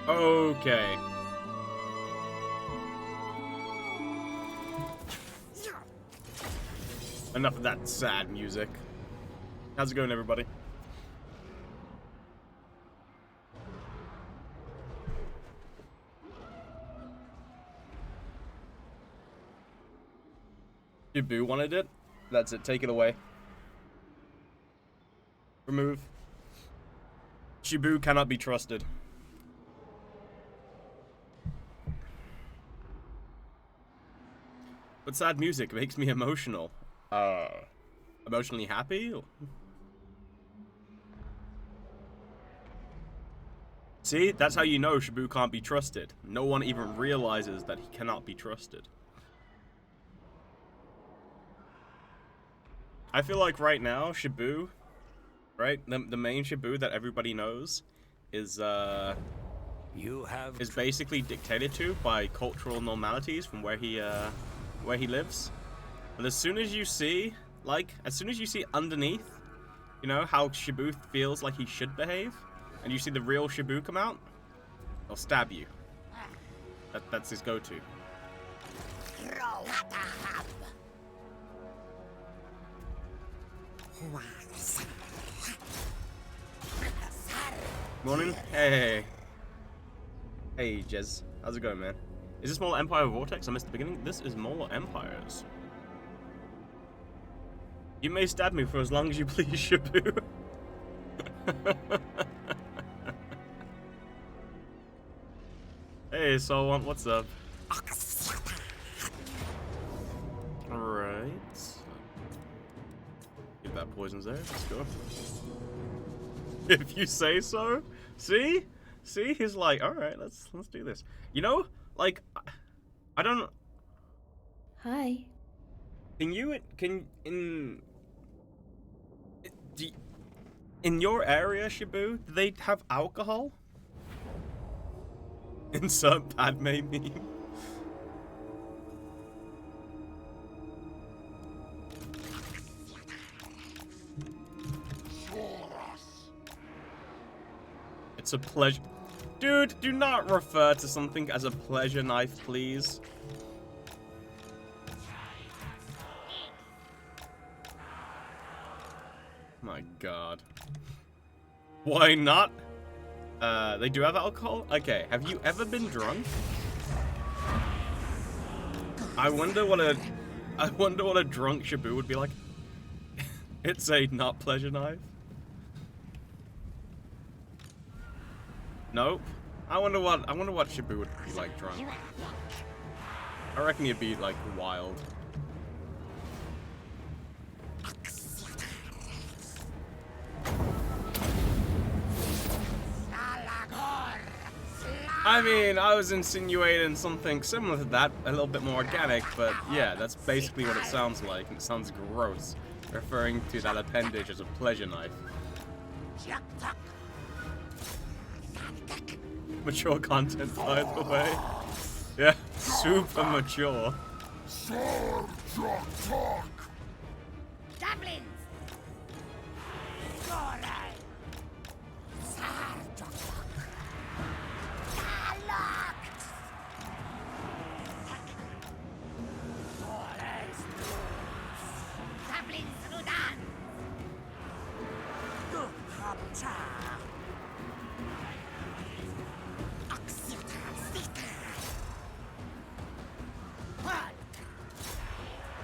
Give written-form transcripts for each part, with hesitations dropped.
Okay. Enough of that sad music. How's it going, everybody? Shibu wanted it. That's it. Take it away. Remove. Shibu cannot be trusted. But sad music makes me emotional. Emotionally happy? See, that's how you know Shibu can't be trusted. No one even realizes that he cannot be trusted. I feel like right now, Shibu, right? The main Shibu that everybody knows is basically dictated to by cultural normalities from where he lives. But as soon as you see underneath, you know, how Shibu feels like he should behave, and you see the real Shibu come out, he'll stab you. That's his go-to. Morning. Hey. Hey, Jez. How's it going, man? Is this more Empire Vortex? I missed the beginning. This is more Empires. You may stab me for as long as you please, Shibu. Hey, so what's up? Alright. Give that poisons there. Let's go. If you say so. See? See? He's like, alright, let's do this. You know, like, I don't. Hi. In your area, Shibu, do they have alcohol? Insert Padme meme. It's a pleasure. Dude, do not refer to something as a pleasure knife, please. My god. Why not? They do have alcohol? Okay, have you ever been drunk? I wonder what a drunk Shibu would be like. It's a not pleasure knife. Nope. I wonder what Shibu would be like drunk. I reckon he'd be like wild. I mean, I was insinuating something similar to that, a little bit more organic, but yeah, that's basically what it sounds like, and it sounds gross, referring to that appendage as a pleasure knife. Mature content, by the way. Yeah, super mature. Goblins!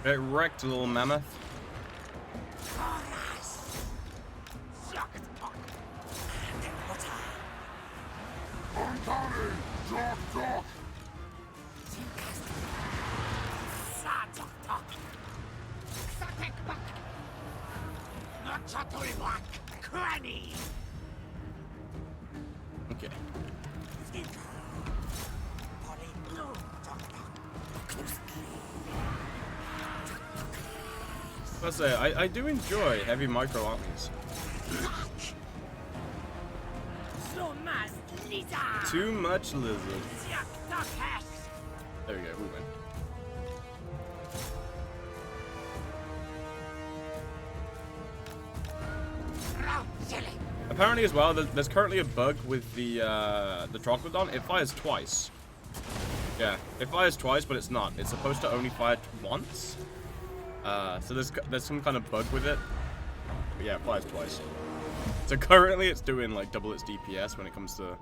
It wrecked, little mammoth. Okay. Let's say I do enjoy heavy micro armies. Too much lizard. There we go. Who went? Apparently as well, there's currently a bug with the Troglodon. It fires twice. Yeah, it fires twice, but it's not. It's supposed to only fire once. So there's some kind of bug with it. But yeah, it fires twice. So currently it's doing like double its DPS when it comes to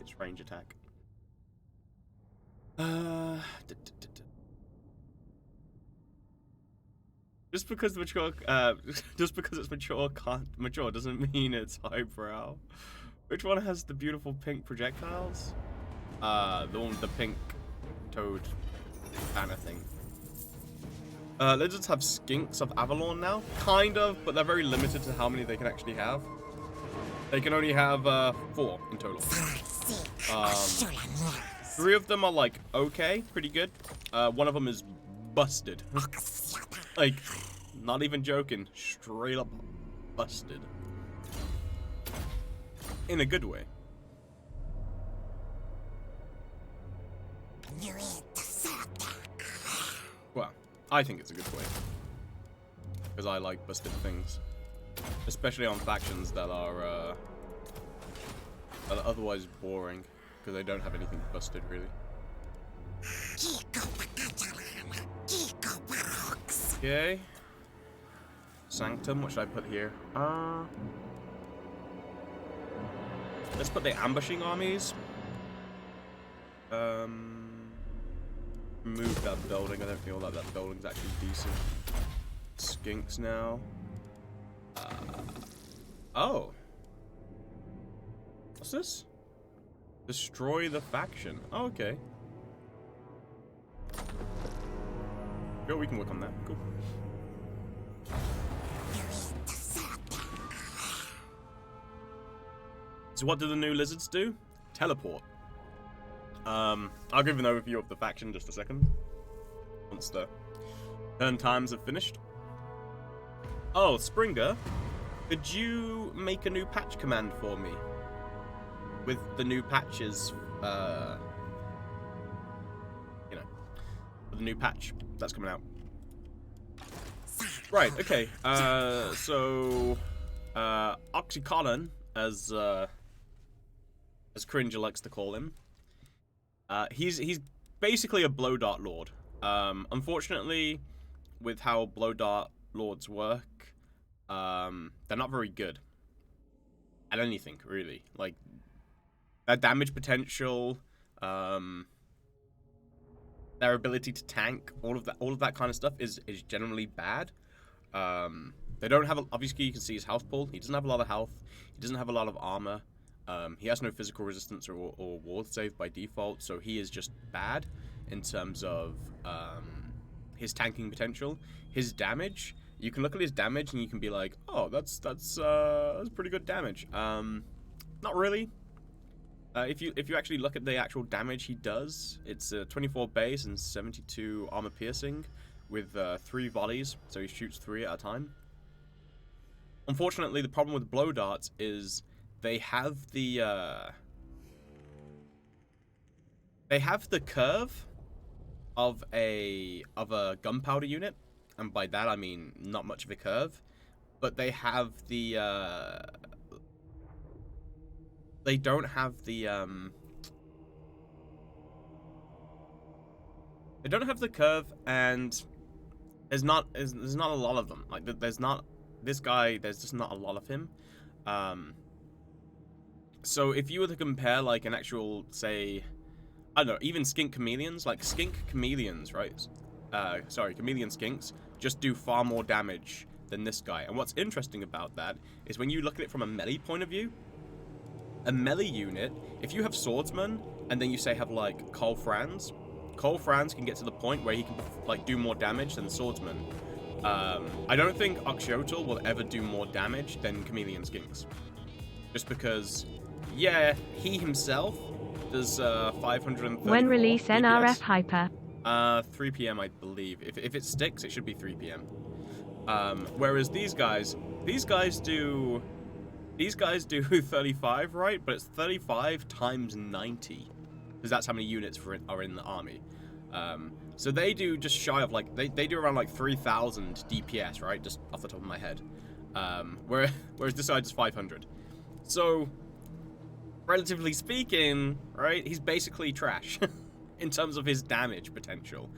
its range attack. Just because mature, just because it's mature doesn't mean it's highbrow. Which one has the beautiful pink projectiles? The one with the pink toad kind of thing. Lizards have skinks of Avalon now, kind of, but they're very limited to how many they can actually have. They can only have 4 in total. 3 of them are like okay, pretty good. One of them is busted. Like, not even joking, straight up busted. In a good way. Well, I think it's a good way. Because I like busted things. Especially on factions that are otherwise boring. Because they don't have anything busted, really. Okay. Sanctum, what should I put here? Let's put the ambushing armies. Remove that building. I don't feel like that building's actually decent. Skinks now. Oh. What's this? Destroy the faction. Oh, okay. Yo, we can work on that. Cool. So what do the new lizards do? Teleport. I'll give an overview of the faction in just a second. Once the turn times have finished. Oh, Springer, could you make a new patch command for me? With the new patches, you know, the new patch that's coming out. Right, okay, so, Oxyotl, as Cringer likes to call him, he's basically a blow dart lord. Unfortunately, with how blow dart lords work, they're not very good at anything, really. Like, their damage potential, their ability to tank, all of that kind of stuff is generally bad. They don't have obviously you can see his health pool. He doesn't have a lot of health. He doesn't have a lot of armor. He has no physical resistance or ward save by default, so he is just bad in terms of his tanking potential. His damage, you can look at his damage and you can be like, oh, that's pretty good damage. Not really. If you actually look at the actual damage he does, it's 24 base and 72 armor piercing with 3 volleys, so he shoots 3 at a time. Unfortunately, the problem with blow darts is they have the curve of a gunpowder unit, and by that I mean not much of a curve, but they have the they don't have the curve, and there's not a lot of them. Like there's not this guy. There's just not a lot of him. So if you were to compare like an actual, say, I don't know, even skink chameleons, like skink chameleons, right? Sorry, chameleon skinks just do far more damage than this guy. And what's interesting about that is when you look at it from a melee point of view, a melee unit, if you have swordsman and then you say have like Cole Franz can get to the point where he can like do more damage than swordsman. I don't think Oxyotl will ever do more damage than chameleon skinks, just because, yeah, he himself does 530. When release DPS. NRF hyper? 3 p.m. I believe. If it sticks, it should be 3 p.m. Whereas these guys do 35, right? But it's 35 times 90, because that's how many units are in the army. So they do just shy of like they do around like 3,000 DPS, right? Just off the top of my head. Whereas this side is 500. So, relatively speaking, right, he's basically trash in terms of his damage potential.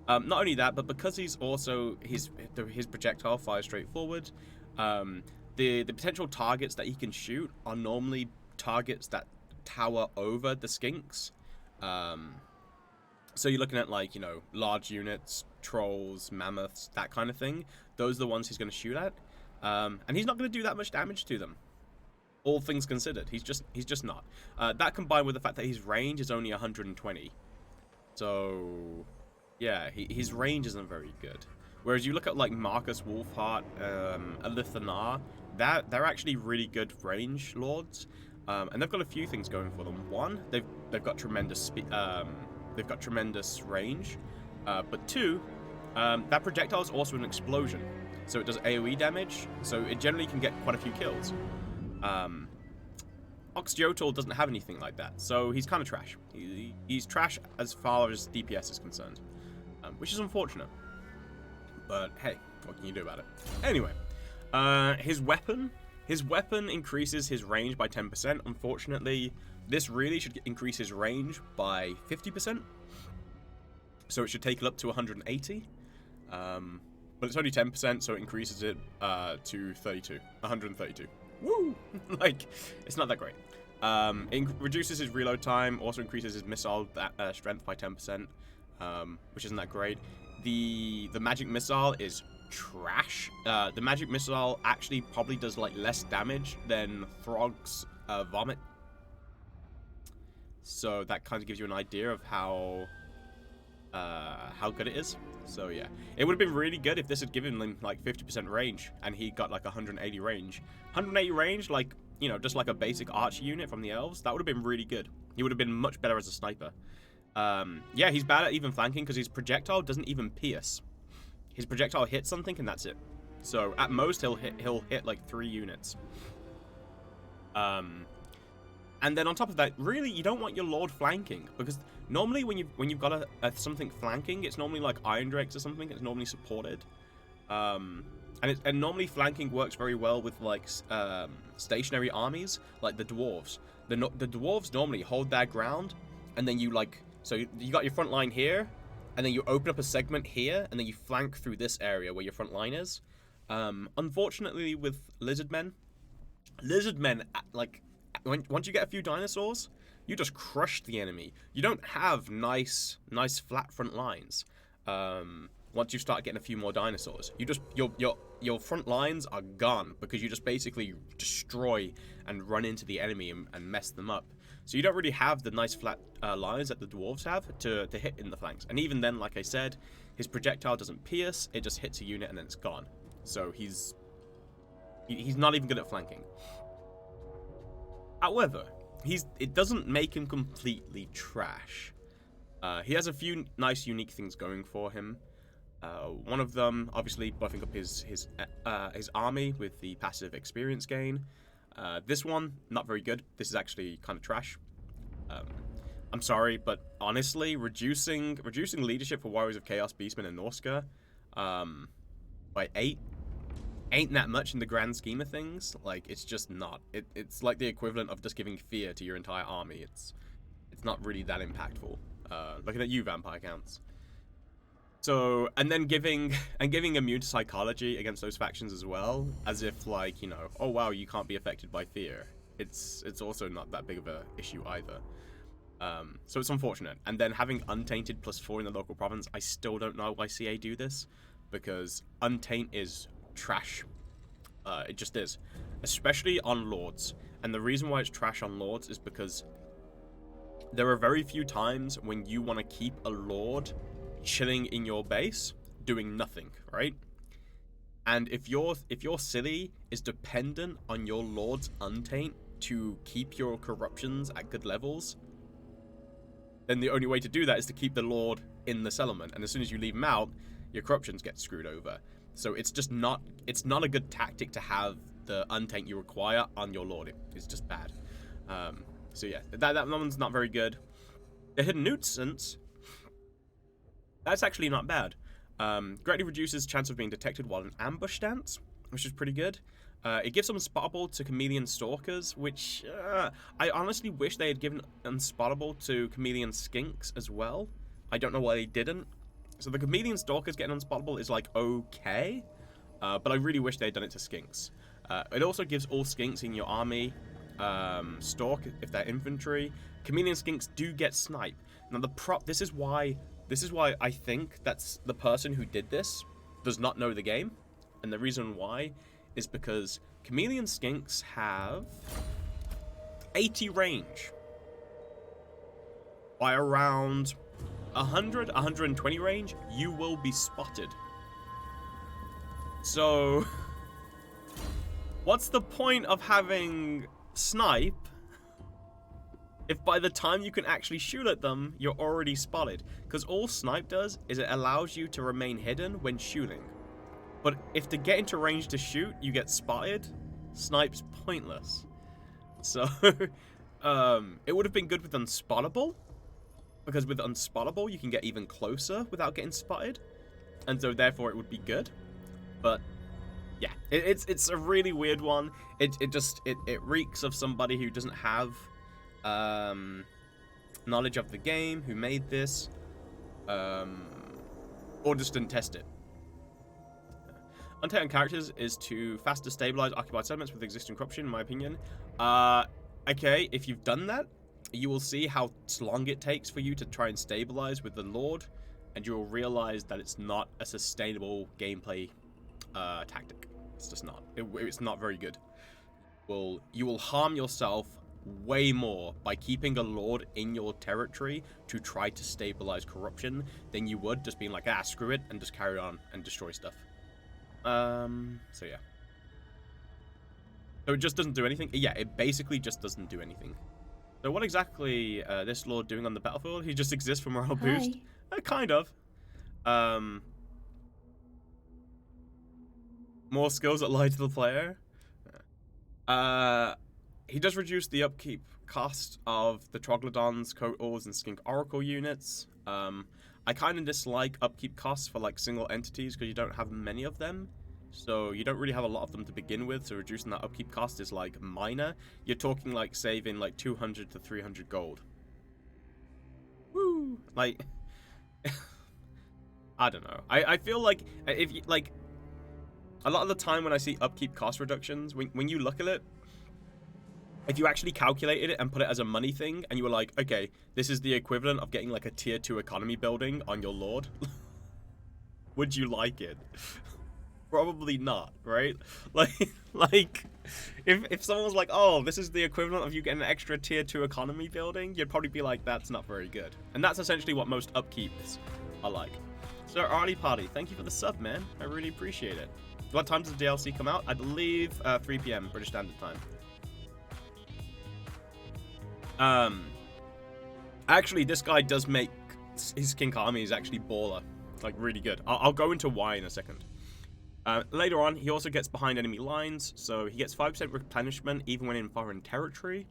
Not only that, but because he's also his projectile fires straight forward, the potential targets that he can shoot are normally targets that tower over the skinks. So you're looking at, like, large units, trolls, mammoths, that kind of thing. Those are the ones he's going to shoot at, and he's not going to do that much damage to them. All things considered, he's just not. That combined with the fact that his range is only 120, so yeah, his range isn't very good. Whereas you look at, like, Marcus Wolfheart, Alithanar, they're actually really good range lords, and they've got a few things going for them. One, they've got tremendous they've got tremendous range, but two, that projectile is also an explosion, so it does AoE damage, so it generally can get quite a few kills. Oxyotl doesn't have anything like that, so he's kind of trash. He's trash as far as DPS is concerned, which is unfortunate. But hey, what can you do about it? Anyway, his weapon increases his range by 10%. Unfortunately, this really should increase his range by 50%. So it should take it up to 180. But it's only 10%, so it increases it to 132. Woo! Like, it's not that great. It reduces his reload time, also increases his missile strength by 10%, which isn't that great. The magic missile is trash. The magic missile actually probably does, like, less damage than Throg's vomit. So that kind of gives you an idea of how good it is. So yeah, it would have been really good if this had given him like 50% range and he got like 180 range. 180 range, like, just like a basic archer unit from the elves, that would have been really good. He would have been much better as a sniper. Yeah, he's bad at even flanking because his projectile doesn't even pierce. His projectile hits something and that's it. So at most he'll hit like 3 units. And then on top of that, really, you don't want your lord flanking, because normally when you've got something flanking, it's normally like Iron Drakes or something. It's normally supported, and normally flanking works very well with, like, stationary armies, like the dwarves. The dwarves normally hold their ground, and then you got your front line here, and then you open up a segment here, and then you flank through this area where your front line is. Unfortunately, with lizardmen, like, once you get a few dinosaurs, you just crush the enemy. You don't have nice flat front lines. Once you start getting a few more dinosaurs, your front lines are gone because you just basically destroy and run into the enemy and mess them up. So you don't really have the nice flat lines that the dwarves have to hit in the flanks. And even then, like I said, his projectile doesn't pierce; it just hits a unit and then it's gone. So he's not even good at flanking. However, it doesn't make him completely trash. He has a few nice, unique things going for him. One of them, obviously, buffing up his army with the passive experience gain. This one, not very good. This is actually kind of trash. I'm sorry, but honestly, reducing leadership for Warriors of Chaos, Beastmen, and Norska by 8 ain't that much in the grand scheme of things. Like, it's just not. It's like the equivalent of just giving fear to your entire army. It's not really that impactful. Looking at you, Vampire Counts. So, and then giving immune to psychology against those factions as well, as if, like, oh wow, you can't be affected by fear. It's also not that big of a issue either. So it's unfortunate. And then having Untainted +4 in the local province, I still don't know why CA do this, because Untaint is trash. It just is, especially on lords. And the reason why it's trash on lords is because there are very few times when you want to keep a lord chilling in your base doing nothing, right? And if your city is dependent on your lord's Untaint to keep your corruptions at good levels, then the only way to do that is to keep the lord in the settlement, and as soon as you leave him out, your corruptions get screwed over. So it's just not a good tactic to have the Untaint you require on your lord. It's just bad. So yeah, that one's not very good. The Hidden Nuisance, that's actually not bad. Greatly reduces chance of being detected while in ambush stance, which is pretty good. It gives Unspottable to Chameleon Stalkers, which I honestly wish they had given Unspottable to Chameleon Skinks as well. I don't know why they didn't. So the Chameleon Stalkers getting Unspottable is like okay, but I really wish they had done it to Skinks. It also gives all Skinks in your army Stalk if they're infantry. Chameleon Skinks do get Snipe. Now this is why I think that's the person who did this does not know the game, and the reason why is because Chameleon Skinks have 80 range. By around 120 range, you will be spotted. So, what's the point of having Snipe if by the time you can actually shoot at them, you're already spotted? Because all Snipe does is it allows you to remain hidden when shooting. But if to get into range to shoot, you get spotted, Snipe's pointless. So, it would have been good with Unspottable, because with Unspottable, you can get even closer without getting spotted, and so therefore it would be good. But yeah, it's a really weird one. It reeks of somebody who doesn't have knowledge of the game, who made this, or just didn't test it. Untaken characters is to faster stabilize occupied settlements with existing corruption, in my opinion. Okay, if you've done that, you will see how long it takes for you to try and stabilize with the Lord, and you will realize that it's not a sustainable gameplay tactic. It's just not. It's not very good. You will harm yourself way more by keeping a Lord in your territory to try to stabilize corruption than you would just being like, screw it, and just carry on and destroy stuff. So yeah. So it just doesn't do anything? Yeah, it basically just doesn't do anything. So what exactly this Lord doing on the battlefield? He just exists for morale boost? Kind of. More skills that lie to the player. He does reduce the upkeep cost of the Troglodons, Kotors, and Skink Oracle units. I kind of dislike upkeep costs for like single entities because you don't have many of them. So you don't really have a lot of them to begin with, so reducing that upkeep cost is like minor. You're talking like saving like 200 to 300 gold. Woo! Like, I don't know. I feel like if you, like, a lot of the time when I see upkeep cost reductions, when you look at it, if you actually calculated it and put it as a money thing, and you were like, okay, this is the equivalent of getting like a tier 2 economy building on your Lord, would you like it? Probably not, right? Like if someone was like, oh, this is the equivalent of you getting an extra tier 2 economy building, you'd probably be like, that's not very good. And that's essentially what most upkeeps are like. So Arlie Party, thank you for the sub, man. I really appreciate it. What time does the DLC come out? I believe 3 PM British Standard Time. Actually, this guy does make his Skink army is actually baller, like really good. I'll go into why in a second. Later on, he also gets behind enemy lines, so he gets 5% replenishment even when in foreign territory.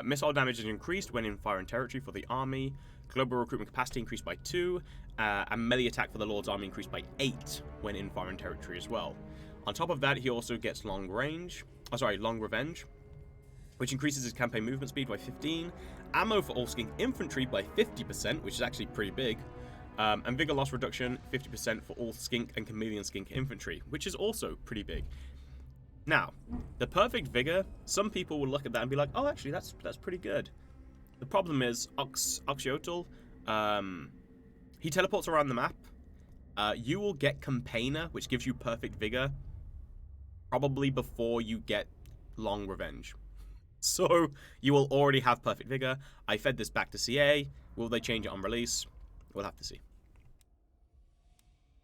Missile damage is increased when in foreign territory for the army. Global recruitment capacity increased by 2, and melee attack for the Lord's army increased by 8 when in foreign territory as well. On top of that, he also gets long revenge, which increases his campaign movement speed by 15, ammo for all Skink infantry by 50%, which is actually pretty big, and vigor loss reduction 50% for all Skink and Chameleon Skink infantry, which is also pretty big. Now, the perfect vigor, some people will look at that and be like, oh, actually, that's pretty good. The problem is, Oxyotl, he teleports around the map. You will get Campaigner, which gives you perfect vigor, probably before you get long revenge. So, you will already have perfect vigor. I fed this back to CA. Will they change it on release? We'll have to see.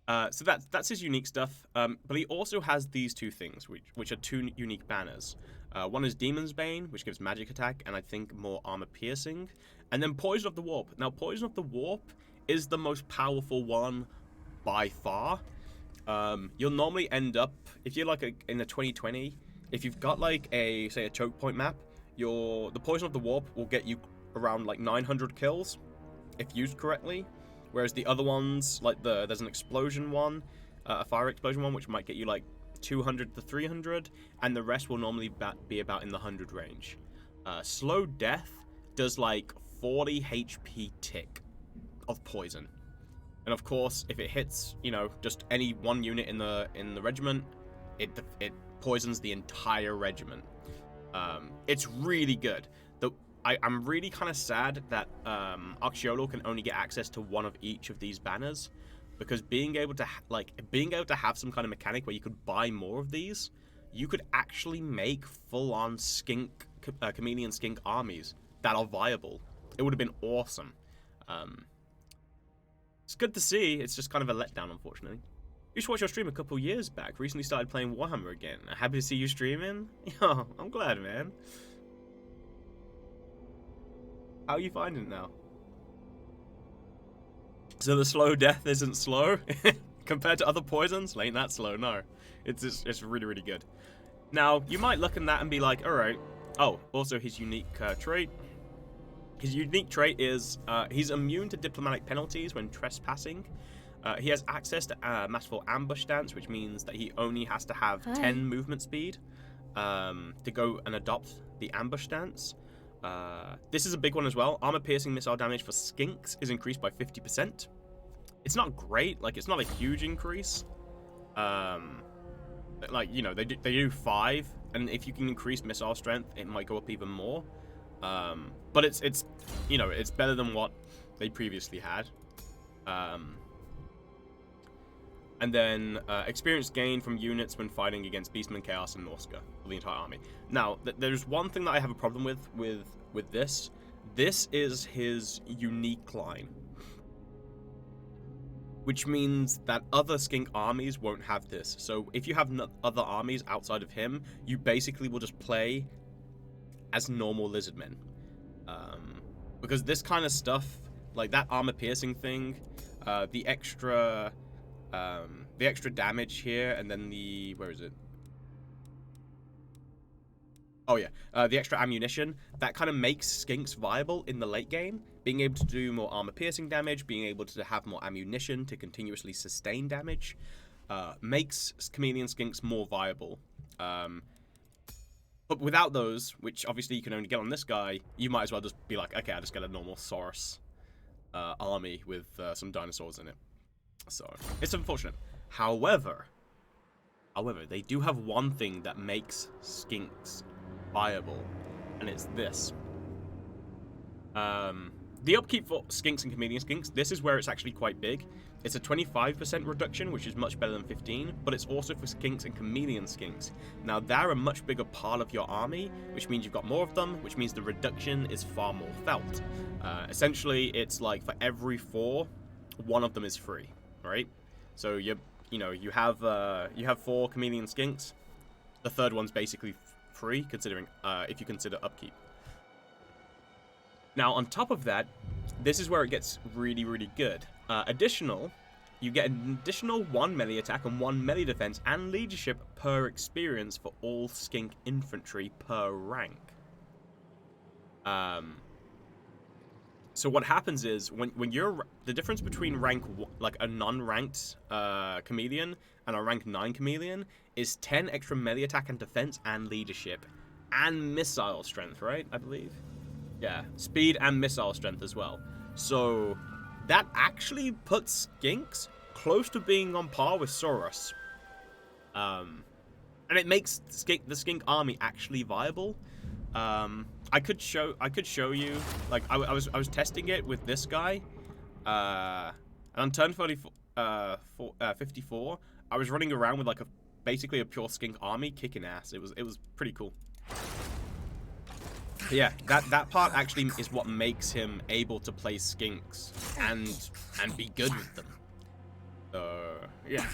So that's his unique stuff. But he also has these two things, which are two unique banners. One is Demon's Bane, which gives magic attack, and I think more armor piercing. And then Poison of the Warp. Now, Poison of the Warp is the most powerful one by far. You'll normally end up, if you're like in the 2020, if you've got like a choke point map, the Poison of the Warp will get you around like 900 kills if used correctly. Whereas the other ones, like there's an explosion one, a fire explosion one, which might get you like 200 to 300, and the rest will normally be about in the 100 range. Slow Death does like 40 HP tick of poison. And of course, if it hits, you know, just any one unit in the regiment, it poisons the entire regiment. It's really good. I'm really kind of sad that Oxyotl can only get access to one of each of these banners, because being able to have some kind of mechanic where you could buy more of these, you could actually make full-on chameleon skink armies that are viable. It would have been awesome. It's good to see. It's just kind of a letdown, unfortunately. Used to watch your stream a couple years back. Recently started playing Warhammer again. Happy to see you streaming. Yo, I'm glad, man. How are you finding it now? So the slow death isn't slow compared to other poisons? Ain't that slow? No, it's really, really good. Now you might look at that and be like, all right. Oh, also his unique trait. His unique trait is he's immune to diplomatic penalties when trespassing. He has access to masterful ambush stance, which means that he only has to have 10 movement speed to go and adopt the ambush stance. This is a big one as well. Armor piercing missile damage for skinks is increased by 50%. It's not great, like it's not a huge increase. Like, you know, they do 5, and if you can increase missile strength, it might go up even more. But it's you know, it's better than what they previously had. And then experience gained from units when fighting against Beastmen, Chaos, and Norska for the entire army. Now, there's one thing that I have a problem with this. This is his unique line, which means that other skink armies won't have this. So if you have other armies outside of him, you basically will just play as normal lizardmen. Because this kind of stuff, like that armor piercing thing, the extra damage here, and then where is it? Oh yeah, the extra ammunition, that kind of makes skinks viable in the late game. Being able to do more armor piercing damage, being able to have more ammunition to continuously sustain damage, makes chameleon skinks more viable. But without those, which obviously you can only get on this guy, you might as well just be like, okay, I'll just get a normal Saurus army with some dinosaurs in it. So, it's unfortunate. However, they do have one thing that makes skinks viable, and it's this. The upkeep for skinks and chameleon skinks, this is where it's actually quite big. It's a 25% reduction, which is much better than 15, but it's also for skinks and chameleon skinks. Now, they're a much bigger part of your army, which means you've got more of them, which means the reduction is far more felt. Essentially, it's like for every 4, one of them is free, right? So you have 4 chameleon skinks. The third one's basically free, considering if you consider upkeep. Now, on top of that, this is where it gets really, really good. You get an additional 1 melee attack and 1 melee defense and leadership per experience for all skink infantry per rank. So what happens is when you're the difference between like a non-ranked chameleon and a rank 9 chameleon is 10 extra melee attack and defense and leadership and missile strength, right? I believe. Yeah, speed and missile strength as well. So that actually puts skinks close to being on par with Saurus. And it makes the skink army actually viable. I could show you, like I was testing it with this guy, and on turn 54, I was running around with like basically a pure skink army kicking ass. It was pretty cool. But yeah, that part actually is what makes him able to play skinks and be good with them. Yeah,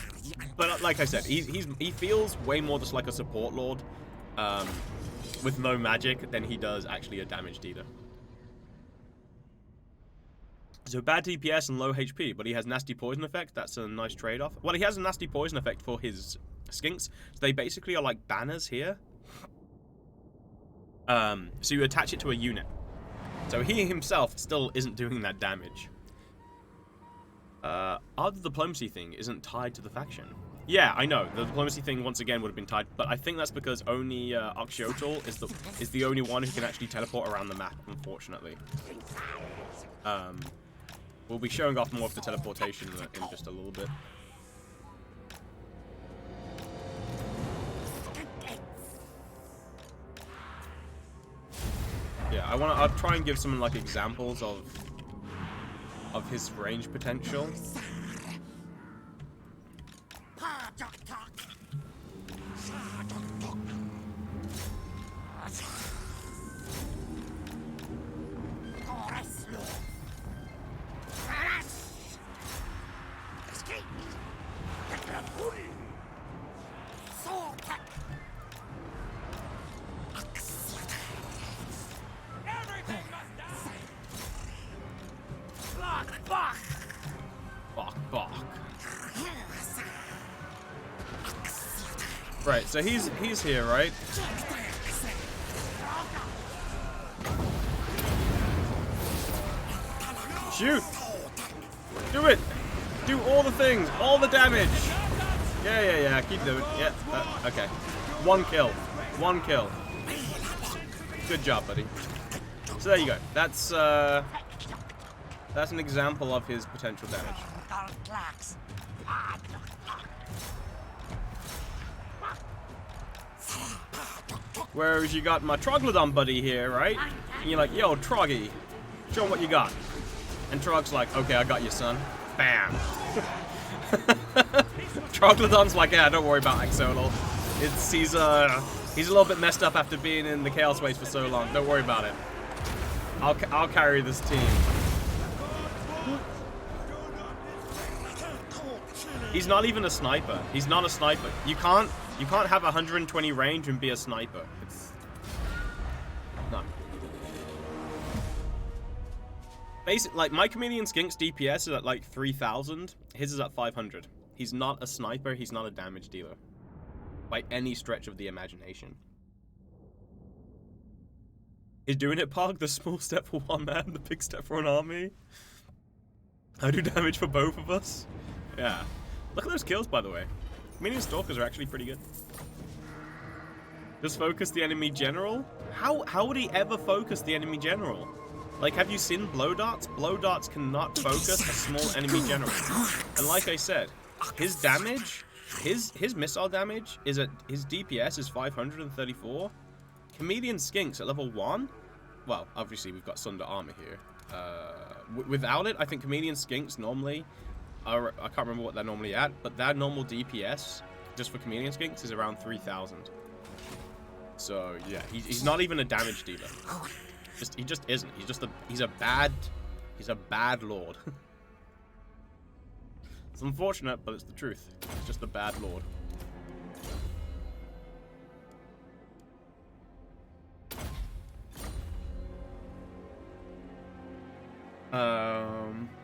but like I said, he feels way more just like a support lord, with no magic than he does actually a damage dealer. So bad DPS and low HP, but he has nasty poison effect. That's a nice trade-off. Well, he has a nasty poison effect for his skinks. So they basically are like banners here. So you attach it to a unit. So he himself still isn't doing that damage. Our diplomacy thing isn't tied to the faction. Yeah, I know. The diplomacy thing once again would have been tied, but I think that's because only Oxyotl is the only one who can actually teleport around the map, unfortunately. We'll be showing off more of the teleportation in just a little bit. Yeah, I'll try and give some like examples of his range potential. Right, so he's here, right? Shoot! Do it! Do all the things! All the damage! Yeah, keep doing it. Yeah, okay. One kill. One kill. Good job, buddy. So there you go. That's an example of his potential damage. Whereas you got my Troglodon buddy here, right? And you're like, yo, Troggy, show him what you got. And Trog's like, okay, I got you, son. Bam. Troglodon's like, yeah, don't worry about Oxyotl. He's a little bit messed up after being in the Chaos Waste for so long. Don't worry about it. I'll carry this team. He's not even a sniper. He's not a sniper. You can't have 120 range and be a sniper. It's no. Basic, like my Chameleon Skink's DPS is at like 3,000. His is at 500. He's not a sniper. He's not a damage dealer, by any stretch of the imagination. He's doing it, Pog. The small step for one man, the big step for an army. I do damage for both of us. Yeah. Look at those kills, by the way. Chameleon Stalkers are actually pretty good. Just focus the enemy general? How would he ever focus the enemy general? Like, have you seen blow darts? Blow darts cannot focus a small enemy general. And like I said, his damage, his missile damage is at his DPS is 534. Chameleon Skinks at level 1. Well, obviously we've got Sunder Armor here. Without it, I think Chameleon Skinks normally are, I can't remember what they're normally at, but their normal DPS just for Chameleon Skinks is around 3,000. So yeah, he's not even a damage dealer. He just isn't. He's a bad lord. It's unfortunate, but it's the truth. He's just a bad lord.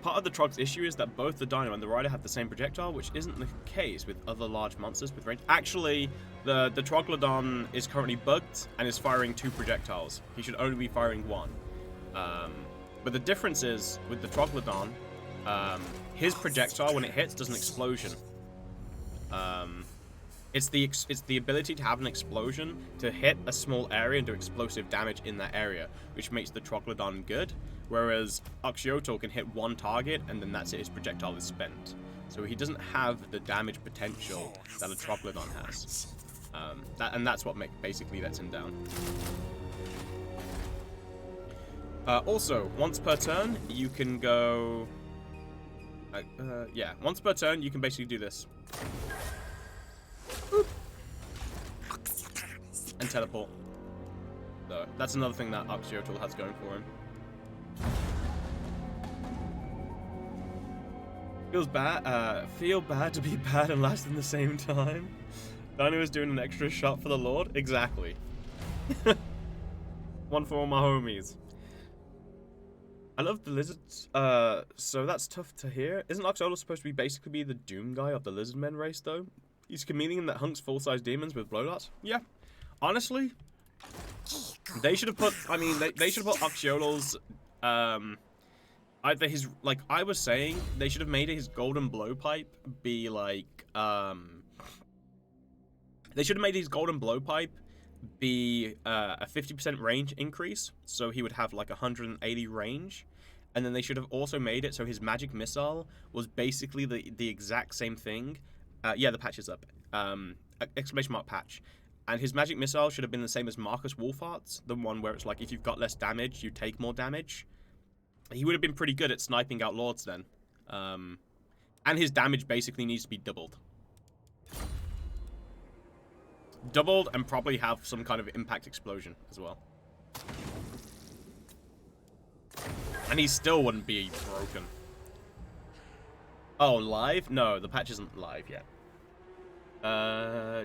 Part of the Trog's issue is that both the Dino and the Rider have the same projectile, which isn't the case with other large monsters with range. Actually, the Troglodon is currently bugged and is firing 2 projectiles. He should only be firing 1. But the difference is, with the Troglodon, his projectile, when it hits, does an explosion. It's the ability to have an explosion to hit a small area and do explosive damage in that area, which makes the Troglodon good. Whereas Oxyotl can hit 1 target and then that's it, his projectile is spent. So he doesn't have the damage potential that a Troglodon has. And that's what basically lets him down. Also, once per turn, you can go... yeah, once per turn, you can basically do this. Boop. And teleport. So, that's another thing that Oxyotl has going for him. Feel bad to be bad and last in the same time. Dino is doing an extra shot for the Lord? Exactly. One for all my homies. I love the lizards, so that's tough to hear. Isn't Oxyotl supposed to be basically be the Doom guy of the Lizardmen race, though? He's a chameleon that hunts full-size demons with blow darts? Yeah. Honestly, they should have put, they should have put Oxyotl's, either his, like I was saying, they should have made his golden blowpipe be like, They should have made his golden blowpipe be a 50% range increase, so he would have like 180 range. And then they should have also made it so his magic missile was basically the exact same thing. Yeah, the patch is up. Exclamation mark patch. And his magic missile should have been the same as Marcus Wolfart's, the one where it's like if you've got less damage, you take more damage. He would have been pretty good at sniping out lords then. And his damage basically needs to be doubled. Doubled and probably have some kind of impact explosion as well. And he still wouldn't be broken. Oh, live? No, the patch isn't live yet.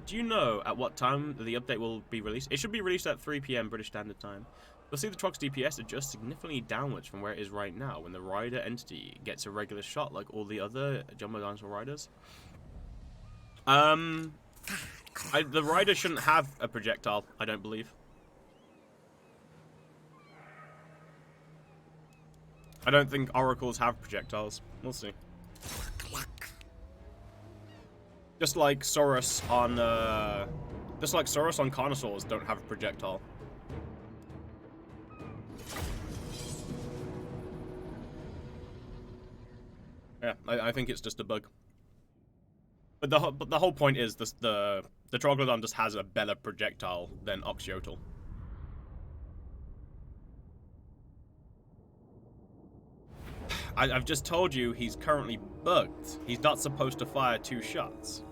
Do you know at what time the update will be released? It should be released at 3 PM British Standard Time. You'll see the Trog's DPS adjust significantly downwards from where it is right now when the rider entity gets a regular shot like all the other Jumbo Dinosaur riders. The rider shouldn't have a projectile, I don't believe. I don't think oracles have projectiles. We'll see. Just like Saurus on Carnosaurs don't have a projectile. Yeah, I think it's just a bug. But the whole point is the Troglodon just has a better projectile than Oxyotl. I've just told you he's currently bugged. He's not supposed to fire 2 shots.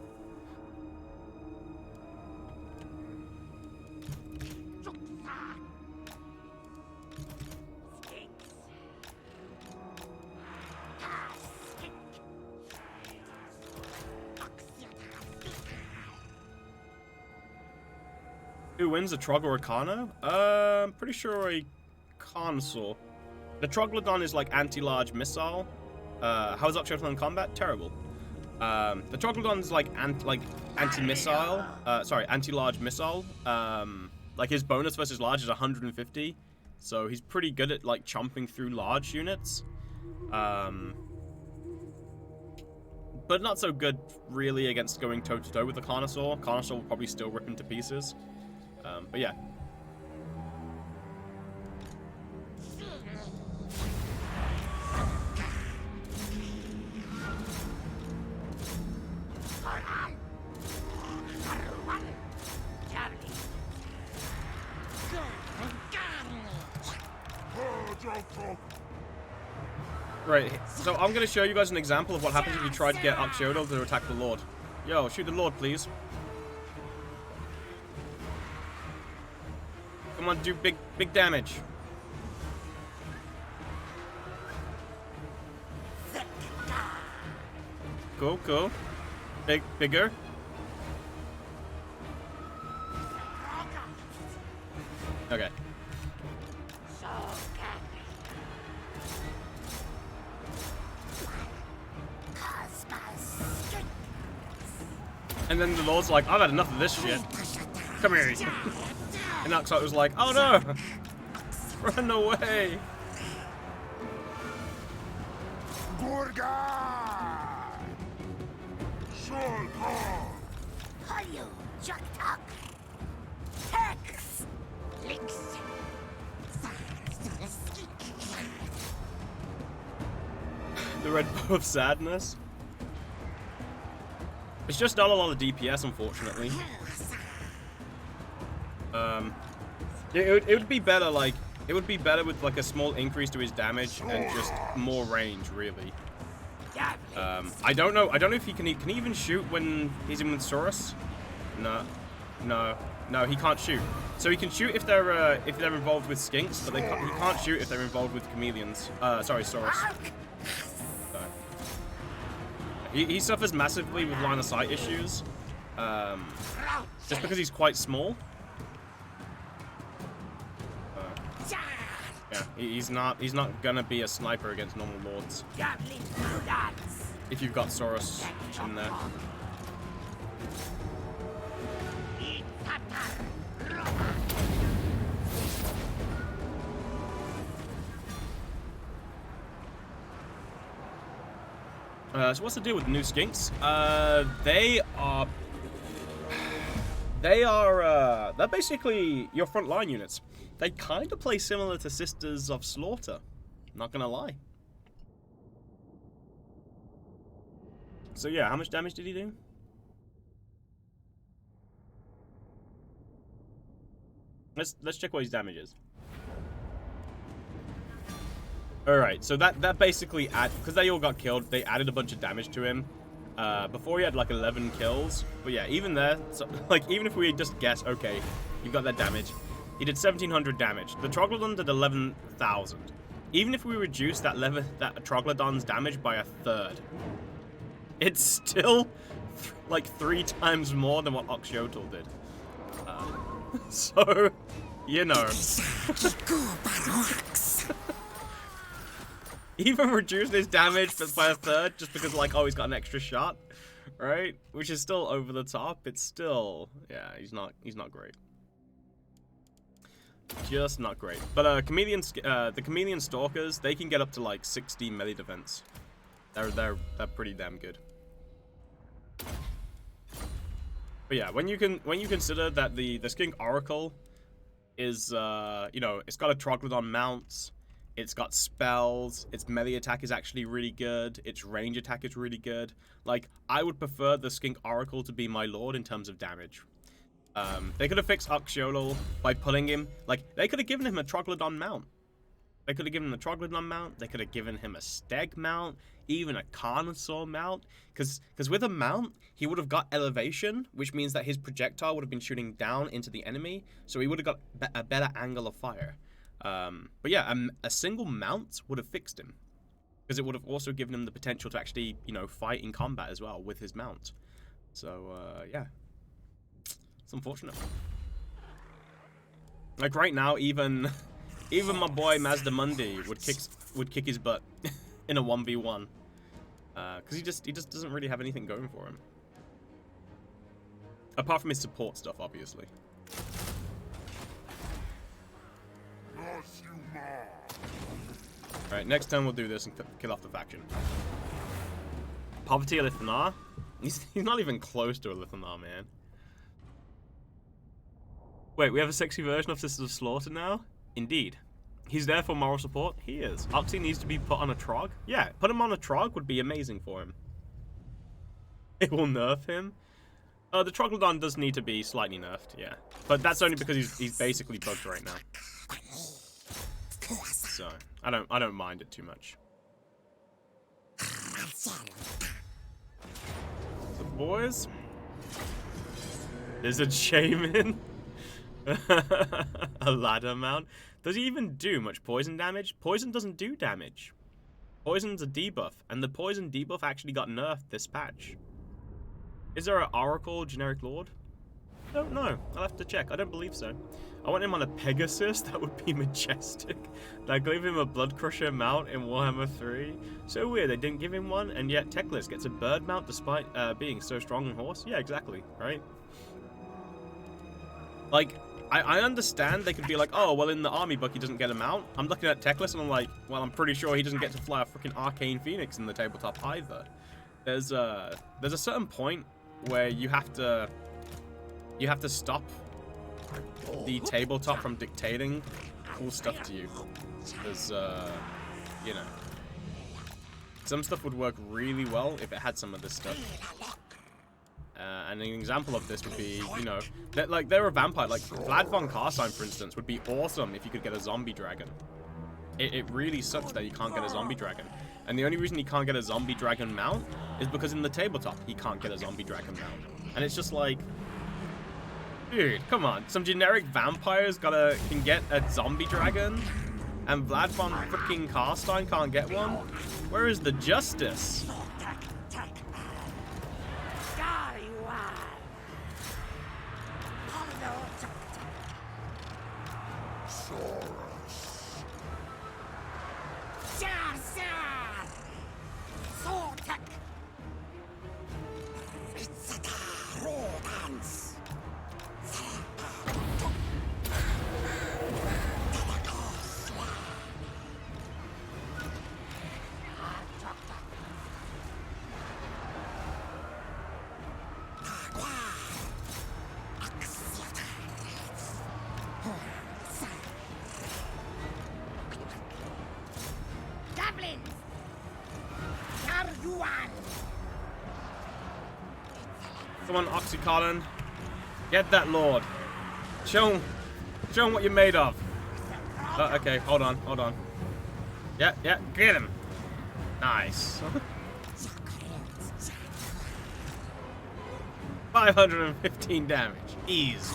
Who wins, a Trog or a Carno? I'm pretty sure a Carnosaur. The Troglodon is like anti-large missile. How's Oxyotl in combat? Terrible. The Troglodon is like anti-missile. Sorry, anti-large missile. Like his bonus versus large is 150, so he's pretty good at like chomping through large units. But not so good really against going toe-to-toe with the Carnosaur. Carnosaur will probably still rip him to pieces. But yeah. Right, so I'm going to show you guys an example of what happens if you try to get Oxyotl to attack the Lord. Yo, shoot the Lord, please. Come on, do big damage. Cool, cool. Bigger. Okay. And then the Lord's like, I've had enough of this shit. Come here. And Oxyotl was like, oh no! Run away! The Red Bow of Sadness. It's just not a lot of DPS, unfortunately. It would be better, like, it would be better with, like, a small increase to his damage and just more range, really. I don't know if can he even shoot when he's in with Saurus? No, he can't shoot. So he can shoot if they're involved with skinks, but he can't shoot if they're involved with chameleons. Sorry, Saurus. He suffers massively with line of sight issues, just because he's quite small. Yeah, he's not gonna be a sniper against normal lords. If you've got Saurus in there. So what's the deal with the new skinks? They are they're basically your frontline units. They kind of play similar to Sisters of Slaughter. Not gonna lie. So yeah, how much damage did he do? Let's check what his damage is. Alright, so that basically because they all got killed, they added a bunch of damage to him. Before he had like 11 kills. But yeah, even there, so, like even if we just guess, okay, you got that damage. He did 1700 damage. The Troglodon did 11,000. Even if we reduce that Troglodon's damage by a third, it's still like 3 times more than what Oxyotl did. So, you know. Even reducing his damage by a third just because, like, oh, he's got an extra shot, right? Which is still over the top. It's still, yeah, he's not great. Just not great. But the Chameleon Stalkers, they can get up to like 60 melee defense. They're pretty damn good. But yeah, when you consider that the Skink Oracle is you know, it's got a Troglodon mount, it's got spells, its melee attack is actually really good, its range attack is really good. Like, I would prefer the Skink Oracle to be my lord in terms of damage. They could have fixed Oxyotl by pulling him, like, they could have given him a Troglodon mount. They could have given him a Troglodon mount, they could have given him a Steg mount, even a Carnosaur mount, because with a mount, he would have got elevation, which means that his projectile would have been shooting down into the enemy, so he would have got a better angle of fire. But yeah, a single mount would have fixed him, because it would have also given him the potential to actually, you know, fight in combat as well with his mount. So, yeah. It's unfortunate. Like, right now, even my boy Mazdamundi would kick his butt in a 1v1. Because he just doesn't really have anything going for him. Apart from his support stuff, obviously. Alright, next turn we'll do this and kill off the faction. Poverty Elithanar? He's not even close to Elithanar, man. Wait, we have a sexy version of Sisters of Slaughter now? Indeed. He's there for moral support? He is. Oxy needs to be put on a Trog? Yeah, put him on a Trog would be amazing for him. It will nerf him. The Troglodon does need to be slightly nerfed, yeah. But that's only because he's basically bugged right now. So, I don't mind it too much. So, boys. Lizard Shaman. A ladder mount. Does he even do much poison damage? Poison doesn't do damage. Poison's a debuff, and the poison debuff actually got nerfed this patch. Is there an Oracle generic lord? I don't know. I'll have to check. I don't believe so. I want him on a Pegasus. That would be majestic. Like, gave him a Blood Crusher mount in Warhammer 3. So weird. They didn't give him one, and yet Teclis gets a bird mount despite being so strong on horse. Yeah, exactly. Right? Like, I understand they could be like, oh, well, in the army book, he doesn't get a mount. I'm looking at Teclis, and I'm like, well, I'm pretty sure he doesn't get to fly a freaking Arcane Phoenix in the tabletop either. There's a certain point where you have to stop the tabletop from dictating cool stuff to you. Because, you know, some stuff would work really well if it had some of this stuff. And an example of this would be, you know, like, they're a vampire. Like, Vlad von Carstein, for instance, would be awesome if you could get a zombie dragon. It really sucks that you can't get a zombie dragon. And the only reason he can't get a zombie dragon mount is because in the tabletop, he can't get a zombie dragon mount. And it's just like, dude, come on. Some generic vampires can get a zombie dragon, and Vlad von freaking Carstein can't get one? Where is the justice? Come on, Oxyotl. Get that lord. Show him what you're made of. Okay, hold on. Yeah, get him. Nice. 515 damage. Ease.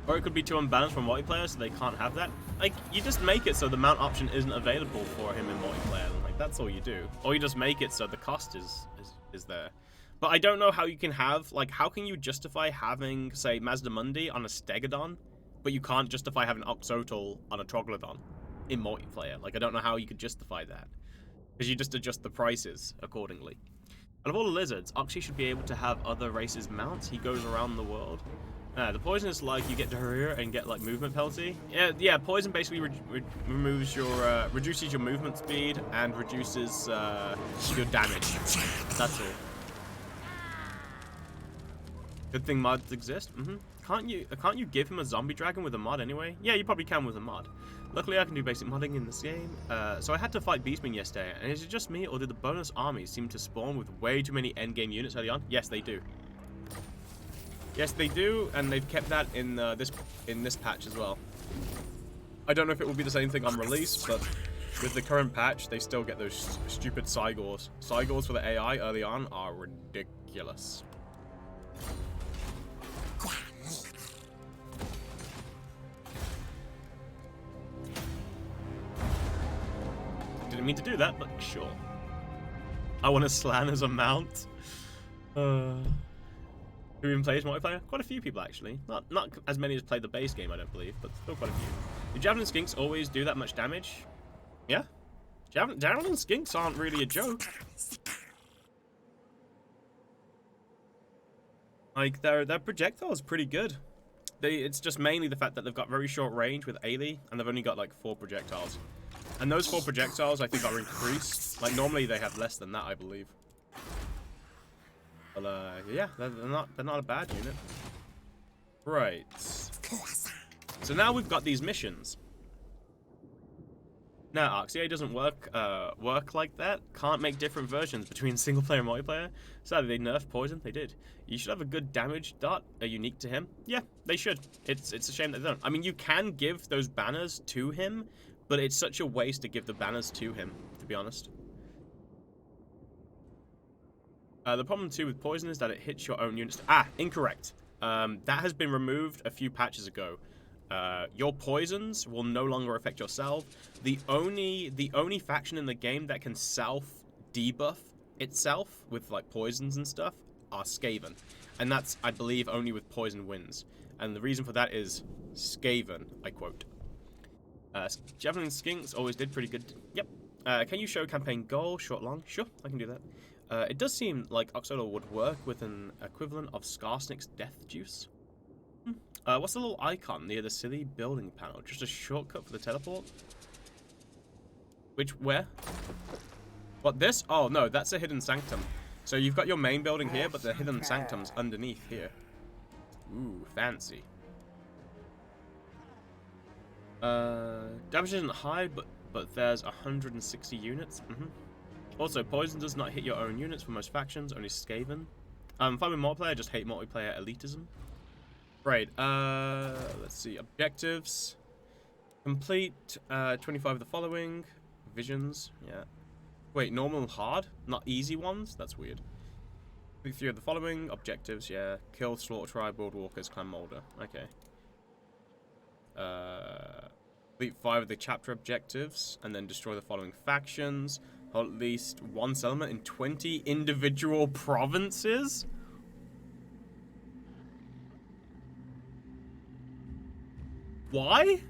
Or it could be too unbalanced from multiplayer, so they can't have that. Like, you just make it so the mount option isn't available for him in multiplayer. Like, that's all you do. Or you just make it so the cost is there. But I don't know how you can have, like, how can you justify having, say, Mazdamundi on a Stegodon, but you can't justify having Oxyotl on a Troglodon in multiplayer? Like, I don't know how you could justify that. Because you just adjust the prices accordingly. Out of all the lizards, Oxy should be able to have other races' mounts. He goes around the world. The poison is like you get diarrhea and get like movement penalty. Yeah. Poison basically removes your reduces your movement speed and reduces your damage. That's all. Good thing mods exist. Can't you give him a zombie dragon with a mod anyway? Yeah, you probably can with a mod. Luckily, I can do basic modding in this game. So I had to fight Beastman yesterday, and is it just me, or did the bonus armies seem to spawn with way too many endgame units early on? Yes, they do. Yes, they do, and they've kept that in this patch as well. I don't know if it will be the same thing on release, but with the current patch, they still get those stupid Cygors. Cygors for the AI early on are ridiculous. Didn't mean to do that, but sure. I want to slan as a mount. Who even plays multiplayer? Quite a few people, actually. Not as many as play the base game, I don't believe, but still quite a few. Do Javelin Skinks always do that much damage? Yeah. Javelin Skinks aren't really a joke. Like, their projectile is pretty good. It's just mainly the fact that they've got very short range with Ailey, and they've only got, like, 4 projectiles. And those 4 projectiles, I think, are increased. Like, normally they have less than that, I believe. But, yeah, they're not a bad unit. Right. So now we've got these missions. Now, Oxyotl doesn't work like that. Can't make different versions between single player and multiplayer. Sadly, they nerfed Poison. They did. You should have a good damage dot unique to him. Yeah, they should. It's a shame that they don't. I mean, you can give those banners to him, but it's such a waste to give the banners to him, to be honest. The problem too with Poison is that it hits your own units. Incorrect. That has been removed a few patches ago. Your poisons will no longer affect yourself. The only faction in the game that can self debuff itself with like poisons and stuff are Skaven, and that's, I believe, only with Poison wins. And the reason for that is Skaven, I quote. Javelin Skinks always did pretty good. Yep. Can you show campaign goal, short, long? Sure, I can do that. It does seem like Oxyotl would work with an equivalent of Skarsnik's Death Juice. What's the little icon near the silly building panel? Just a shortcut for the teleport? Where? What, this? Oh, no, that's a hidden sanctum. So you've got your main building here, but the hidden sanctum's underneath here. Ooh, fancy. Damage isn't high, but there's 160 units. Also, Poison does not hit your own units for most factions, only Skaven. Fine with multiplayer, just hate multiplayer elitism. Right, let's see. Objectives. Complete 25 of the following. Visions, yeah. Wait, normal and hard? Not easy ones? That's weird. Complete 3 of the following. Objectives, yeah. Kill, slaughter, tribe, world walkers, clan molder. Okay. Complete 5 of the chapter objectives, and then destroy the following factions. Hold at least 1 settlement in 20 individual provinces? Why?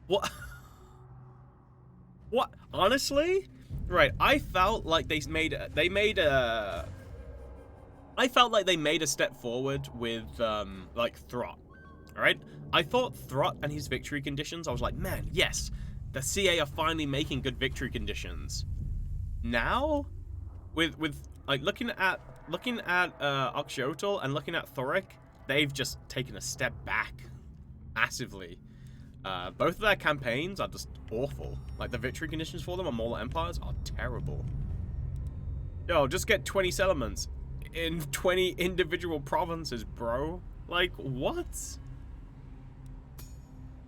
What? What? Honestly? Right, I felt like they made a step forward with like Throt. Alright? I thought Throt and his victory conditions, I was like, man, yes. the CA are finally making good victory conditions. Now, with like looking at Oxyotl and looking at Thoric, they've just taken a step back massively. Both of their campaigns are just awful. Like, the victory conditions for them on Mauler Empires are terrible. Yo, just get 20 settlements in 20 individual provinces, bro. Like, what?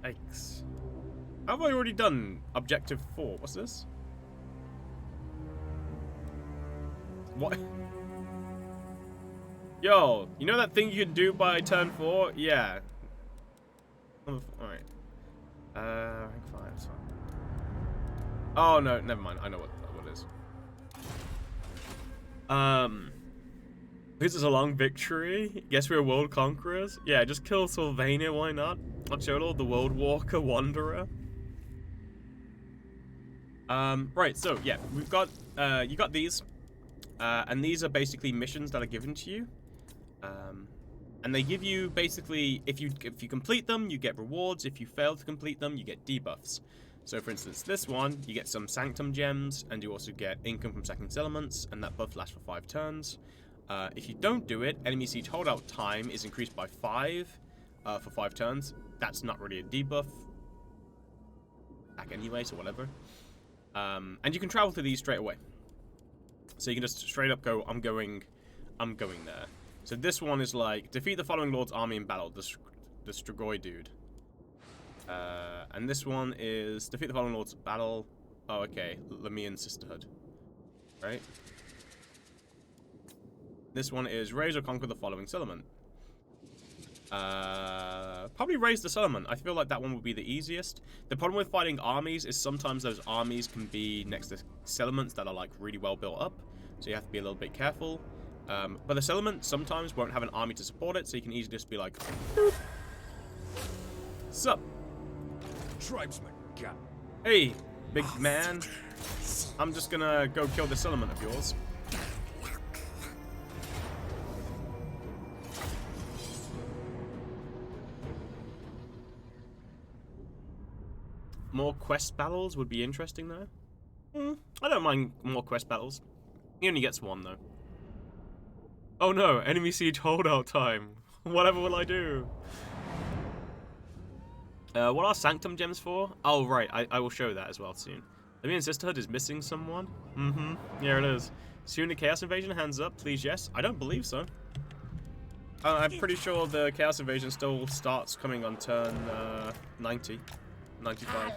Yikes. Have I already done Objective 4? What's this? What? Yo, you know that thing you can do by turn 4? Yeah. Alright. Rank 5, so. Oh, no, never mind. I know what it is. This is a long victory. Guess we're world conquerors. Yeah, just kill Sylvania, why not? Oxyotl, the World Walker Wanderer. Right, so, yeah, we've got, you got these. And these are basically missions that are given to you. And they give you basically, if you complete them, you get rewards. If you fail to complete them, you get debuffs. So for instance, this one, you get some Sanctum gems, and you also get income from second settlements, and that buff lasts for 5 turns. If you don't do it, enemy siege holdout time is increased by 5 for 5 turns. That's not really a debuff. Back anyway, so whatever. And you can travel to these straight away. So you can just straight up go, I'm going there. So this one is like, defeat the following lord's army in battle, the Strigoi dude. And this one is, defeat the following lord's battle. Oh, okay, Lamian Sisterhood. Right? This one is raise or conquer the following settlement. Probably raise the settlement. I feel like that one would be the easiest. The problem with fighting armies is sometimes those armies can be next to settlements that are like really well built up, so you have to be a little bit careful. But the settlement sometimes won't have an army to support it, so you can easily just be like, boop. Sup? Tribesman, yeah. Hey, big man. I'm just gonna go kill the settlement of yours. More quest battles would be interesting, though. I don't mind more quest battles. He only gets 1, though. Oh no, enemy siege holdout time. Whatever will I do? What are Sanctum gems for? Oh, right, I will show that as well soon. Lamian Sisterhood is missing someone? Yeah, it is. Soon the Chaos Invasion, hands up, please, yes. I don't believe so. I'm pretty sure the Chaos Invasion still starts coming on turn 90. 95.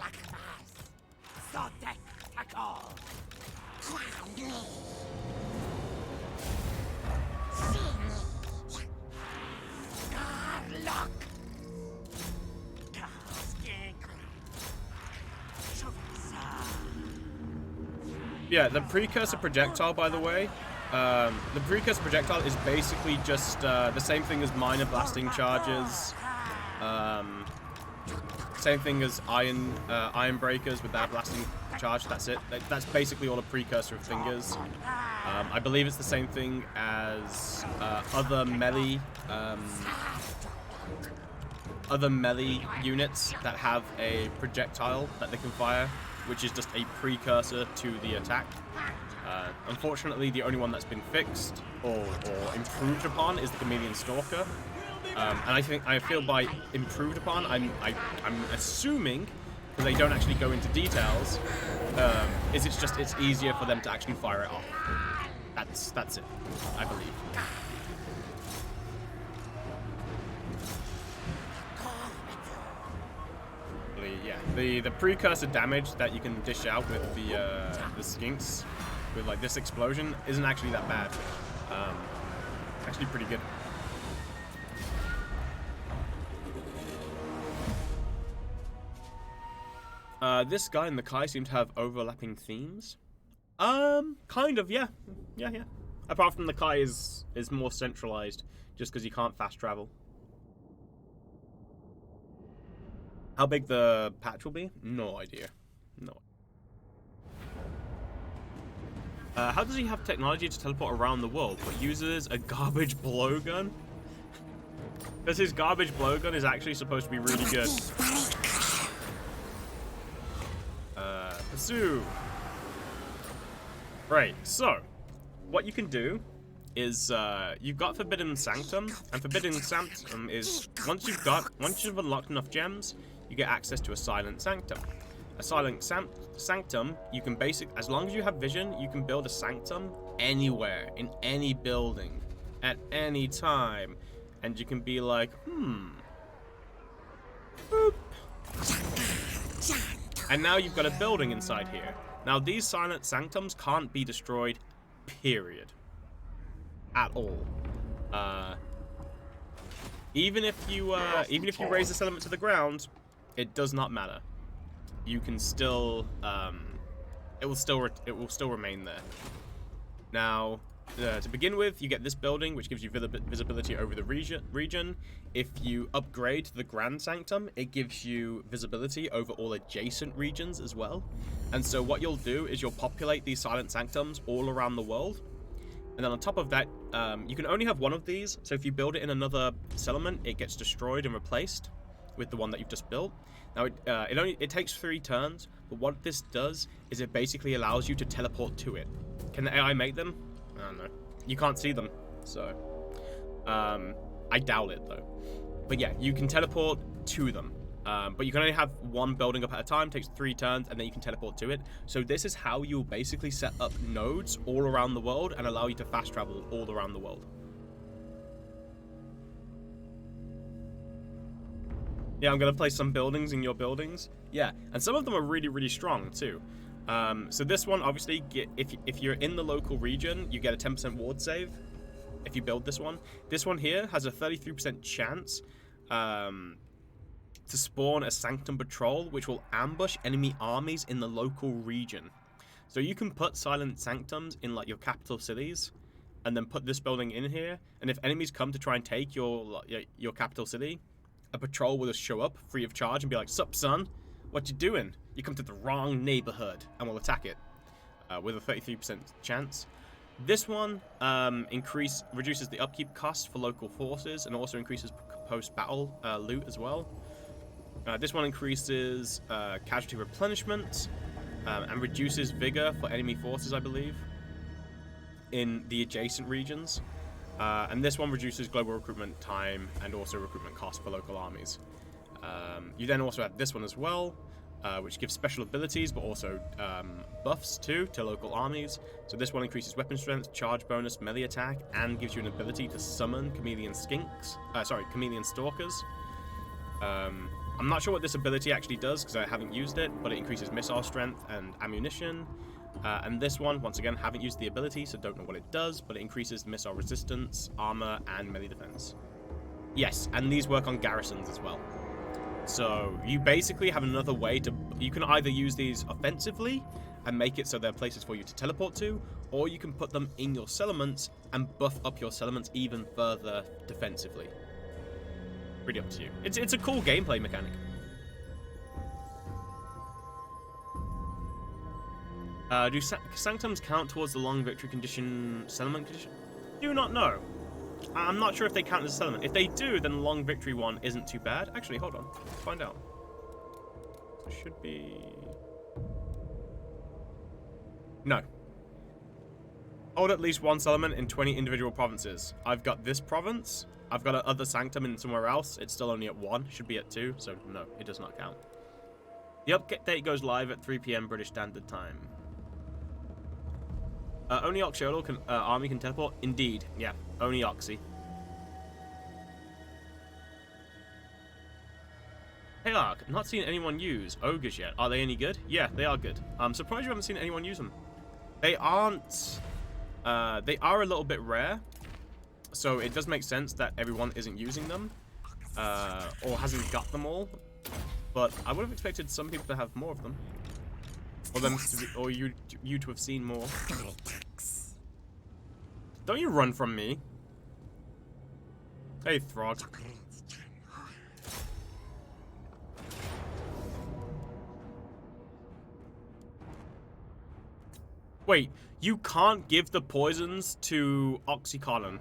Yeah, the precursor projectile, by the way, the precursor projectile is basically just the same thing as minor blasting charges. Same thing as iron breakers with that blasting charge. That's it. That's basically all a precursor of fingers. I believe it's the same thing as other melee units that have a projectile that they can fire, which is just a precursor to the attack. Unfortunately, the only one that's been fixed or improved upon is the Chameleon Stalker. And I feel by improved upon, I'm assuming, because they don't actually go into details, it's easier for them to actually fire it off. That's it, I believe. Yeah, the precursor damage that you can dish out with the skinks, with like this explosion, isn't actually that bad. Actually pretty good. This guy and the Kai seem to have overlapping themes. Kind of, yeah. Yeah. Apart from the Kai is more centralized, just because you can't fast travel. How big the patch will be? No idea. No. How does he have technology to teleport around the world, but uses a garbage blowgun? Because his garbage blowgun is actually supposed to be really good. Jutsu. Right, so what you can do is you've got Forbidden Sanctum, and Forbidden Sanctum is once you've unlocked enough gems, you get access to a Silent Sanctum. A Silent Sanctum, you can as long as you have vision, you can build a sanctum anywhere in any building at any time, and you can be like, boop. And now you've got a building inside here. Now these Silent Sanctums can't be destroyed, period. At all. Even if you raise this element to the ground, it does not matter. You can still it will still remain there. Now, to begin with, you get this building, which gives you visibility over the region. If you upgrade the Grand Sanctum, it gives you visibility over all adjacent regions as well. And so what you'll do is you'll populate these Silent Sanctums all around the world. And then on top of that, you can only have one of these. So if you build it in another settlement, it gets destroyed and replaced with the one that you've just built. Now, it takes 3 turns, but what this does is it basically allows you to teleport to it. Can the AI make them? I don't know. You can't see them, so I doubt it though. But yeah, you can teleport to them. But you can only have one building up at a time, takes 3 turns, and then you can teleport to it. So this is how you'll basically set up nodes all around the world and allow you to fast travel all around the world. Yeah, I'm going to place some buildings in your buildings. Yeah, and some of them are really, really strong too. So this one, obviously, if you're in the local region, you get a 10% ward save if you build this one. This one here has a 33% chance to spawn a Sanctum Patrol, which will ambush enemy armies in the local region. So you can put Silent Sanctums in like your capital cities, and then put this building in here. And if enemies come to try and take your capital city, a patrol will just show up free of charge and be like, "Sup, son? What you doing? You come to the wrong neighborhood," and we'll attack it with a 33% chance. This one reduces the upkeep cost for local forces and also increases post-battle loot as well. This one increases casualty replenishment and reduces vigor for enemy forces, I believe, in the adjacent regions. And this one reduces global recruitment time and also recruitment costs for local armies. You then also have this one as well, which gives special abilities but also buffs too to local armies. So this one increases weapon strength, charge bonus, melee attack, and gives you an ability to summon chameleon stalkers. I'm not sure what this ability actually does because I haven't used it, but it increases missile strength and ammunition. And this one, once again, haven't used the ability, so don't know what it does, but it increases missile resistance, armor, and melee defense. Yes, and these work on garrisons as well. So you basically have another way to... You can either use these offensively and make it so they're places for you to teleport to, or you can put them in your settlements and buff up your settlements even further defensively. Pretty up to you. It's a cool gameplay mechanic. Do Sanctums count towards the long victory condition settlement condition? Do not know. I'm not sure if they count as a settlement. If they do, then the long victory one isn't too bad. Actually, hold on. Let's find out. It should be... No. Hold at least one settlement in 20 individual provinces. I've got this province. I've got another Sanctum in somewhere else. It's still only at 1. Should be at 2. So no, it does not count. The update goes live at 3 PM British Standard Time. Only Oxyotl army can teleport? Indeed. Yeah, only Oxy. Hey Ark, not seen anyone use ogres yet. Are they any good? Yeah, they are good. I'm surprised you haven't seen anyone use them. They aren't... they are a little bit rare. So it does make sense that everyone isn't using them. Or hasn't got them all. But I would have expected some people to have more of them. Or you to have seen more. Don't you run from me. Hey, Throg. Wait, you can't give the poisons to Oxyotl.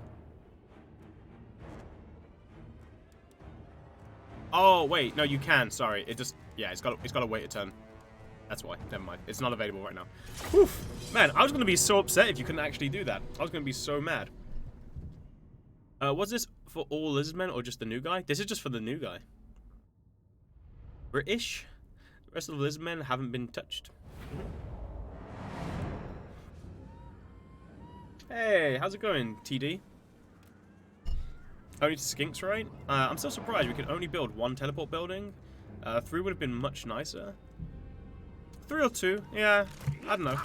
Oh, wait, no, you can, sorry. It just, yeah, it's got to wait a turn. That's why. Never mind. It's not available right now. Oof. Man, I was going to be so upset if you couldn't actually do that. I was going to be so mad. Was this for all lizardmen or just the new guy? This is just for the new guy. British. The rest of the lizardmen haven't been touched. Hey, how's it going, TD? Only skinks, right? I'm still surprised we could only build 1 teleport building. 3 would have been much nicer. 3 or 2, yeah, I don't know.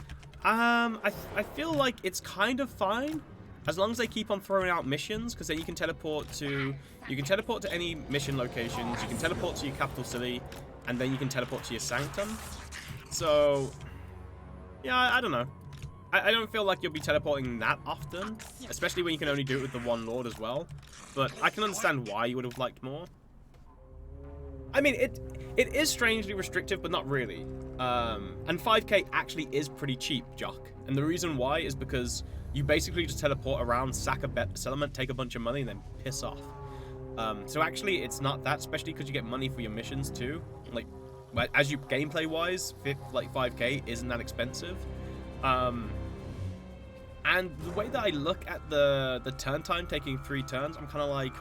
I feel like it's kind of fine as long as they keep on throwing out missions, because then you can teleport to any mission locations. You can teleport to your capital city, and then you can teleport to your sanctum. So, yeah, I don't know. I don't feel like you'll be teleporting that often, especially when you can only do it with the 1 Lord as well. But I can understand why you would have liked more. I mean, it is strangely restrictive, but not really. And 5k actually is pretty cheap, Jock. And the reason why is because you basically just teleport around, sack a settlement, take a bunch of money, and then piss off. So actually, it's not that, especially because you get money for your missions too. Like, as you gameplay-wise, like 5k isn't that expensive. And the way that I look at the turn time taking 3 turns, I'm kind of like,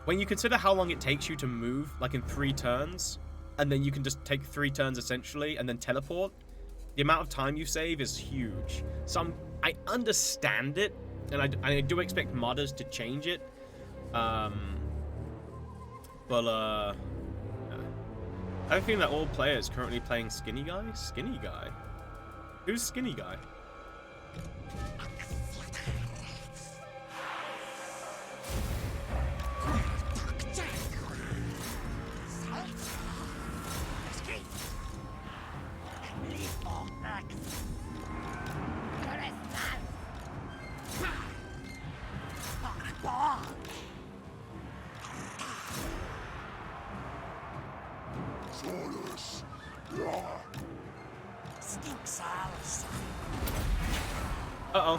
when you consider how long it takes you to move, like in 3 turns, and then you can just take 3 turns essentially, and then teleport, the amount of time you save is huge. So I understand it, and I do expect modders to change it. I have a feeling that all players currently playing Skinny Guy? Skinny Guy? Who's Skinny Guy? Uh-oh.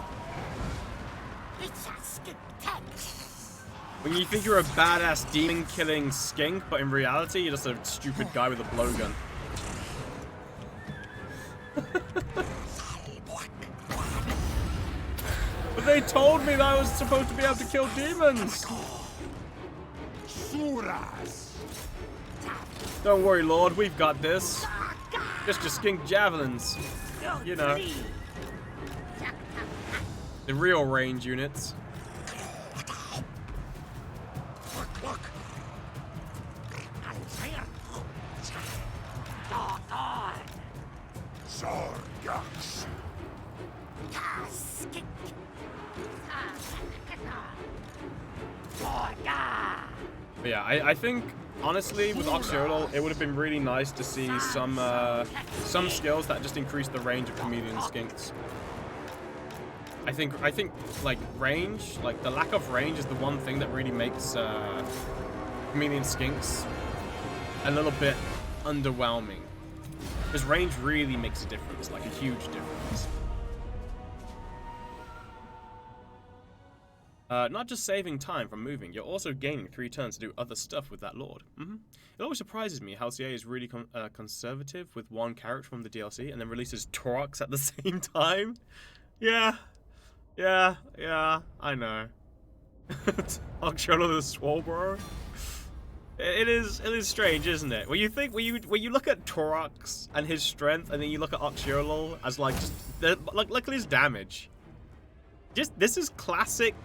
When you think you're a badass demon-killing skink, but in reality, you're just a stupid guy with a blowgun. But they told me that I was supposed to be able to kill demons! Don't worry, Lord, we've got this. Just your skink javelins. You know. The real range units. But yeah, I think honestly with Oxyotl it would have been really nice to see some skills that just increase the range of chameleon skinks. I think like range, like the lack of range is the one thing that really makes chameleon skinks a little bit underwhelming. Because range really makes a difference, like a huge difference. Not just saving time from moving, you're also gaining 3 turns to do other stuff with that Lord. It always surprises me how CA is really conservative with 1 character from the DLC and then releases Torox at the same time. Yeah, I know. Oxyotl the Swolbro. It is strange, isn't it? When you look at Torox and his strength, and then you look at Oxyotl as like just look at his damage. This is classic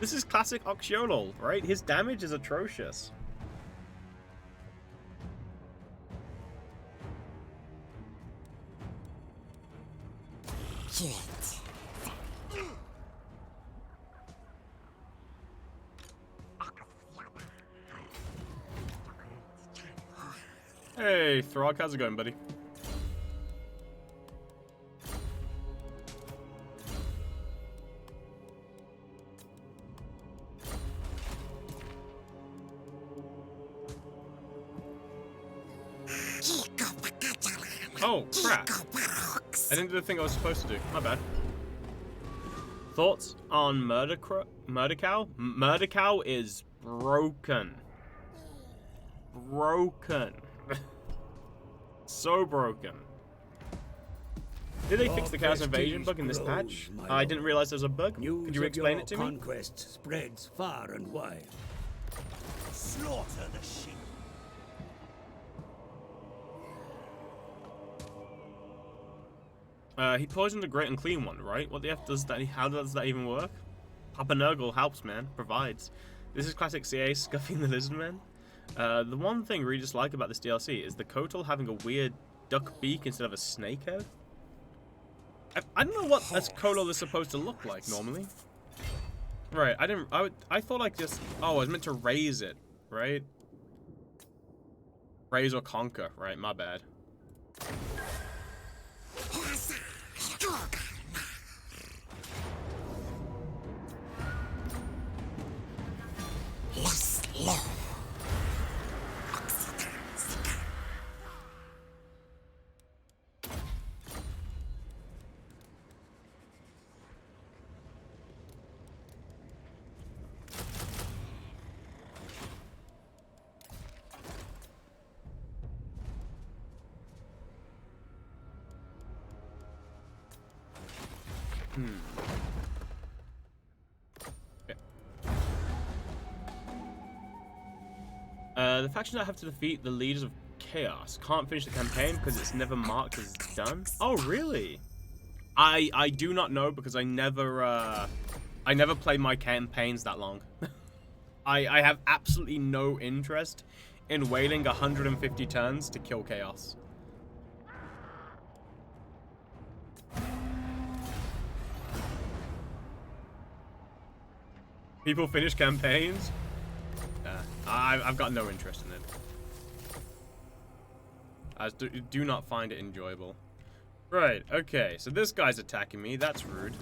Oxyotl, right? His damage is atrocious. Hey, Throg, how's it going, buddy? Oh, crap. I didn't do the thing I was supposed to do. My bad. Thoughts on Murder Cow? Murder Cow is broken. Broken. So broken. Did they fix the Chaos Invasion bug in this patch? I didn't realize there was a bug. Could you explain it to me? Conquest spreads far and wide. Slaughter the sheep. He poisoned the Great and Clean One, right? What the F does that? How does that even work? Papa Nurgle helps, man. Provides. This is classic CA scuffing the Lizardmen. The one thing I really dislike about this DLC is the Kotal having a weird duck beak instead of a snake head. I don't know what this Kotal is supposed to look like normally. Right, I thought I just... Oh, I was meant to raise it, right? Raise or conquer, right? My bad. The factions that have to defeat the leaders of Chaos can't finish the campaign because it's never marked as done. Oh, really? I do not know because I never play my campaigns that long. I have absolutely no interest in waiting 150 turns to kill Chaos. People finish campaigns? I've got no interest in it. I do not find it enjoyable. Right, okay, so this guy's attacking me. That's rude.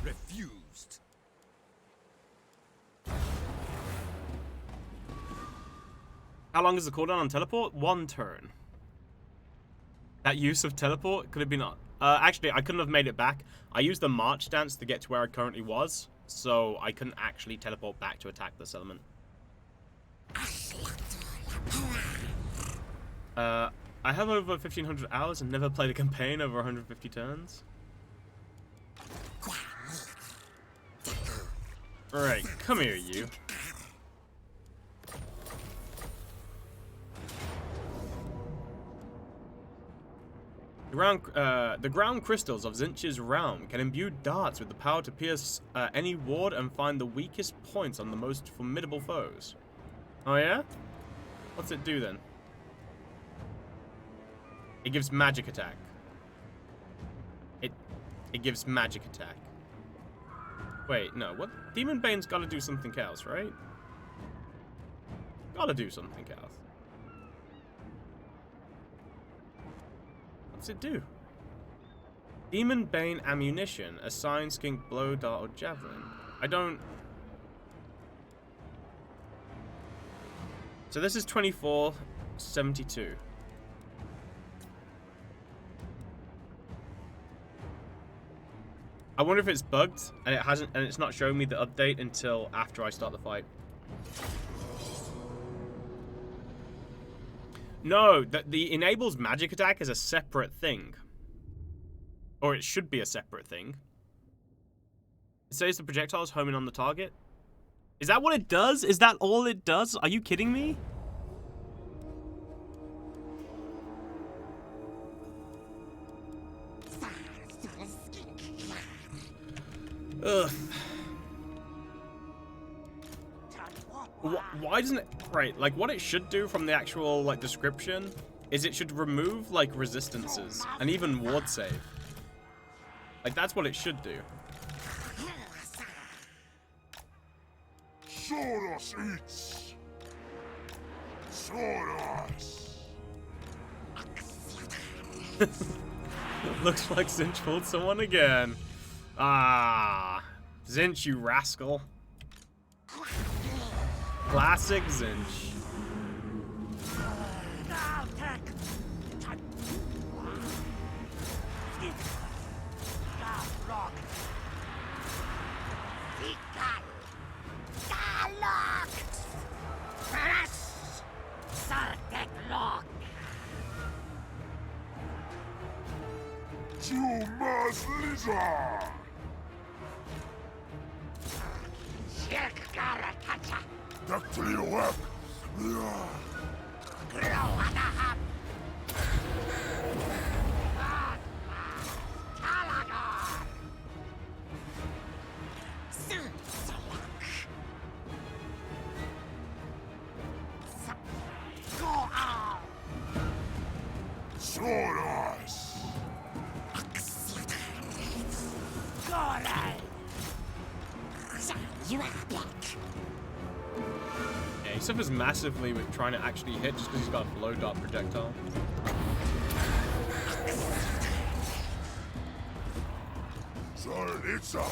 Refused. How long is the cooldown on teleport? 1 turn. That use of teleport could have been... actually, I couldn't have made it back. I used the march stance to get to where I currently was, so I couldn't actually teleport back to attack this element. I have over 1,500 hours and never played a campaign over 150 turns. Alright, come here, you. The ground crystals of Zinch's realm can imbue darts with the power to pierce any ward and find the weakest points on the most formidable foes. Oh yeah? What's it do then? It gives magic attack. It gives magic attack. Wait, no, what? Demon Bane's gotta do something else, right? Gotta do something else. What's it do? Demon Bane ammunition. Assign skink, blow, dart, or javelin. I don't... So this is 2472. I wonder if it's bugged and it's not showing me the update until after I start the fight. No, the enables magic attack is a separate thing. Or it should be a separate thing. It says the projectile is homing on the target. Is that what it does? Is that all it does? Are you kidding me? Ugh. Why doesn't it... Right, like, what it should do from the actual, like, description is it should remove, like, resistances and even ward save. Like, that's what it should do. Soros eats. Soros. Looks like Zinch fooled someone again. Ah, Zinch, you rascal. Classic Zinch. Chumas Lizard! Ductily work! Sword Ice! Yeah, he suffers massively with trying to actually hit just because he's got a blow dart projectile. Zarnitsa!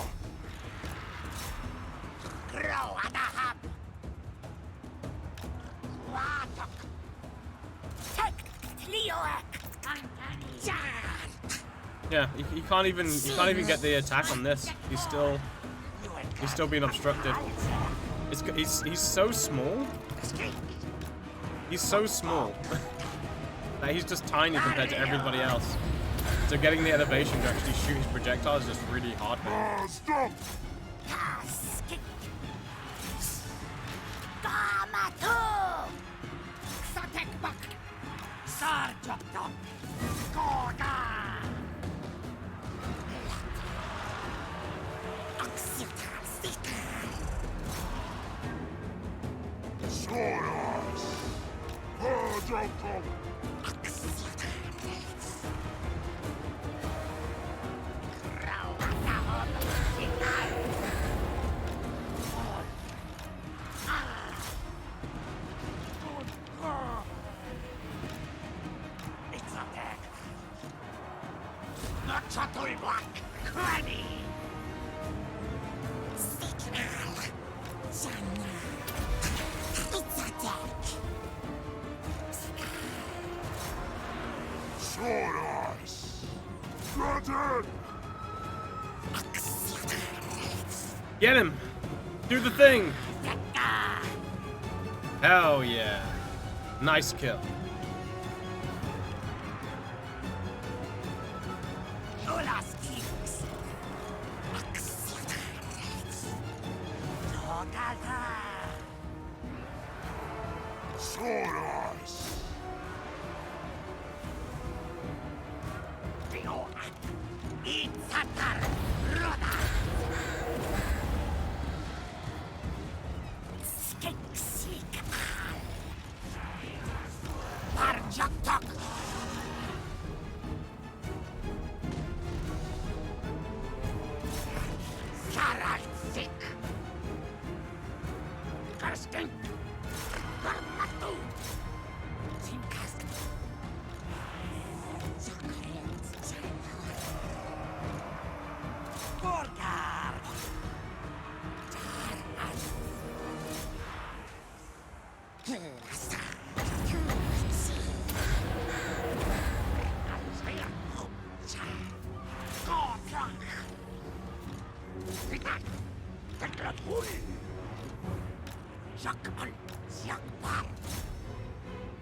Yeah, he can't even get the attack on this. He's still being obstructed. He's so small. He's so small that he's just tiny compared to everybody else. So getting the elevation to actually shoot his projectile is just really hard for him. Stop! Sword Ice! Oxyotl! Sword Ice! Granted! Get him! Do the thing! Hell yeah! Nice kill. Sword Ice!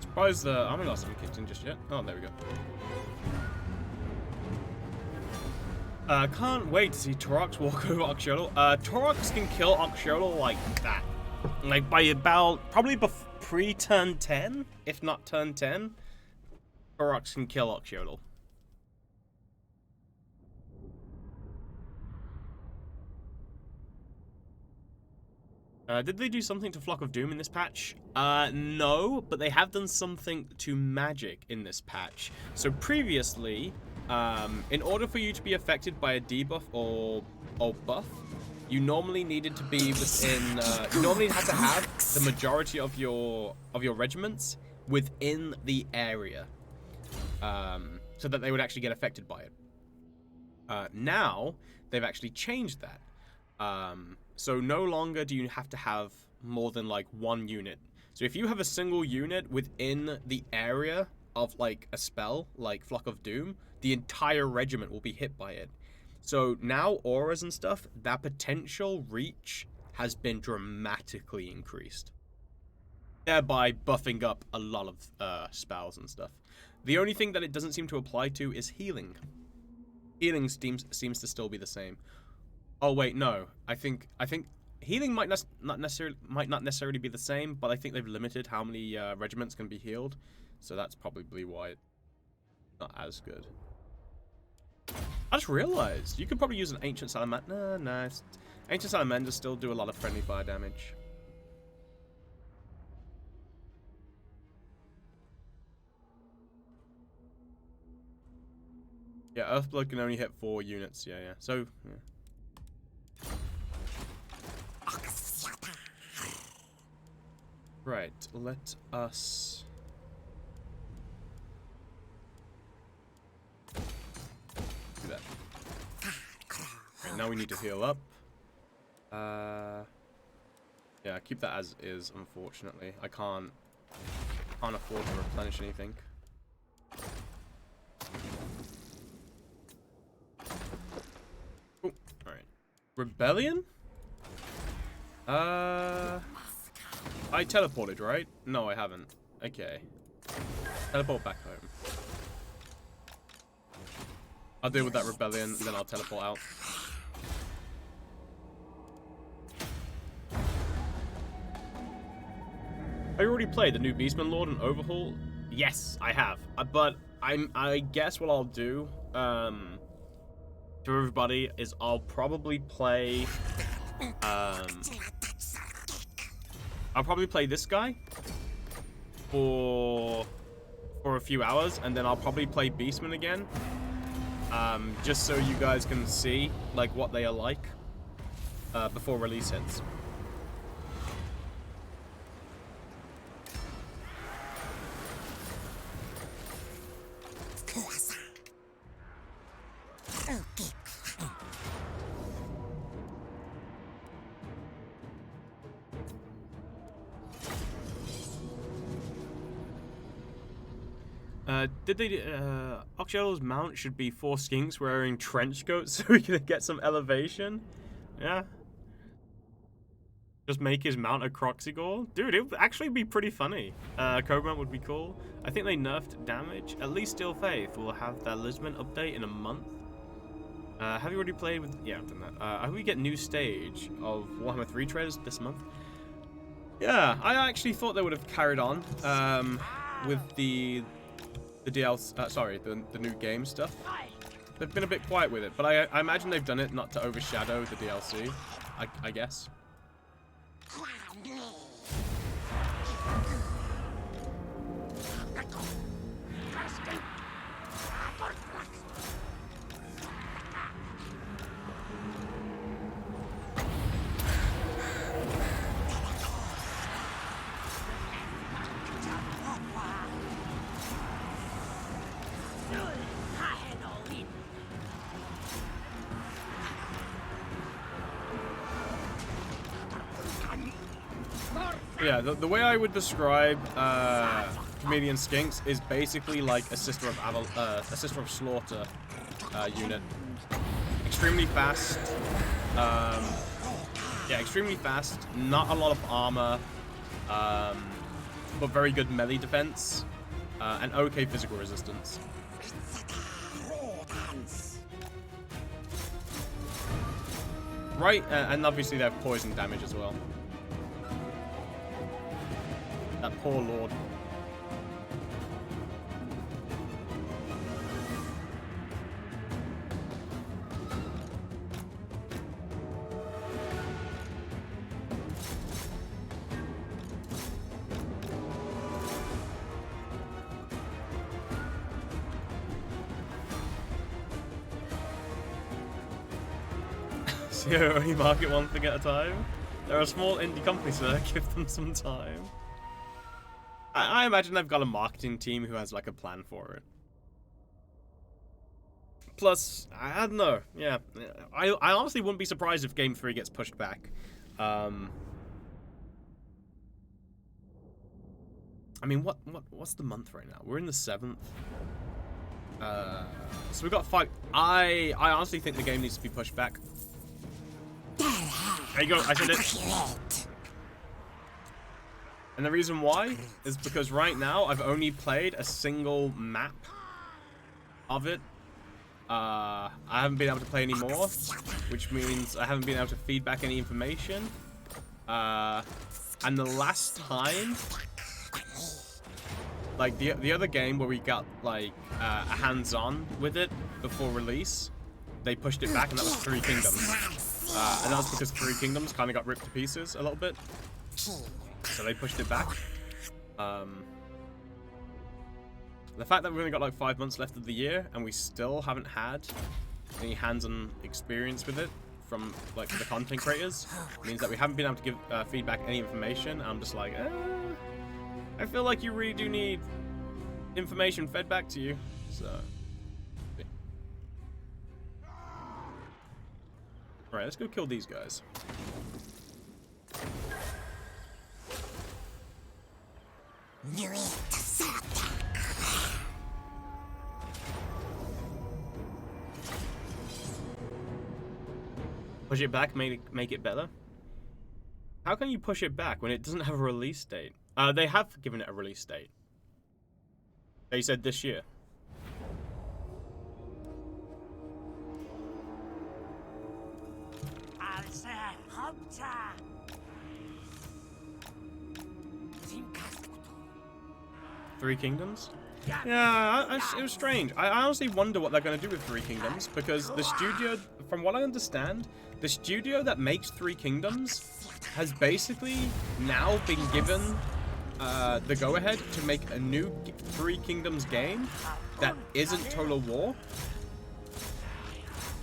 Surprised the armor loss haven't kicked in just yet. Oh, there we go. Can't wait to see Torox walk over Oxyotl. Torox can kill Oxyotl like that. Like by about, probably pre-turn 10, if not turn 10, Torox can kill Oxyotl. Did they do something to Flock of Doom in this patch? No, but they have done something to magic in this patch. So previously, in order for you to be affected by a debuff or buff, you normally needed to be within, you normally had to have the majority of your regiments within the area. so that they would actually get affected by it. Now, they've actually changed that. So no longer do you have to have more than like one unit. So if you have a single unit within the area of like a spell, like Flock of Doom, the entire regiment will be hit by it. So now auras and stuff, that potential reach has been dramatically increased, thereby buffing up a lot of spells and stuff. The only thing that it doesn't seem to apply to is healing. Healing seems to still be the same. Oh wait, no. I think healing might not necessarily be the same, but I think they've limited how many regiments can be healed, so that's probably why it's not as good. I just realized you could probably use an ancient salamander. Nah, ancient salamanders still do a lot of friendly fire damage. Yeah, Earthblood can only hit 4 units. Yeah. So, yeah. Right, let us... do that. Right, now we need to heal up. Yeah, keep that as is, unfortunately. I can't afford to replenish anything. Oh, alright. Rebellion? I teleported, right? No, I haven't. Okay. Teleport back home. I'll deal with that rebellion, and then I'll teleport out. Have you already played the new Beastman Lord and Overhaul? Yes, I have. But I guess what I'll do, to everybody, is I'll probably play, I'll probably play this guy for a few hours, and then I'll probably play Beastman again, just so you guys can see like what they are like before release hits. Did they, Oxyotl's mount should be 4 skinks wearing trench coats so we can get some elevation? Yeah. Just make his mount a Croxigore? Dude, it would actually be pretty funny. Cobra would be cool. I think they nerfed damage. At least Steel Faith will have their Lisbon update in a month. Have you already played with... Yeah, I've done that. I hope we get new stage of Warhammer 3 trailers this month. Yeah, I actually thought they would have carried on with the DLC, sorry, the new game stuff. They've been a bit quiet with it, but I imagine they've done it not to overshadow the DLC, I guess. Yeah, the way I would describe Comedian Skinks is basically like a Sister of Slaughter unit. Extremely fast. Yeah, extremely fast. Not a lot of armor, but very good melee defense and okay physical resistance. Right, and obviously they have poison damage as well. That poor lord. So you only market one thing at a time? They're a small indie company, so give them some time. I imagine they've got a marketing team who has like a plan for it. Plus, I don't know. Yeah, I honestly wouldn't be surprised if Game 3 gets pushed back. I mean, what's the month right now? We're in the 7th. So we've got 5. I honestly think the game needs to be pushed back. There you go. I said it. And the reason why is because right now I've only played a single map of it. I haven't been able to play any more, which means I haven't been able to feed back any information. And the last time, like the other game where we got like a hands-on with it before release, they pushed it back, and that was Three Kingdoms. And that was because Three Kingdoms kind of got ripped to pieces a little bit. So they pushed it back. The fact that we've only got like 5 months left of the year and we still haven't had any hands-on experience with it from like the content creators means that we haven't been able to give feedback any information. I'm just like, I feel like you really do need information fed back to you. So, all right, let's go kill these guys. Push it back, make it better? How can you push it back when it doesn't have a release date? They have given it a release date. They said this year. Three Kingdoms? Yeah, it was strange. I honestly wonder what they're going to do with Three Kingdoms, because the studio, from what I understand, the studio that makes Three Kingdoms has basically now been given the go-ahead to make a new Three Kingdoms game that isn't Total War.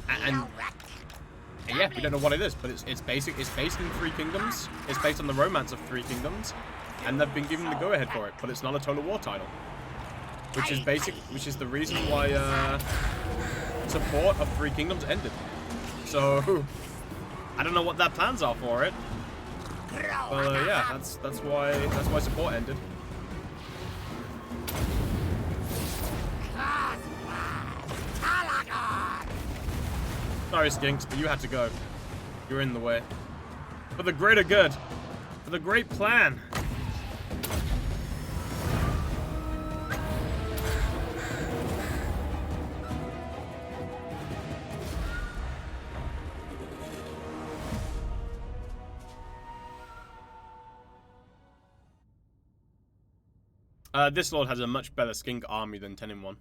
And yeah, we don't know what it is, but it's based in Three Kingdoms. It's based on the romance of Three Kingdoms, and they've been given the go-ahead for it, but it's not a Total War title. Which is the reason why support of Three Kingdoms ended. So I don't know what their plans are for it. But yeah, that's why support ended. Sorry, Skinks, but you had to go. You're in the way. For the greater good. For the great plan. This lord has a much better skink army than 10 in 1.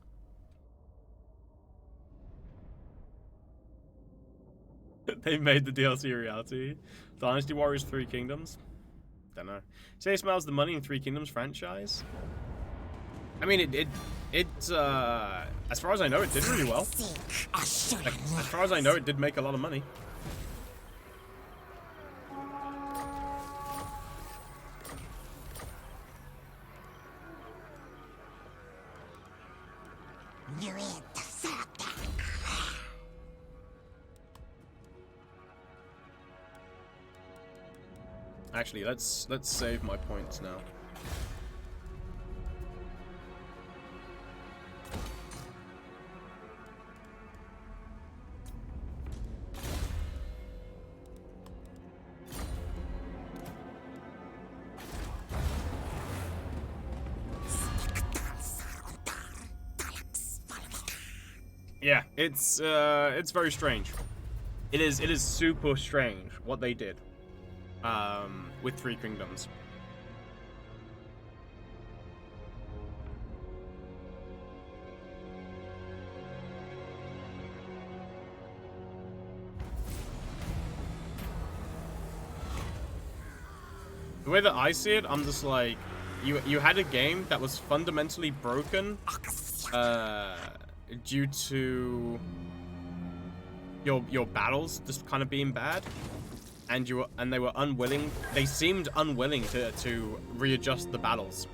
They made the DLC a reality. Dynasty Warriors 3 Kingdoms? Don't know. Say it smells the money in 3 Kingdoms franchise? I mean, as far as I know, it did really well. Like, as far as I know, it did make a lot of money. Actually, let's save my points now. Yeah, it's very strange. It is super strange what they did with Three Kingdoms. The way that I see it, I'm just like, you had a game that was fundamentally broken due to your battles just kind of being bad, and they were unwilling. They seemed unwilling to readjust the battles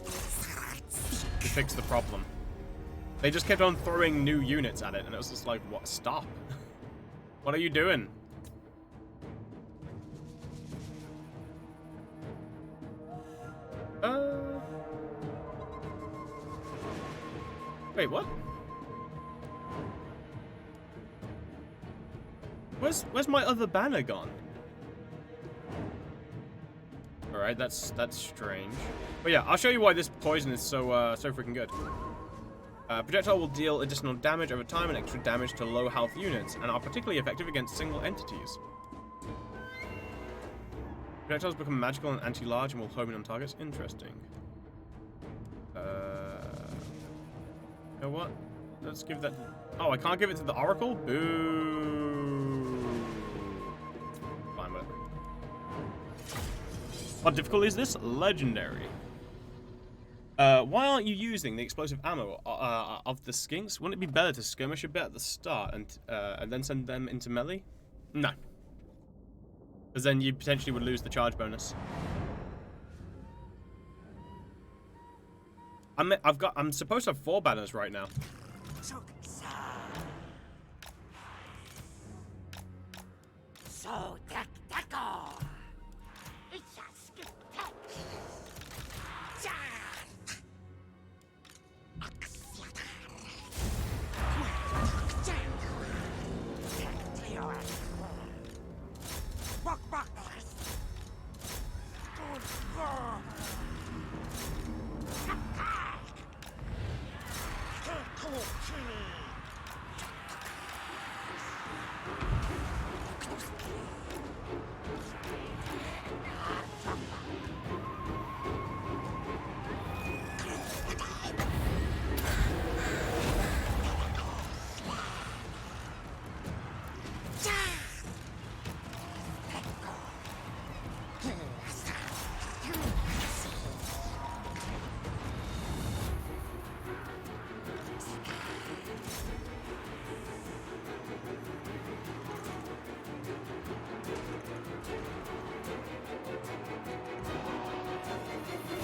to fix the problem. They just kept on throwing new units at it, and it was just like, what? Stop. What are you doing? Wait, what? Where's my other banner gone? Alright, that's strange. But yeah, I'll show you why this poison is so freaking good. Projectile will deal additional damage over time and extra damage to low health units, and are particularly effective against single entities. Projectiles become magical and anti-large and will home in on targets. Interesting. You know what? Let's give that... Oh, I can't give it to the Oracle? Boo. Fine, whatever. What difficulty is this? Legendary. Why aren't you using the explosive ammo of the skinks? Wouldn't it be better to skirmish a bit at the start and then send them into melee? No. Because then you potentially would lose the charge bonus. I'm supposed to have 4 banners right now.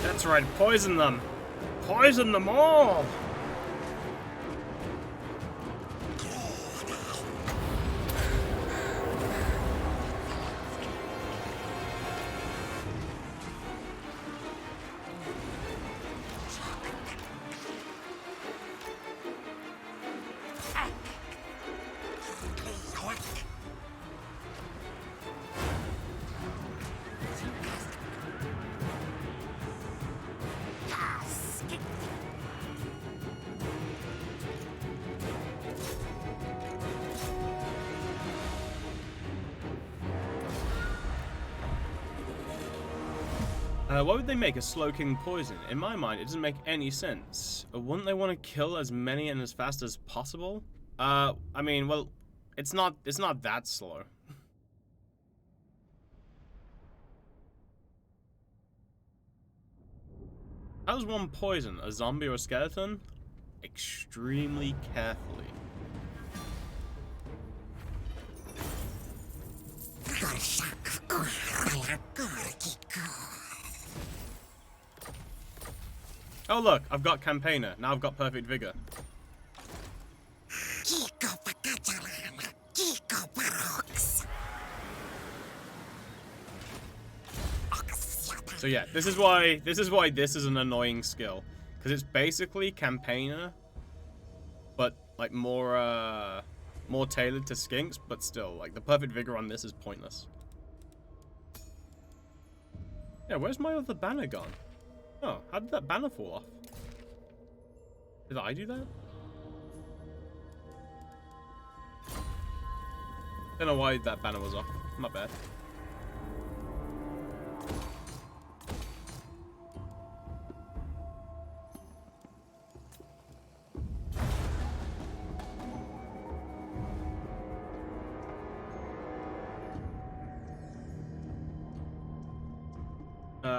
That's right, poison them! Poison them all! Why would they make a Slow King poison? In my mind, it doesn't make any sense. Wouldn't they want to kill as many and as fast as possible? I mean, well, it's not that slow. How does one poison a zombie or a skeleton? Extremely carefully. Oh look, I've got Campaigner. Now I've got Perfect Vigor. So yeah, this is why this is an annoying skill, because it's basically Campaigner, but like more tailored to skinks, but still, like the Perfect Vigor on this is pointless. Yeah, where's my other banner gone? Oh, how did that banner fall off? Did I do that? Don't know why that banner was off. My bad.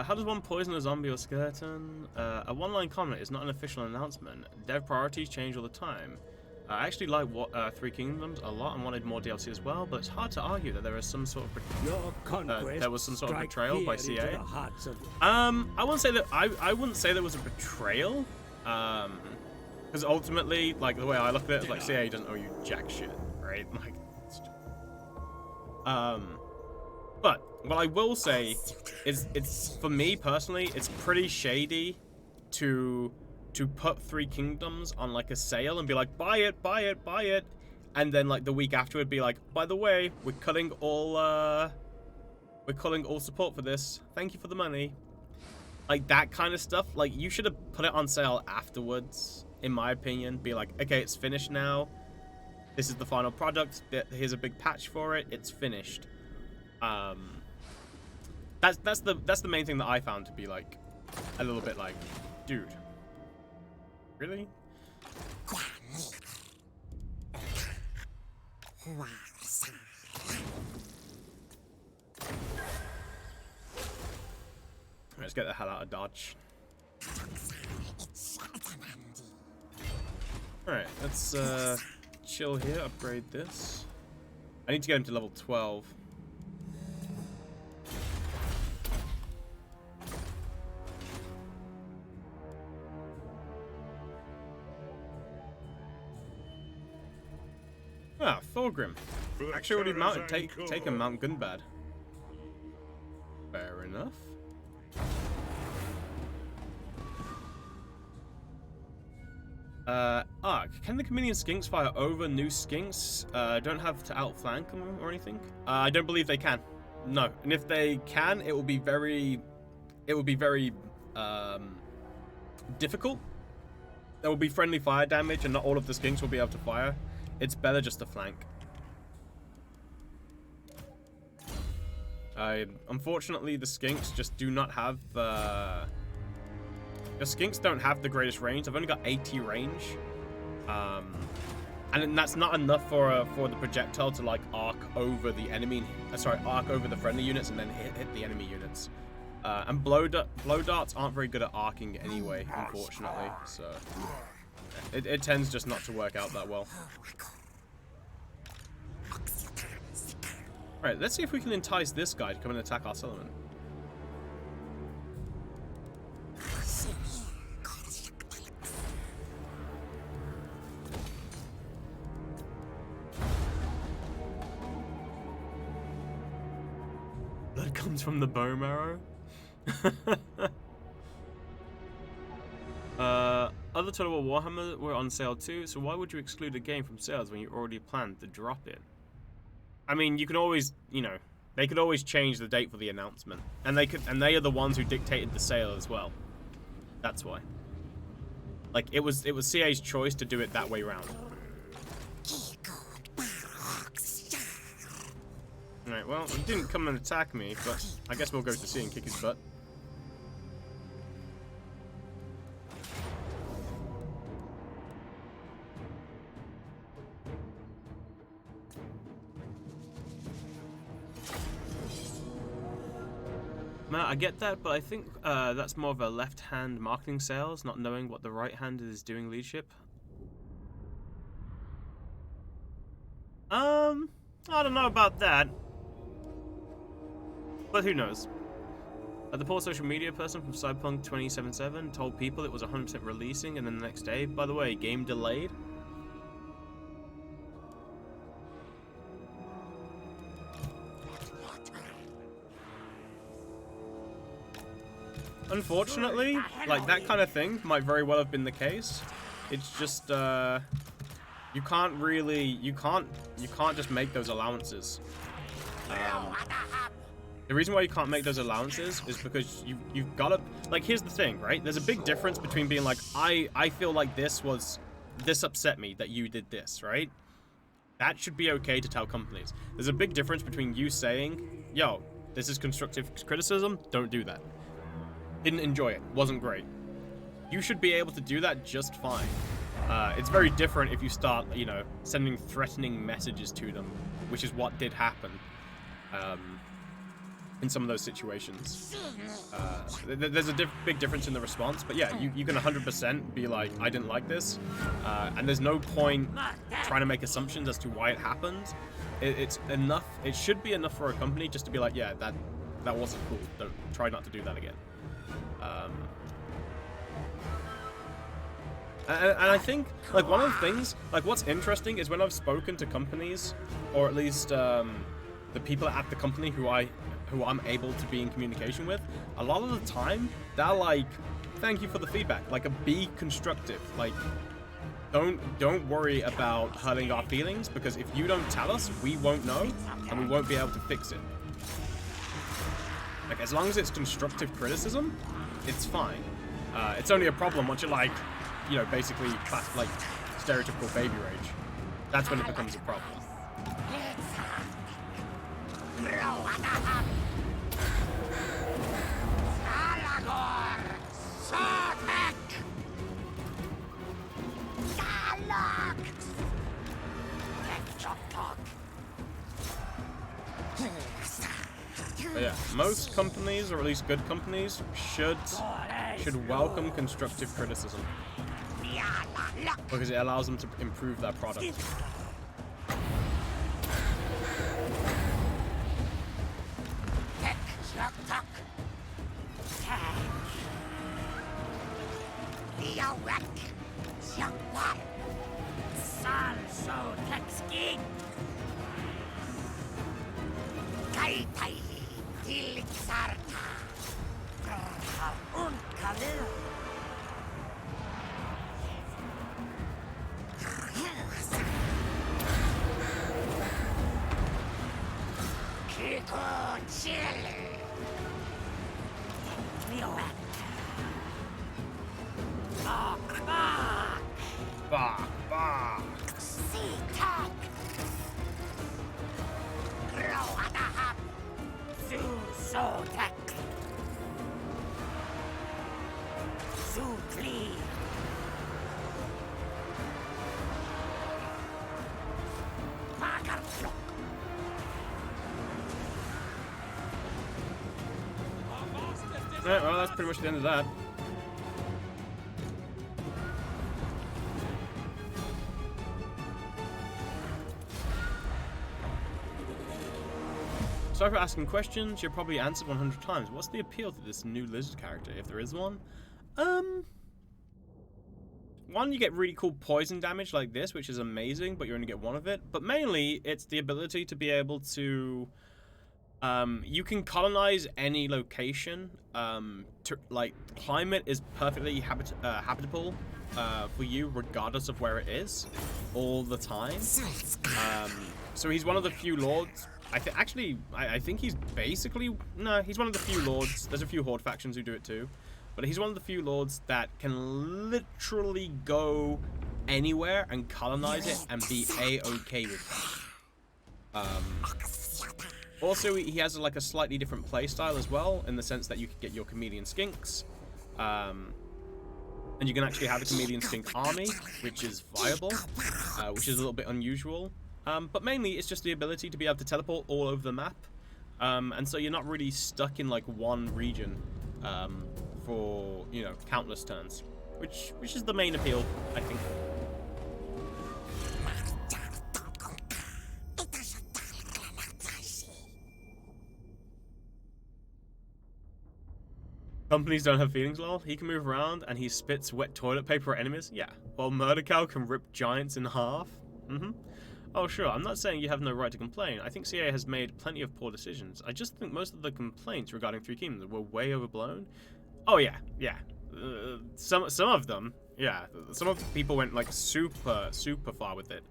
How does one poison a zombie or skeleton? A one-line comment is not an official announcement. Dev priorities change all the time. I actually like Three Kingdoms a lot and wanted more DLC as well, but it's hard to argue that there is some sort of there was some sort of betrayal by CA. I wouldn't say that I wouldn't say there was a betrayal. Because ultimately, like, the way I look at it is like, CA doesn't owe you jack shit, right? Like, but what I will say is, it's, for me personally, it's pretty shady to put Three Kingdoms on like a sale and be like, buy it, buy it, buy it, and then like the week after it'd be like, by the way, we're cutting all support for this. Thank you for the money. Like that kind of stuff. Like you should have put it on sale afterwards, in my opinion. Be like, okay, it's finished now. This is the final product. Here's a big patch for it. It's finished. That's the main thing that I found to be like a little bit like, dude, really? Let's get the hell out of Dodge. Alright, let's chill here, upgrade this. I need to get him to level 12. Ah, Thorgrim. Actually already mounted. Take him, Mount Gunbad. Fair enough. Can the Chameleon Skinks fire over new Skinks? Don't have to outflank them or anything? I don't believe they can. No. And if they can, it will be very difficult. There will be friendly fire damage and not all of the Skinks will be able to fire. It's better just to flank. Unfortunately, the Skinks just do not have the Skinks don't have the greatest range. I've only got 80 range, and that's not enough for the projectile to like arc over the enemy. Arc over the friendly units and then hit the enemy units. And blow darts aren't very good at arcing anyway, unfortunately. So it tends just not to work out that well. Alright, let's see if we can entice this guy to come and attack our settlement. Blood comes from the bone marrow. Other Total War Warhammer were on sale too, so why would you exclude a game from sales when you already planned to drop it? I mean, you can always, you know, they could always change the date for the announcement, and they are the ones who dictated the sale as well. That's why. Like it was CA's choice to do it that way round. Alright, well, he didn't come and attack me, but I guess we'll go to C and kick his butt. Matt, I get that, but I think that's more of a left-hand marketing sales, not knowing what the right hand is doing leadership. I don't know about that. But who knows? The poor social media person from Cyberpunk 2077 told people it was 100% releasing, and then the next day, by the way, game delayed. Unfortunately, like that kind of thing might very well have been the case. It's just you can't just make those allowances. The reason why you can't make those allowances is because you've got to, like, here's the thing, right? There's a big difference between being like, I feel like this upset me that you did this, right? That should be okay to tell companies. There's a big difference between you saying, yo, this is constructive criticism, don't do that. Didn't enjoy it, wasn't great. You should be able to do that just fine. It's very different if you start, you know, sending threatening messages to them, which is what did happen in some of those situations. There's a big difference in the response, but yeah, you can 100% be like, I didn't like this, and there's no point trying to make assumptions as to why it happened. It's enough, it should be enough for a company just to be like, yeah, that wasn't cool, don't try not to do that again. And I think, like, one of the things, like, what's interesting is when I've spoken to companies, or at least the people at the company who I'm able to be in communication with, a lot of the time they're like, thank you for the feedback, like, be constructive, like, don't worry about hurting our feelings, because if you don't tell us, we won't know, and we won't be able to fix it. Like, as long as it's constructive criticism, it's fine. It's only a problem once you're like, you know, basically like stereotypical baby rage. That's when it becomes a problem. But yeah, most companies, or at least good companies, should welcome constructive criticism, because it allows them to improve their product. Right, well, that's pretty much the end of that. Sorry for asking questions, you're probably answered 100 times. What's the appeal to this new lizard character, if there is one? One, you get really cool poison damage like this, which is amazing, but you only get one of it. But mainly, it's the ability to be able to... you can colonize any location. Like, climate is perfectly habitable for you, regardless of where it is, all the time. So he's one of the few lords. I think he's basically... No, he's one of the few lords. There's a few horde factions who do it too. But he's one of the few lords that can literally go anywhere and colonize it and be A-okay with that. Also, he has like a slightly different playstyle as well, in the sense that you can get your chameleon skinks. And you can actually have a chameleon skink army, which is viable, which is a little bit unusual. But mainly, it's just the ability to be able to teleport all over the map. And so you're not really stuck in like one region for, you know, countless turns. Which is the main appeal, I think. Companies don't have feelings, lol. He can move around and he spits wet toilet paper at enemies. Yeah. While Murder Cow can rip giants in half. Oh, sure. I'm not saying you have no right to complain. I think CA has made plenty of poor decisions. I just think most of the complaints regarding Three Kingdoms were way overblown. Oh, yeah. Yeah. Some of them. Yeah. Some of the people went, like, super far with it.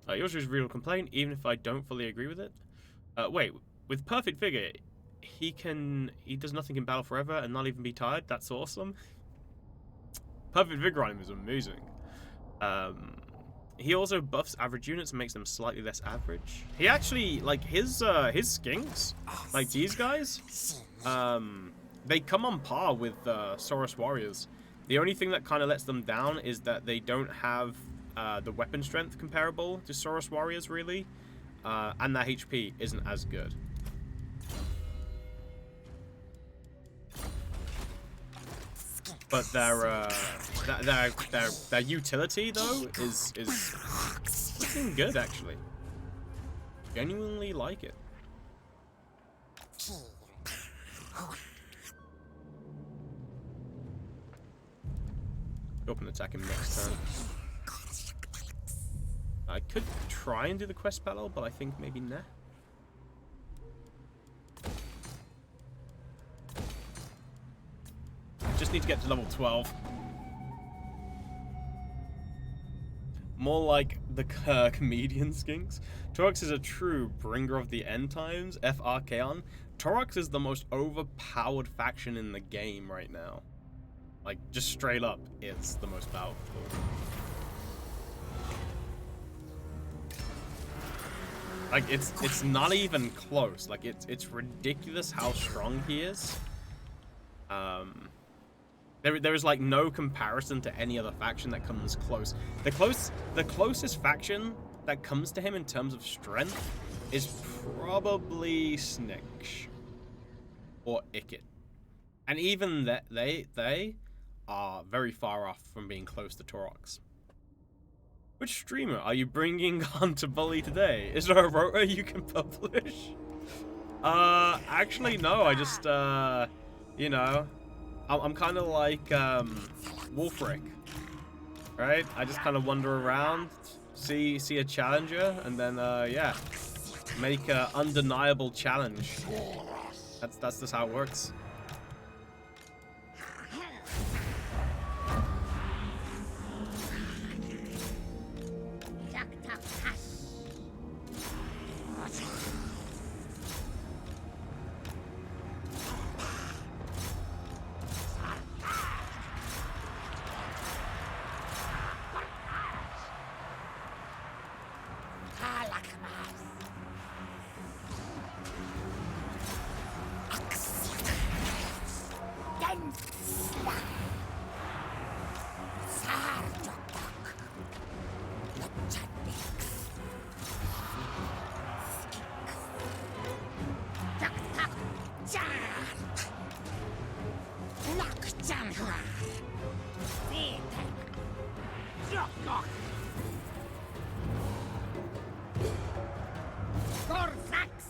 Yours is a real complaint, even if I don't fully agree with it. Wait. With Perfect Vigor... He does nothing in battle forever and not even be tired. That's awesome. Perfect Vigor on him is amazing. He also buffs average units and makes them slightly less average. He actually, like, his skinks, like these guys, they come on par with Saurus warriors. The only thing that kind of lets them down is that they don't have the weapon strength comparable to Saurus warriors, really, and their HP isn't as good. But their utility though is looking good, actually. Genuinely like it. Open attack him next turn. I could try and do the quest battle, but I think maybe nah. Just need to get to level 12. More like the comedian skinks. Torox is a true bringer of the end times, F. Archaon. Torox is the most overpowered faction in the game right now. Like, just straight up, it's the most powerful. Like, it's not even close. Like, it's ridiculous how strong he is. There is like no comparison to any other faction that comes close. The closest faction that comes to him in terms of strength is probably Sniksh or Ikit, and even that they are very far off from being close to Torox. Which streamer are you bringing on to bully today? Is there a rota you can publish? Actually no. I just you know. I'm kind of like Wolfric, right? I just kind of wander around, see a challenger, and then yeah, make an undeniable challenge. That's just how it works.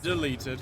Deleted.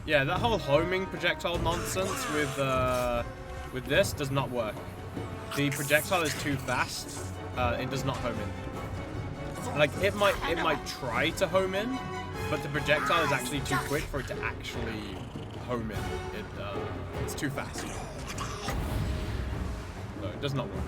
Yeah, that whole homing projectile nonsense with this does not work. The projectile is too fast. It does not home in. Like it might try to home in, but the projectile is actually too quick for it to actually home in. It's too fast. So it does not work.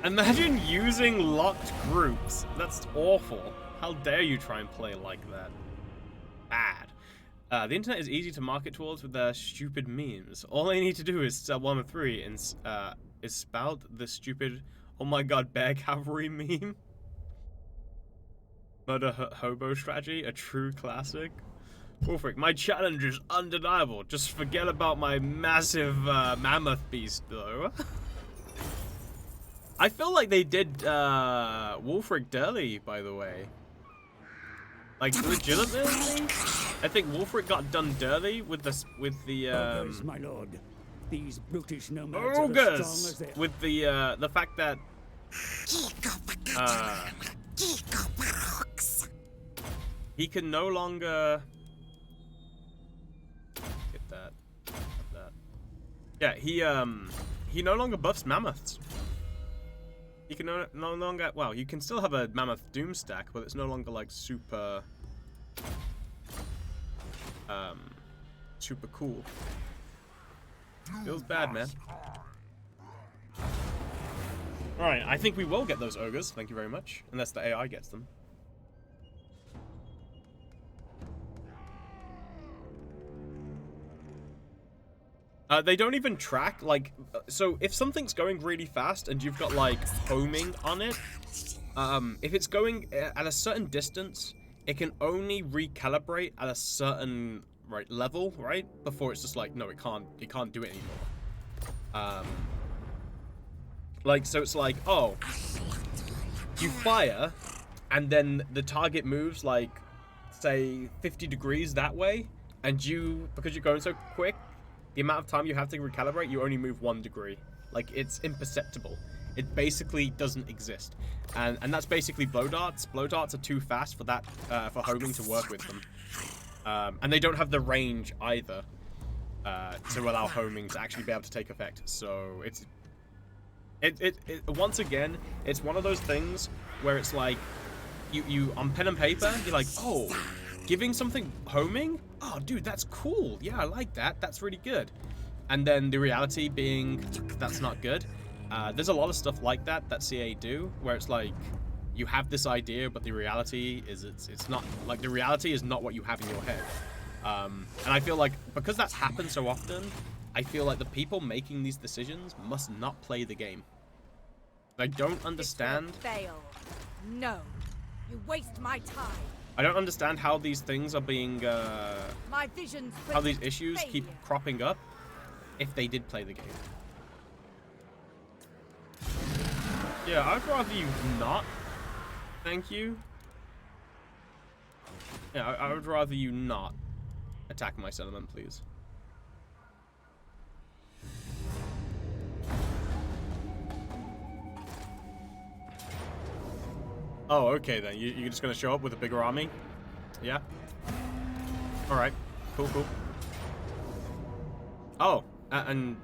Imagine using locked groups. That's awful. How dare you try and play like that? Bad. The internet is easy to market towards with their stupid memes. All they need to do is sell 1 of 3 and is spout the stupid, oh my god, bear cavalry meme. Murder hobo strategy, a true classic. Wolfric, my challenge is undeniable. Just forget about my massive mammoth beast, though. I feel like they did Wolfric dirty, by the way. Like legitimately, I think Wolfric got done dirty with the Ogres, my lord. These brutish nomads are as strong as they are. with the fact that he can no longer get that. Yeah, he no longer buffs mammoths. You can no longer, well, you can still have a mammoth doom stack, but it's no longer like super super cool. Feels bad, man. Alright, I think we will get those ogres, thank you very much. Unless the AI gets them. They don't even track, like, so if something's going really fast and you've got, like, homing on it, if it's going at a certain distance, it can only recalibrate at a certain, right, level, right? Before it's just like, no, it can't do it anymore. Like, so it's like, oh, you fire, and then the target moves, like, say, 50 degrees that way, and you, because you're going so quick, the amount of time you have to recalibrate, you only move 1 degree. Like, it's imperceptible. It basically doesn't exist. And that's basically blow darts. Blow darts are too fast for that, for homing to work with them. And they don't have the range either to allow homing to actually be able to take effect. So it's... once again, it's one of those things where it's like, you on pen and paper, you're like, oh, giving something homing? Oh, dude, that's cool. Yeah, I like that. That's really good. And then the reality being, that's not good. There's a lot of stuff like that CA do, where it's like, you have this idea, but the reality is it's not, like, the reality is not what you have in your head. And I feel like, because that's happened so often, I feel like the people making these decisions must not play the game. I don't understand. Fail. No. You waste my time. I don't understand how these things are being, My visions how these predict issues keep failure. cropping up if they did play the game. Yeah, I'd rather you not. Thank you. Yeah, I would rather you not attack my settlement, please. Oh, okay then. You're just gonna show up with a bigger army? Yeah? Alright. Cool, cool. Oh, and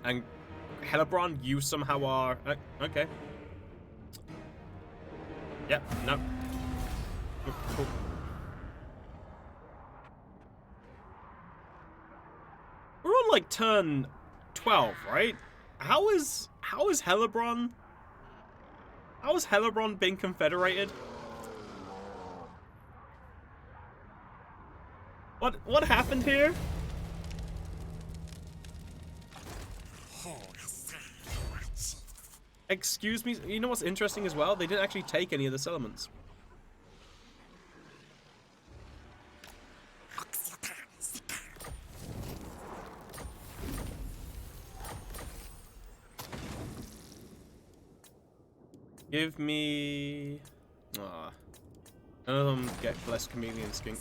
Helebron, you somehow are... okay. Yep, no. Cool. We're on, like, turn 12, right? How is Helebron... How has Helebron been confederated? What happened here? Excuse me, you know what's interesting as well? They didn't actually take any of the settlements. Give me... Aw. None of them get blessed chameleon skink.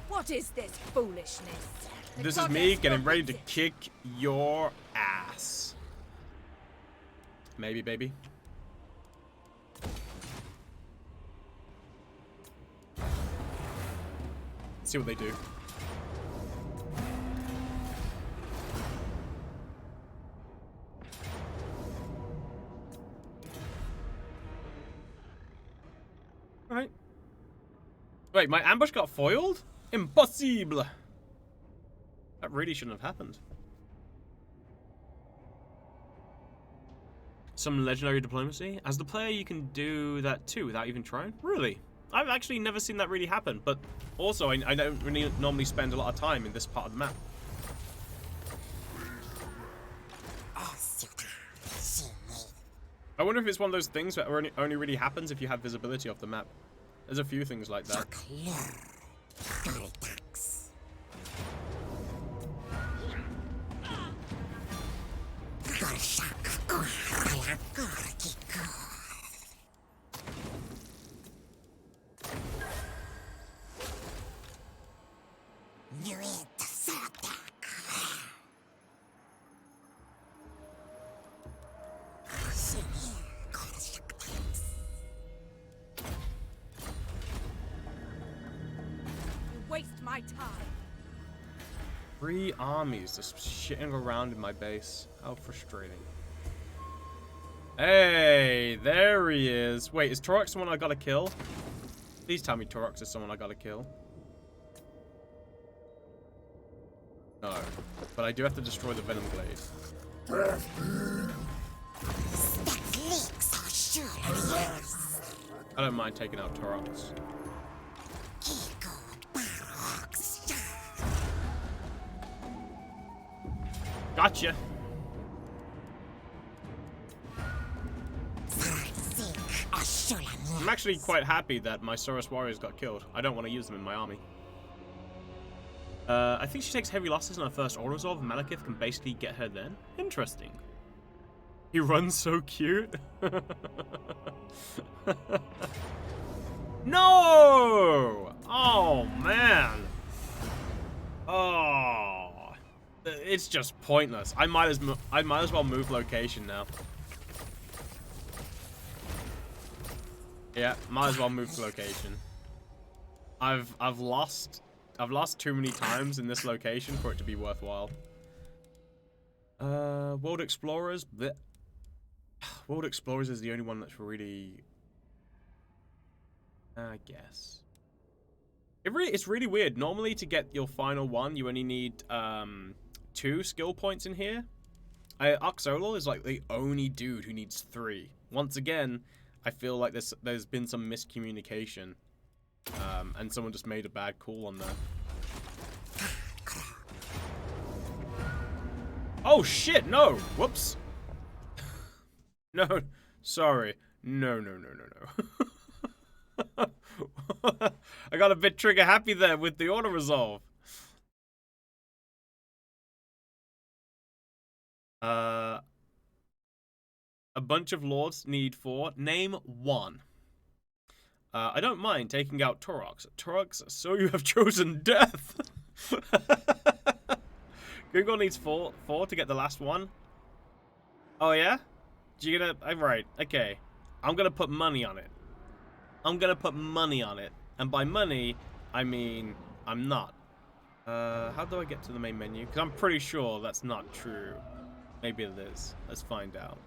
What is this foolishness? The This is me goddess getting ready to forbids it. kick your ass. Maybe, baby. See what they do. Alright. Wait, my ambush got foiled? Impossible! That really shouldn't have happened. Some legendary diplomacy? As the player, you can do that too without even trying? Really? I've actually never seen that really happen, but also I don't really normally spend a lot of time in this part of the map. I wonder if it's one of those things that only really happens if you have visibility off the map. There's a few things like that. Waste my time. 3 armies just shitting around in my base. How frustrating. Hey, there he is. Wait, is Torox someone I gotta kill? Please tell me Torox is someone I gotta kill. No. But I do have to destroy the Venom Blade. I don't mind taking out Torox. Gotcha. I'm actually quite happy that my Saurus warriors got killed. I don't want to use them in my army. I think she takes heavy losses in her first Aura Resolve, and Malekith can basically get her then. Interesting. He runs so cute. No! Oh, man. Oh. It's just pointless. I might as well move location now. Yeah, might as well move location. I've lost too many times in this location for it to be worthwhile. World Explorers. Blech. World Explorers is the only one that's really, I guess. It's really weird. Normally, to get your final one, you only need 2 skill points in here. Oxyotl is like the only dude who needs 3. Once again, I feel like there's been some miscommunication, and someone just made a bad call on that. Oh shit! No! Whoops. No, sorry. No. I got a bit trigger happy there with the auto resolve. A bunch of lords need 4. Name 1. I don't mind taking out Torox. Torox, so you have chosen death. Google needs 4 to get the last one. Oh yeah? You gonna? Right. Okay. I'm gonna put money on it. I'm gonna put money on it, and by money, I mean I'm not. How do I get to the main menu? Because I'm pretty sure that's not true. Maybe it is. Let's find out.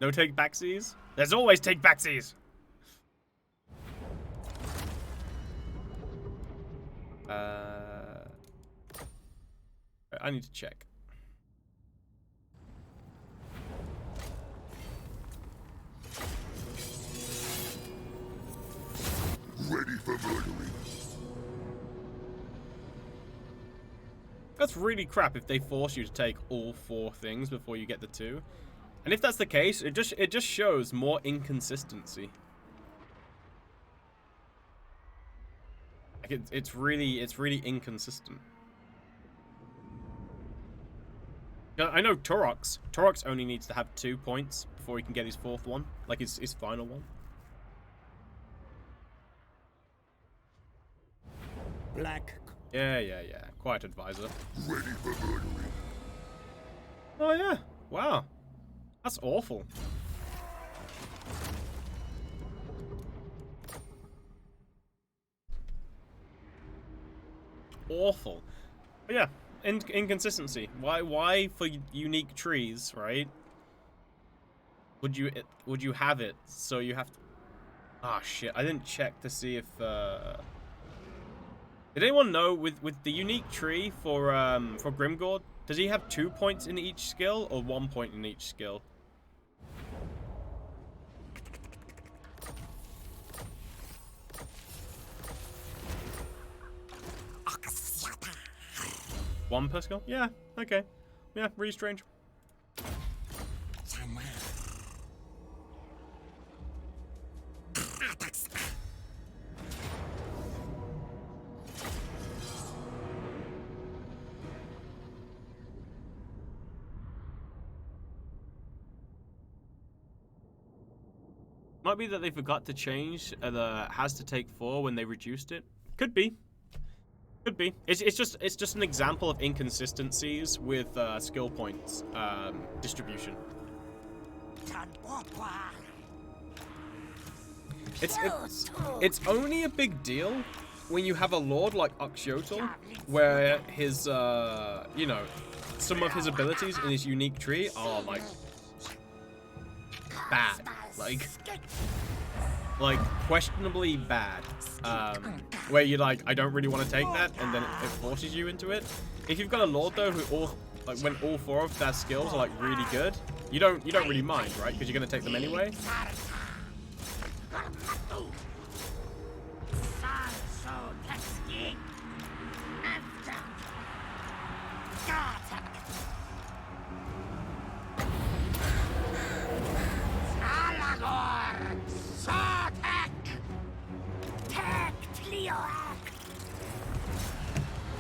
No take backsies? There's always take backsies. I need to check. Ready for murdering. That's really crap if they force you to take all 4 things before you get the 2. And if that's the case, it just shows more inconsistency. Like it's really inconsistent. I know Torox only needs to have 2 points before he can get his 4th one, like his final one. Black. Yeah. Quiet advisor. Ready for murdering. Oh yeah. Wow. That's awful. Awful. But yeah, inconsistency. Why for unique trees, right? Would you have it so you have to? Ah shit! I didn't check to see if. Did anyone know with the unique tree for Grimgord? Does he have 2 points in each skill or 1 point in each skill? Oxyotl. 1 per skill? Yeah. Okay. Yeah. Really strange. Might be that they forgot to change the has to take 4 when they reduced it. Could be. Could be. It's just an example of inconsistencies with skill points distribution. It's only a big deal when you have a lord like Oxyotl, where his you know, some of his abilities in his unique tree are like bad, like questionably bad. Where you're like, I don't really want to take that, and then it forces you into it. If you've got a lord though who when all 4 of their skills are like really good, you don't really mind, right? Because you're gonna take them anyway.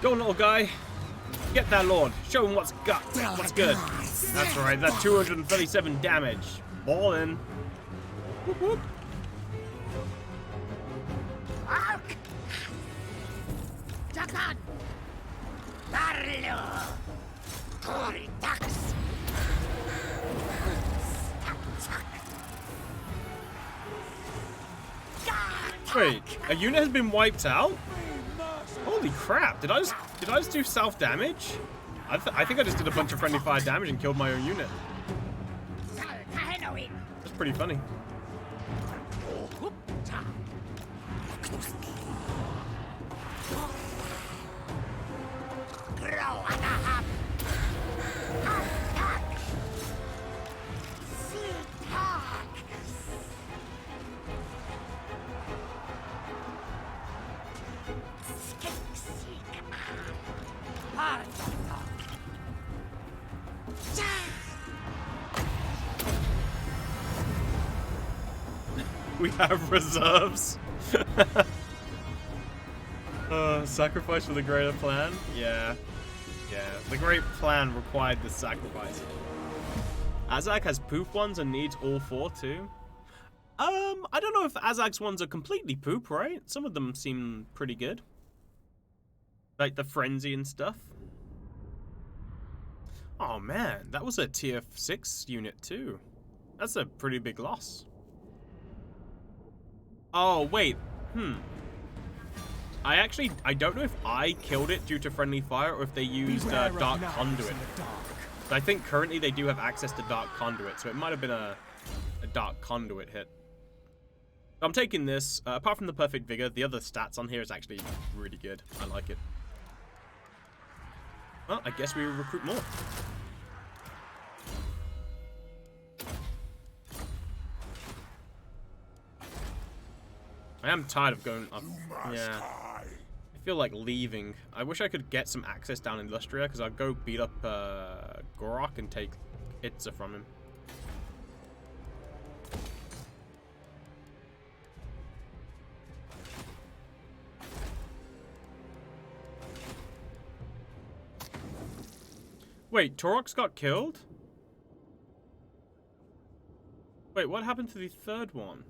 Go on, little guy. Get that lord. Show him what's good. That's right. That's 237 damage. Ballin'. Whoop whoop. Wait, a unit has been wiped out? Holy crap! Did I just do self damage? I think I just did a bunch of friendly fire damage and killed my own unit. That's pretty funny. We have reserves. Sacrifice for the greater plan? Yeah. Yeah. The great plan required the sacrifice. Azag has poop ones and needs all 4 too. I don't know if Azag's ones are completely poop, right? Some of them seem pretty good. Like the frenzy and stuff. Oh man, that was a tier 6 unit too. That's a pretty big loss. Oh, wait. I don't know if I killed it due to friendly fire or if they used Dark Conduit. But I think currently they do have access to Dark Conduit, so it might have been a Dark Conduit hit. I'm taking this. Apart from the Perfect Vigor, the other stats on here is actually really good. I like it. Well, I guess we will recruit more. I am tired of going up. Yeah. I feel like leaving. I wish I could get some access down in Lustria, because I'll go beat up Gorok and take Itza from him. Wait, Torox got killed? Wait, what happened to the third one?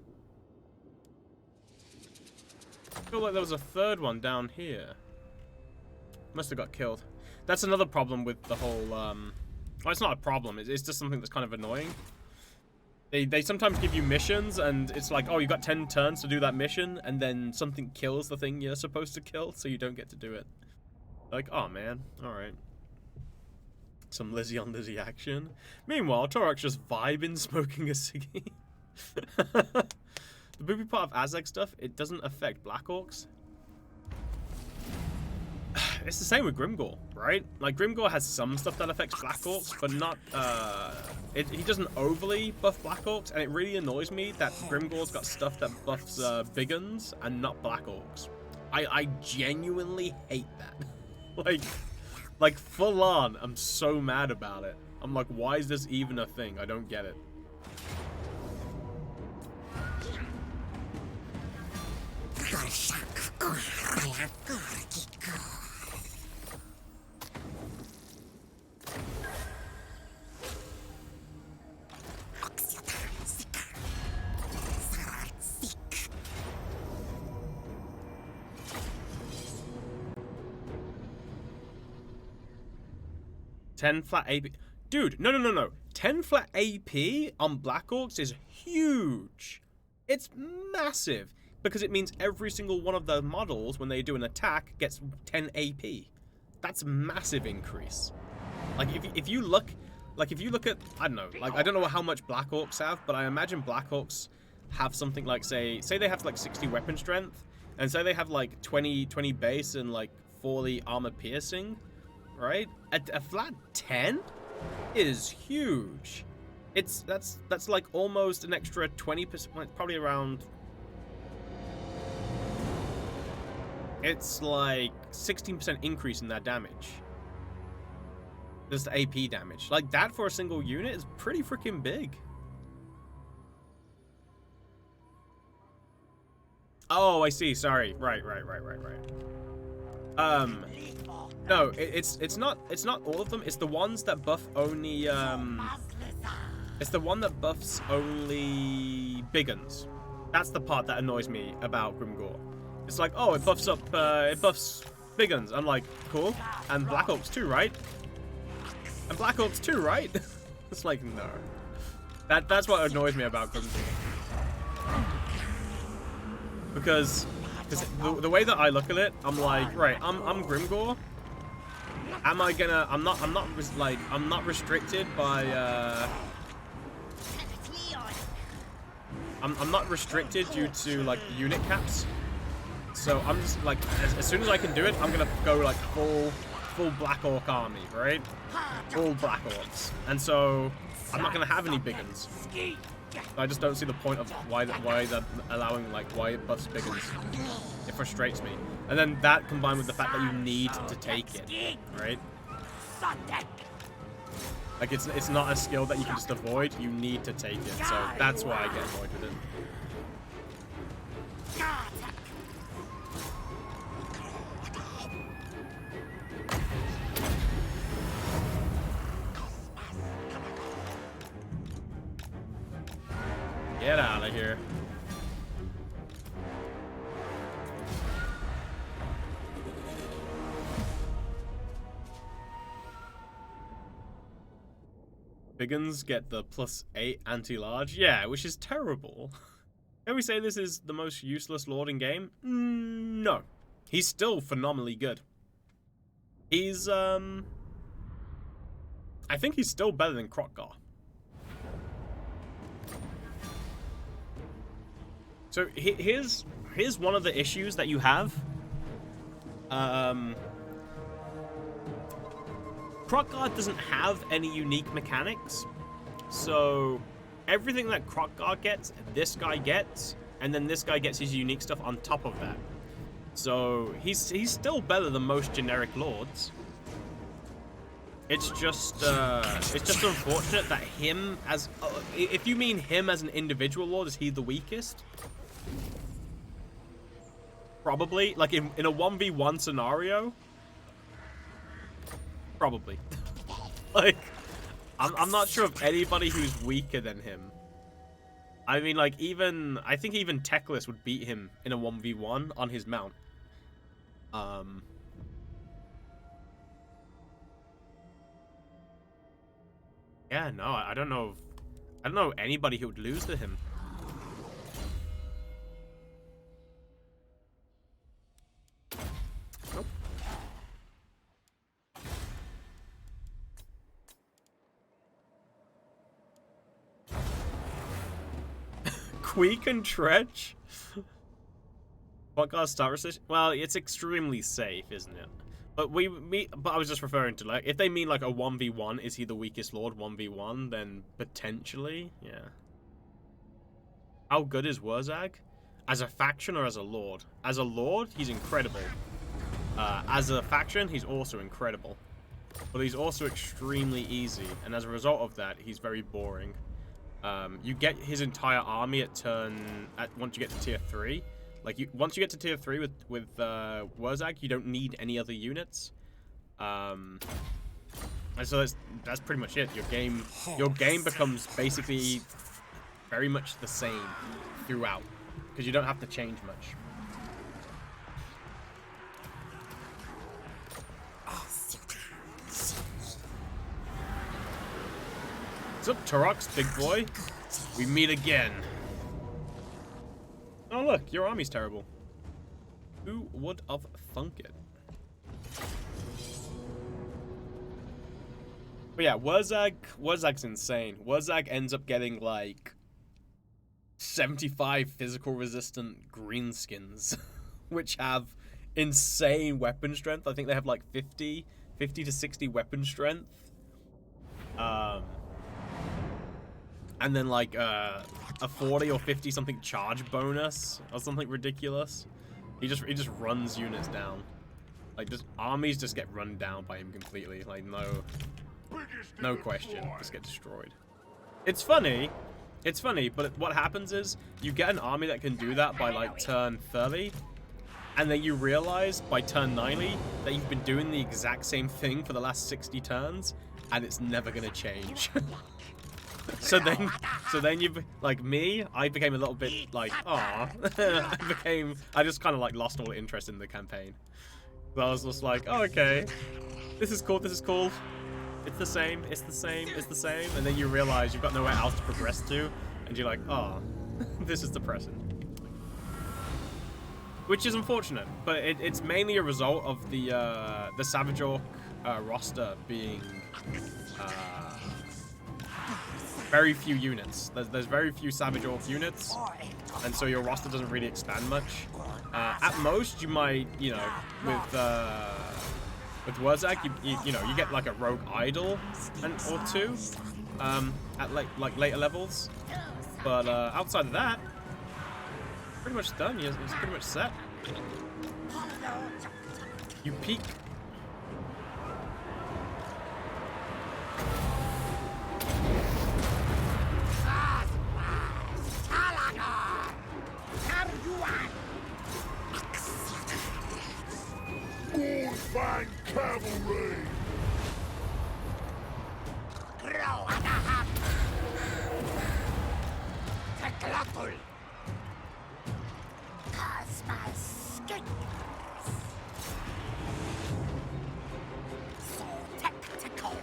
I feel like there was a third one down here. Must have got killed. That's another problem with the whole, well, it's not a problem. It's just something that's kind of annoying. They sometimes give you missions, and it's like, oh, you got 10 turns to do that mission, and then something kills the thing you're supposed to kill, so you don't get to do it. Like, oh, man. Alright. Some Lizzie on Lizzie action. Meanwhile, Torak's just vibing, smoking a ciggy. The booby part of Aztec stuff, it doesn't affect Black Orcs. It's the same with Grimgor, right? Like, Grimgor has some stuff that affects Black Orcs, but not, he doesn't overly buff Black Orcs, and it really annoys me that Grimgor's got stuff that buffs Biggins and not Black Orcs. I genuinely hate that. Like, full on, I'm so mad about it. I'm like, why is this even a thing? I don't get it. 10 flat AP. Dude, no. 10 flat AP on Black Orcs is huge. It's massive. Because it means every single one of the models, when they do an attack, gets 10 AP. That's a massive increase. Like, if you look at, I don't know, like, I don't know how much Black Orcs have, but I imagine Black Orcs have something like, say they have, like, 60 weapon strength, and say they have, like, 20 base and, like, 40 armor piercing, right? A flat 10 is huge. That's like almost an extra 20%, probably around... It's like 16% increase in that damage. Just the AP damage. Like, that for a single unit is pretty freaking big. Oh, I see. Sorry. Right. No, it's not all of them. It's the ones that buff only, it's the one that buffs only big uns. That's the part that annoys me about Grimgore. It's like, oh, it buffs big uns. I'm like, cool. And Black Orcs too, right? And Black Orcs too, right? It's like, no. That's what annoys me about Grimgore. Because the way that I look at it, I'm like, right, I'm Grimgore. I'm not restricted by I'm not restricted due to like unit caps. So I'm just like, as soon as I can do it, I'm gonna go like full Black Orc army, right? Full Black Orcs. And so I'm not gonna have any big uns. I just don't see the point of why they're allowing, like, why it buffs big uns. It frustrates me. And then that combined with the fact that you need to take it, right? Like, it's not a skill that you can just avoid, you need to take it. So that's why I get annoyed with it. Get out of here. Biggins get the +8 anti-large? Yeah, which is terrible. Can we say this is the most useless lord in game? No. He's still phenomenally good. He's, I think he's still better than Krotgar. So here's one of the issues that you have. Krotgar doesn't have any unique mechanics, so everything that Krotgar gets, this guy gets, and then this guy gets his unique stuff on top of that. So he's still better than most generic lords. It's just unfortunate that him as if you mean him as an individual lord, is he the weakest? Probably, like in a 1v1 scenario. Probably. Like, I'm not sure of anybody who's weaker than him. I mean, like, I think even Teclis would beat him in a 1v1 on his mount. Yeah, no, I don't know anybody who would lose to him. Nope. Queek and Tretch? What got start resistance? Well, it's extremely safe, isn't it? But but I was just referring to, like, if they mean like a 1v1, is he the weakest lord 1v1? Then potentially, yeah. How good is Wurzag? As a faction or as a lord? As a lord, he's incredible. As a faction, he's also incredible. But he's also extremely easy, and as a result of that, he's very boring. You get his entire army at once you get to tier 3. Like, once you get to tier 3 with Wurzag, you don't need any other units. And so that's pretty much it. Your game becomes basically very much the same throughout, because you don't have to change much. What's up, Torox, big boy? We meet again. Oh look, your army's terrible. Who would have thunk it? But yeah, Wurzag's insane. Wurzag ends up getting like 75 physical resistant greenskins, which have insane weapon strength. I think they have like 50 to 60 weapon strength. And then like a 40 or 50 something charge bonus or something ridiculous. He just runs units down. Like just armies just get run down by him completely. Like no question, just get destroyed. It's funny, but what happens is you get an army that can do that by like turn 30, and then you realize by turn 90 that you've been doing the exact same thing for the last 60 turns, and it's never gonna change. So then you, like me, I became a little bit like, aw. I just kind of like lost all interest in the campaign. So I was just like, oh, okay, this is cool, it's the same, it's the same, and then you realize you've got nowhere else to progress to, and you're like, oh, this is depressing. Which is unfortunate, but it's mainly a result of the Savage Orc roster being very few units. There's very few Savage Orc units, and so your roster doesn't really expand much. At most, you might, you know, with Wurzag, you know, you get like a rogue idol or two at like later levels, but outside of that, pretty much done. It's pretty much set. You peek. Fine cavalry! Grow at a hop! Teklotl! Cosmos skins! So tactical!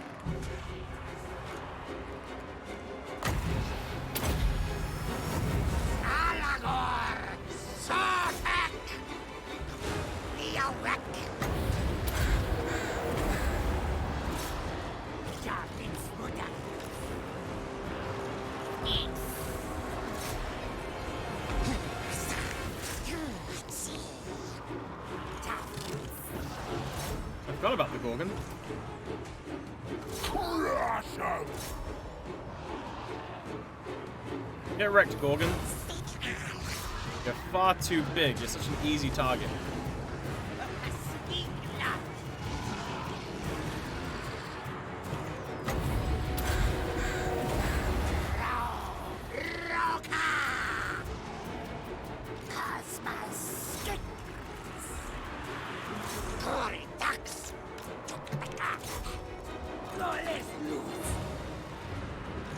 Alagor! So tech! Neowreck! I forgot about the Gorgon. Get wrecked, Gorgon. You're far too big. You're such an easy target.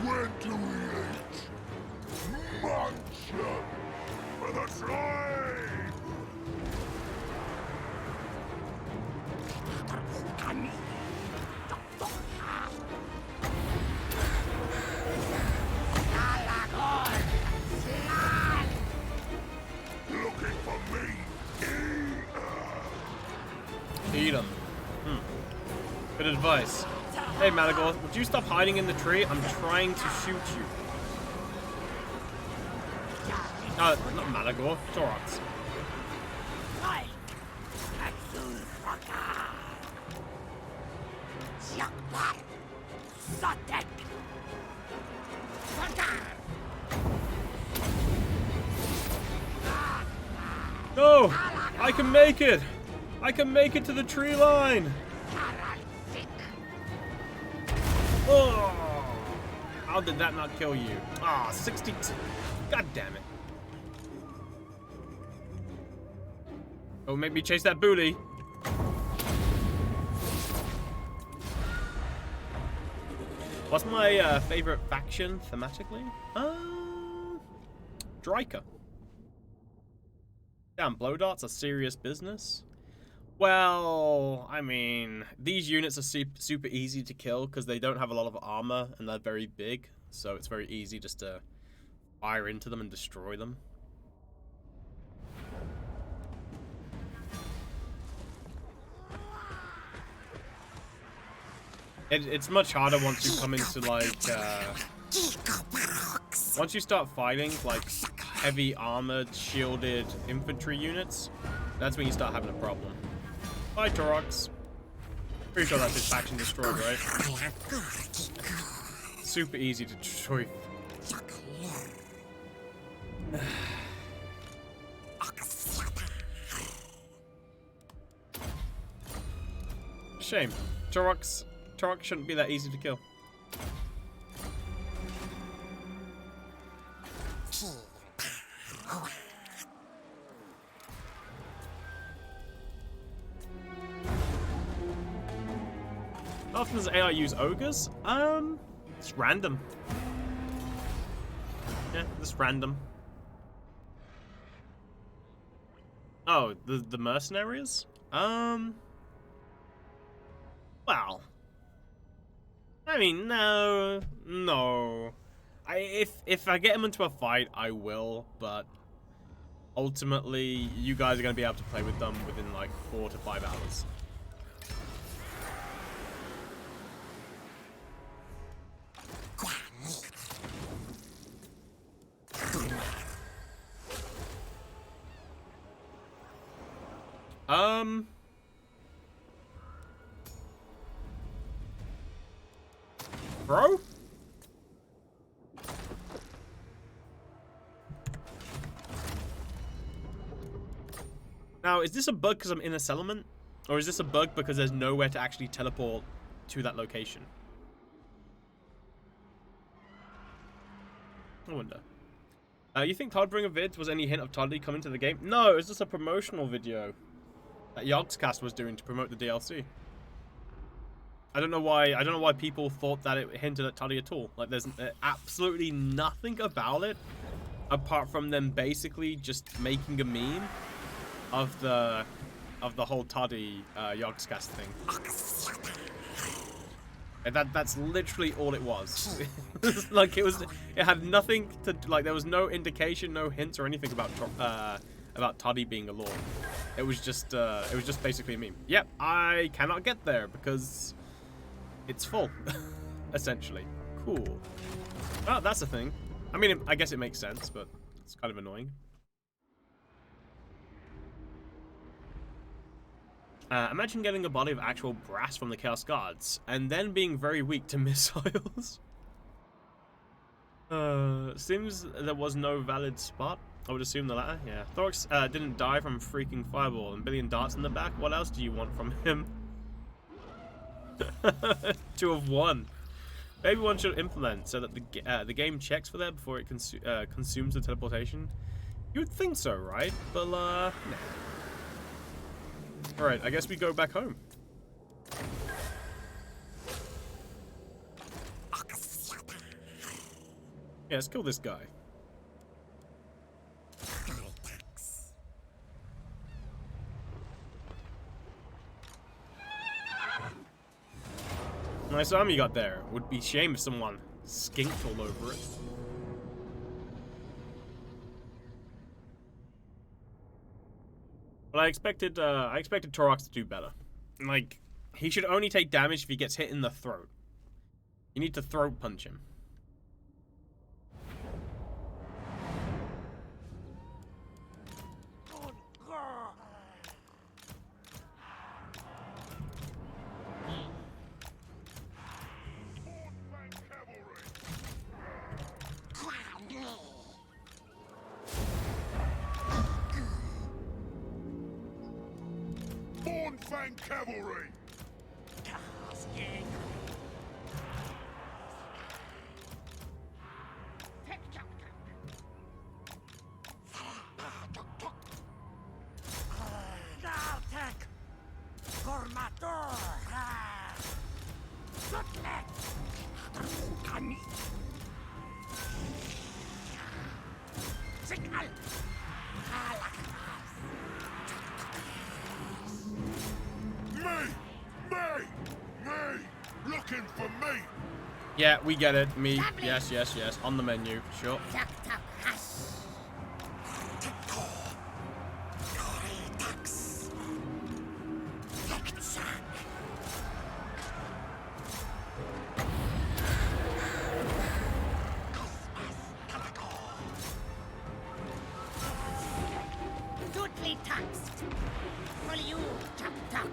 When do we eat? Munch for the slave! Looking for me? Eat them. Good advice. Hey, Malagor, would you stop hiding in the tree? I'm trying to shoot you. Not Malagor, Torox. No! I can make it! I can make it to the tree line! Oh! How did that not kill you? Ah, 62. God damn it. Oh, make me chase that booty. What's my favorite faction thematically? Dryka. Damn, blow darts are serious business. Well, I mean, these units are super easy to kill because they don't have a lot of armor and they're very big. so it's very easy just to fire into them and destroy them. It's much harder once you come into, like, once you start fighting, like, heavy armored, shielded infantry units. That's when you start having a problem. Bye, Torox. Pretty sure that's his faction destroyed, right? Super easy to destroy. Shame. Torox shouldn't be that easy to kill. How often does AI use ogres? It's random. Yeah, just random. Oh, the mercenaries? Well, I mean, no. If I get them into a fight, I will, but ultimately, you guys are gonna be able to play with them within like 4 to 5 hours. Bro? Now, is this a bug because I'm in a settlement? Or is this a bug because there's nowhere to actually teleport to that location? I wonder. You think Toddbringer vids was any hint of Toddy coming to the game? No, it was just a promotional video that Yogscast was doing to promote the DLC. I don't know why people thought that it hinted at Toddy at all. Like, there's absolutely nothing about it apart from them basically just making a meme of the whole Toddy Yogscast thing. And that's literally all it was. Like, it had nothing to, like, there was no indication, no hints or anything about Toddy being a lord. It was just basically a meme. Yep, I cannot get there because it's full, essentially. Cool. Oh, that's a thing. I mean, I guess it makes sense, but it's kind of annoying. Imagine getting a body of actual brass from the Chaos Guards, and then being very weak to missiles. Seems there was no valid spot. I would assume the latter, yeah. Thorax didn't die from freaking fireball and billion darts in the back. What else do you want from him? 2 of 1. Maybe one should implement so that the game checks for that before it consumes the teleportation. You would think so, right? But nah. Alright, I guess we go back home. Yeah, let's kill this guy. Nice arm you got there. Would be a shame if someone skinked all over it. But I expected Torox to do better. Like, he should only take damage if he gets hit in the throat. You need to throat punch him. Fang cavalry! Me! Looking for me! Yeah, we get it. Me. Yes, yes, yes. On the menu. Sure. Tuk tuk hush. Tacto. Coritax. Tekzak. Doodly tucks. For you, tuk tuk.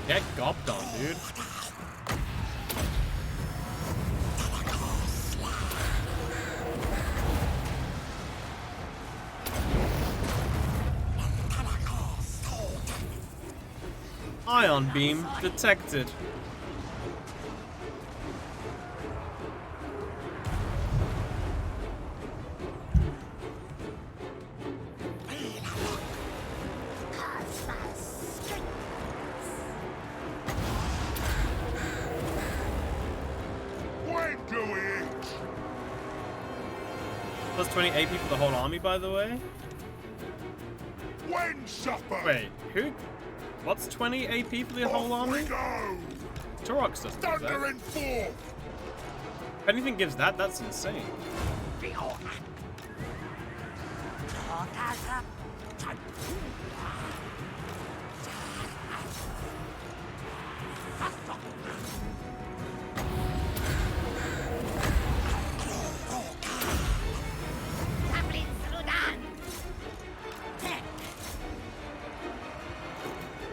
Get gobbed on, dude. Ion beam detected. When do we eat? Plus 20 AP for the whole army, by the way. When supper? Wait, who? What's 20 AP for the whole Off we army? go! Torox doesn't give Thunder that. in four! If anything gives that, that's insane.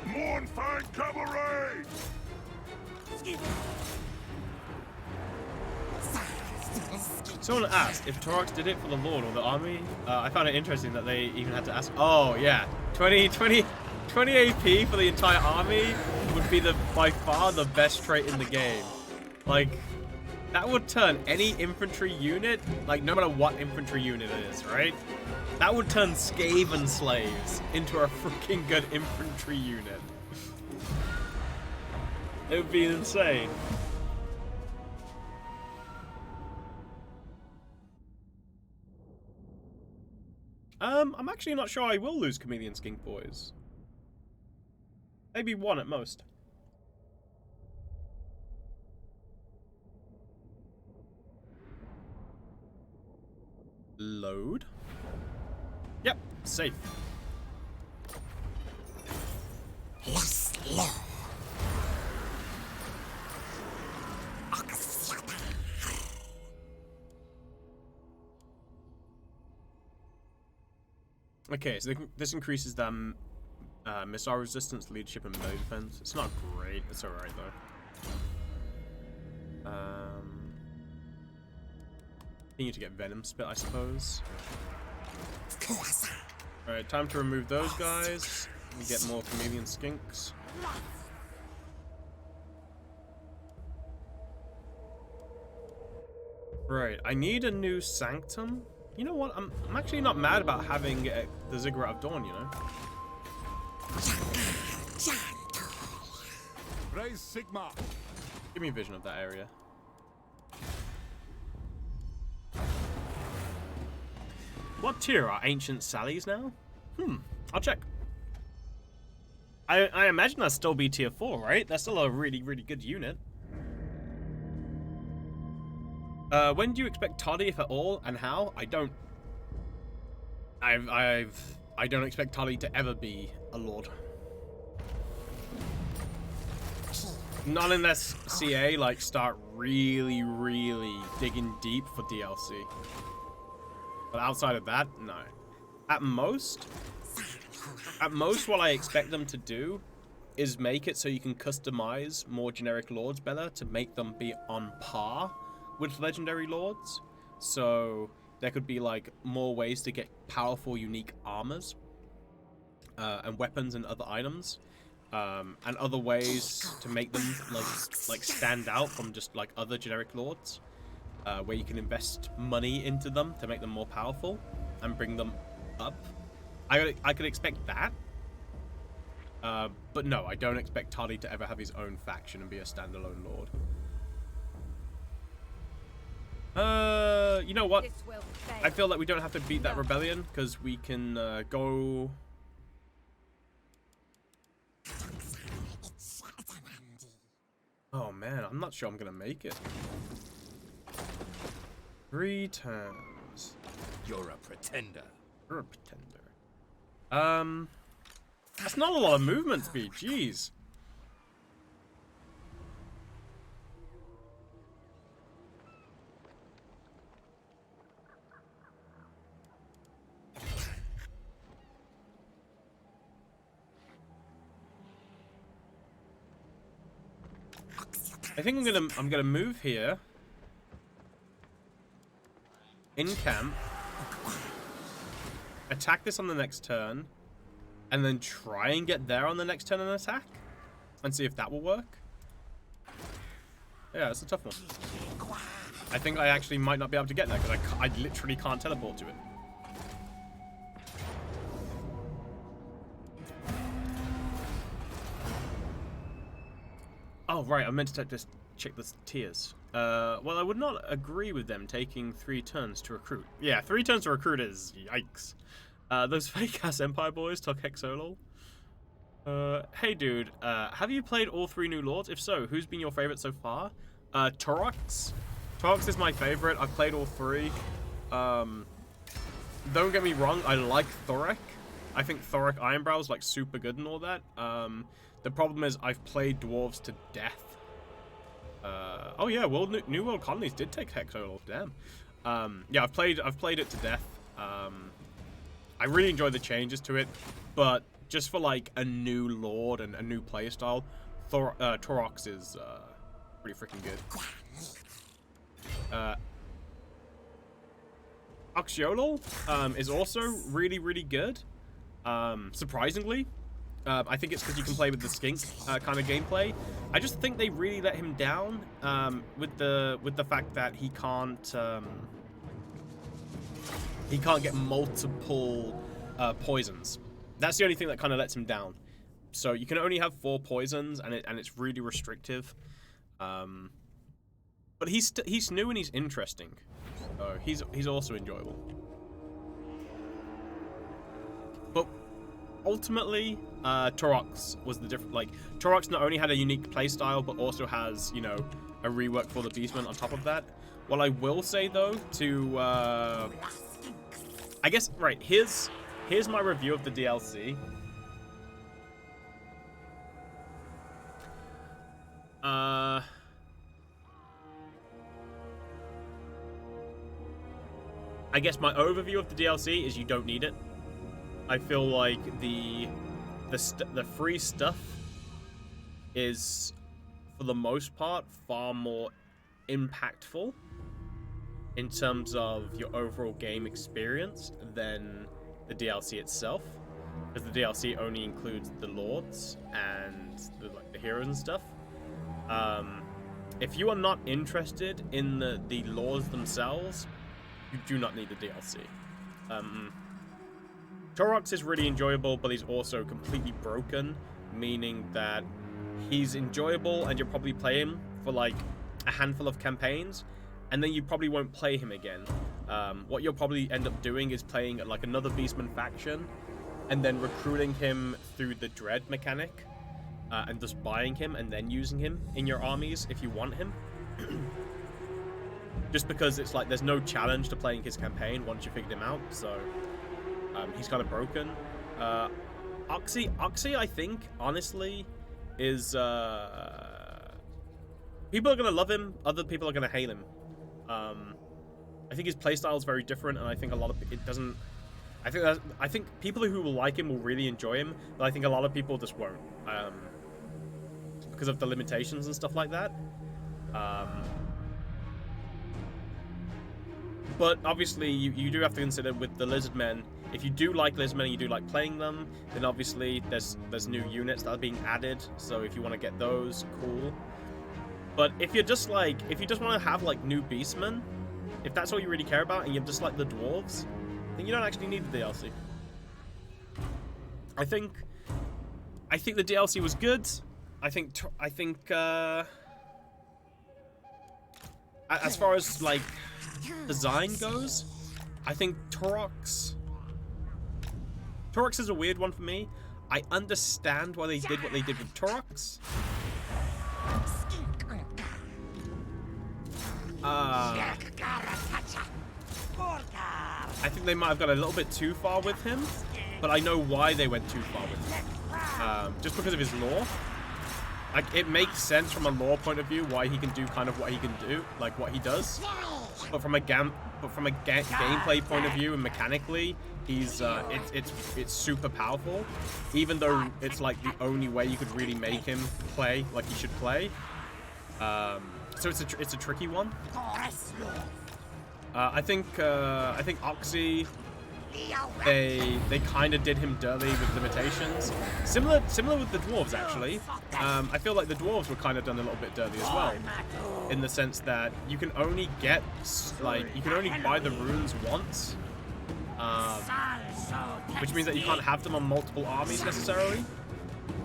Mournfang Cabaret! Someone asked if Torox did it for the Lord or the army. I found it interesting that they even had to ask. Oh, yeah. 20 AP for the entire army would be by far the best trait in the game. Like, that would turn any infantry unit, like, no matter what infantry unit it is, right? That would turn Skaven slaves into a freaking good infantry unit. It would be insane. I'm actually not sure I will lose Chameleon Skink Boys. Maybe one at most. Load. Yep, safe. Yes, low. Oxyotl. Okay, so this increases them missile resistance, leadership, and melee defense. It's not great. It's alright though. Continue to get Venom Spit, I suppose. Alright, time to remove those guys. We get more Chameleon Skinks. Right, I need a new Sanctum. You know what? I'm actually not mad about having the Ziggurat of Dawn, you know? Raise Sigma! Give me a vision of that area. What tier are Ancient Sallies now? I'll check. I imagine that'll still be tier 4, right? That's still a really, really good unit. When do you expect Toddy, if at all, and how? I don't. I don't expect Toddy to ever be a lord. Not unless CA like start really, really digging deep for DLC. But outside of that, no. At most, what I expect them to do is make it so you can customize more generic lords better to make them be on par with legendary lords. So there could be like more ways to get powerful, unique armors and weapons and other items, and other ways to make them like stand out from just like other generic lords, where you can invest money into them to make them more powerful and bring them up. I could expect that. But no, I don't expect Toddy to ever have his own faction and be a standalone lord. You know what? I feel like we don't have to beat that rebellion because we can go Oh man, I'm not sure I'm gonna make it. 3 turns. You're a pretender. You're a pretender. That's not a lot of movement speed. Jeez. I think I'm gonna move here. In camp. Attack this on the next turn. And then try and get there on the next turn and attack. And see if that will work. Yeah, it's a tough one. I think I actually might not be able to get there because I literally can't teleport to it. Oh, right, I meant to just check the tiers. Well, I would not agree with them taking 3 turns to recruit. Yeah, 3 turns to recruit is yikes. Those fake-ass Empire boys took Oxyotl. Hey dude, have you played all 3 new lords? If so, who's been your favorite so far? Torox. Torox is my favorite. I've played all 3. Don't get me wrong, I like Thorek. I think Thorek Ironbrow is like super good and all that. The problem is I've played dwarves to death. Oh yeah, New World Colonies did take Oxyotl. Damn. Yeah, I've played it to death. I really enjoy the changes to it, but just for like a new lord and a new playstyle, Torox is pretty freaking good. Oxyotl is also really, really good. Surprisingly. I think it's because you can play with the skink kind of gameplay. I just think they really let him down with the fact that he can't get multiple poisons. That's the only thing that kind of lets him down. So you can only have 4 poisons, and it's really restrictive. But he's new and he's interesting. So he's also enjoyable. But ultimately, Torox was the different. Like Torox not only had a unique playstyle, but also has, you know, a rework for the Beastman on top of that. What I will say though, to I guess right here's my review of the DLC. I guess my overview of the DLC is you don't need it. I feel like the free stuff is, for the most part, far more impactful in terms of your overall game experience than the DLC itself, because the DLC only includes the lords and the heroes and stuff. If you are not interested in the lords themselves, you do not need the DLC. Torox is really enjoyable, but he's also completely broken, meaning that he's enjoyable and you'll probably play him for like a handful of campaigns, and then you probably won't play him again. What you'll probably end up doing is playing like another Beastman faction, and then recruiting him through the Dread mechanic, and just buying him and then using him in your armies if you want him. Just because it's like there's no challenge to playing his campaign once you figured him out, so he's kind of broken. Oxy, I think, honestly, is people are gonna love him, other people are gonna hate him. I think his playstyle is very different, and I think a lot of it doesn't. I think people who will like him will really enjoy him, but I think a lot of people just won't, because of the limitations and stuff like that. But obviously, you do have to consider with the Lizardmen, if you do like Lizardmen and you do like playing them, then obviously there's new units that are being added, so if you want to get those, cool. But if you just want to have like new Beastmen, if that's all you really care about and you just like the dwarves, then you don't actually need the DLC. I think the DLC was good. I think as far as like design goes, I think Torox is a weird one for me. I understand why they did what they did with Torox, I think they might have got a little bit too far with him, but I know why they went too far with him. Just because of his lore. Like, it makes sense from a lore point of view why he can do kind of what he can do, like what he does. But from a gameplay point of view and mechanically, he's it's super powerful. Even though it's like the only way you could really make him play like he should play. So it's a tricky one. I think Oxy, they kind of did him dirty with limitations. Similar with the dwarves, actually. I feel like the dwarves were kind of done a little bit dirty as well, in the sense that you can only get you can only buy the runes once, which means that you can't have them on multiple armies necessarily.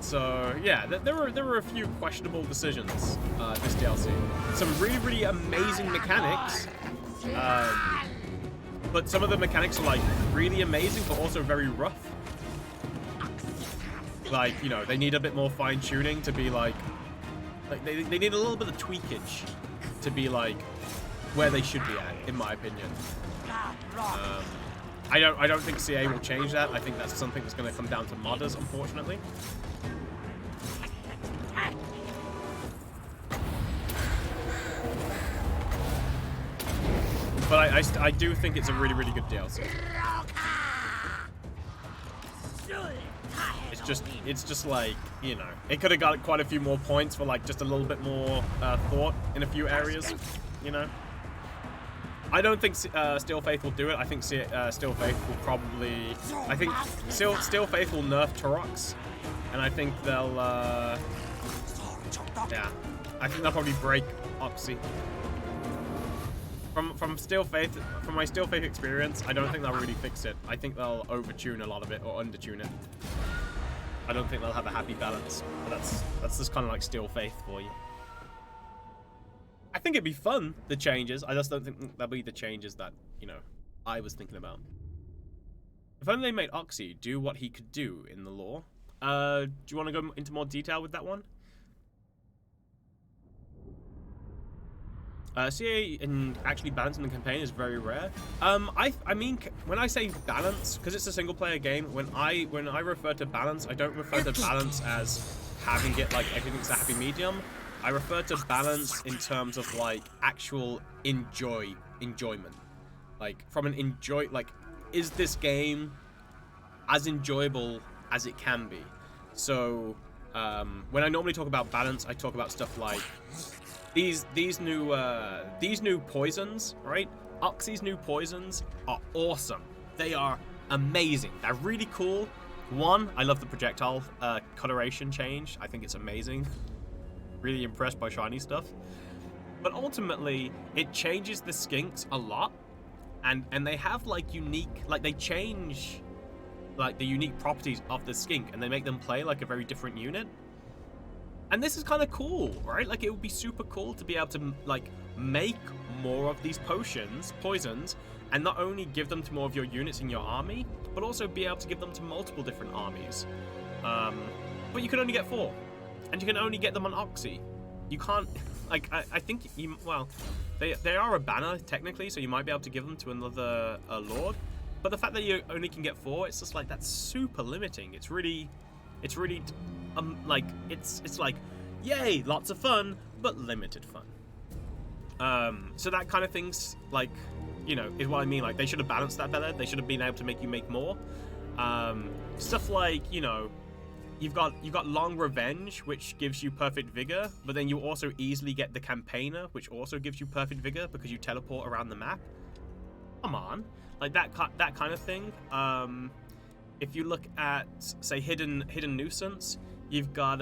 So yeah, there were a few questionable decisions this DLC. Some really amazing mechanics. But some of the mechanics are like really amazing, but also very rough. Like, you know, they need a bit more fine tuning to be like they need a little bit of tweakage to be like where they should be at, in my opinion. I don't think CA will change that. I think that's something that's going to come down to modders, unfortunately. But I do think it's a really good DLC. It's just like, you know, it could have got quite a few more points for like just a little bit more thought in a few areas, you know. I don't think Steel Faith will do it. I think Steel Faith will probably... I think Steel Faith will nerf Taurox, and I think they'll... yeah, I think they'll probably break Oxy. From Steel Faith, from my Steel Faith experience, I don't think they'll really fix it. I think they'll overtune a lot of it or undertune it. I don't think they'll have a happy balance. But that's just kind of like Steel Faith for you. I think it'd be fun, the changes. I just don't think that'll be the changes that, you know, I was thinking about. If only they made Oxy do what he could do in the lore. Do you want to go into more detail with that one? CA and actually balancing the campaign is very rare. I mean, when I say balance, because it's a single player game, when I refer to balance, I don't refer to balance as having it like everything's a happy medium. I refer to balance in terms of like actual enjoyment. Like from an is this game as enjoyable as it can be? So when I normally talk about balance, I talk about stuff like these new poisons, right? Oxy's new poisons are awesome. They are amazing. They're really cool. One, I love the projectile coloration change. I think it's amazing. Really impressed by shiny stuff. But ultimately, it changes the skinks a lot, and they have like unique, like they change like the unique properties of the skink, and they make them play like a very different unit. And this is kind of cool, right? Like, it would be super cool to be able to, like, make more of these poisons, and not only give them to more of your units in your army, but also be able to give them to multiple different armies. But you can only get 4. And you can only get them on Oxy. You can't, like, I think, well, they are a banner, technically, so you might be able to give them to another lord. But the fact that you only can get 4, it's just like, that's super limiting. It's really... like, it's like, yay, lots of fun, but limited fun. So that kind of thing's, like, you know, is what I mean. Like, they should have balanced that better. They should have been able to make you make more. Stuff like, you know, you've got Long Revenge, which gives you Perfect Vigor, but then you also easily get the Campaigner, which also gives you Perfect Vigor because you teleport around the map. Come on. Like, that kind of thing. If you look at, say, Hidden Nuisance, you've got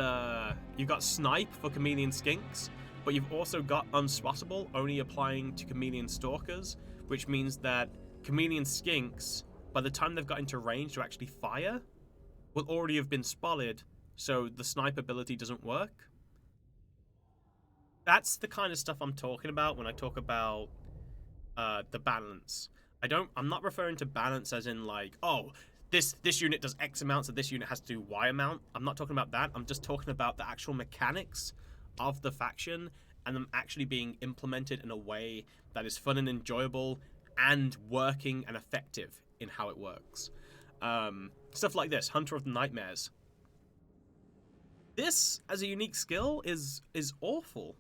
Snipe for Chameleon Skinks, but you've also got Unspottable, only applying to Chameleon Stalkers, which means that Chameleon Skinks, by the time they've got into range to actually fire, will already have been spotted, so the Snipe ability doesn't work. That's the kind of stuff I'm talking about when I talk about the balance. I'm not referring to balance as in like, oh, this unit does X amount, so this unit has to do Y amount. I'm not talking about that. I'm just talking about the actual mechanics of the faction and them actually being implemented in a way that is fun and enjoyable and working and effective in how it works. Stuff like this, Hunter of the Nightmares. This, as a unique skill, is awful.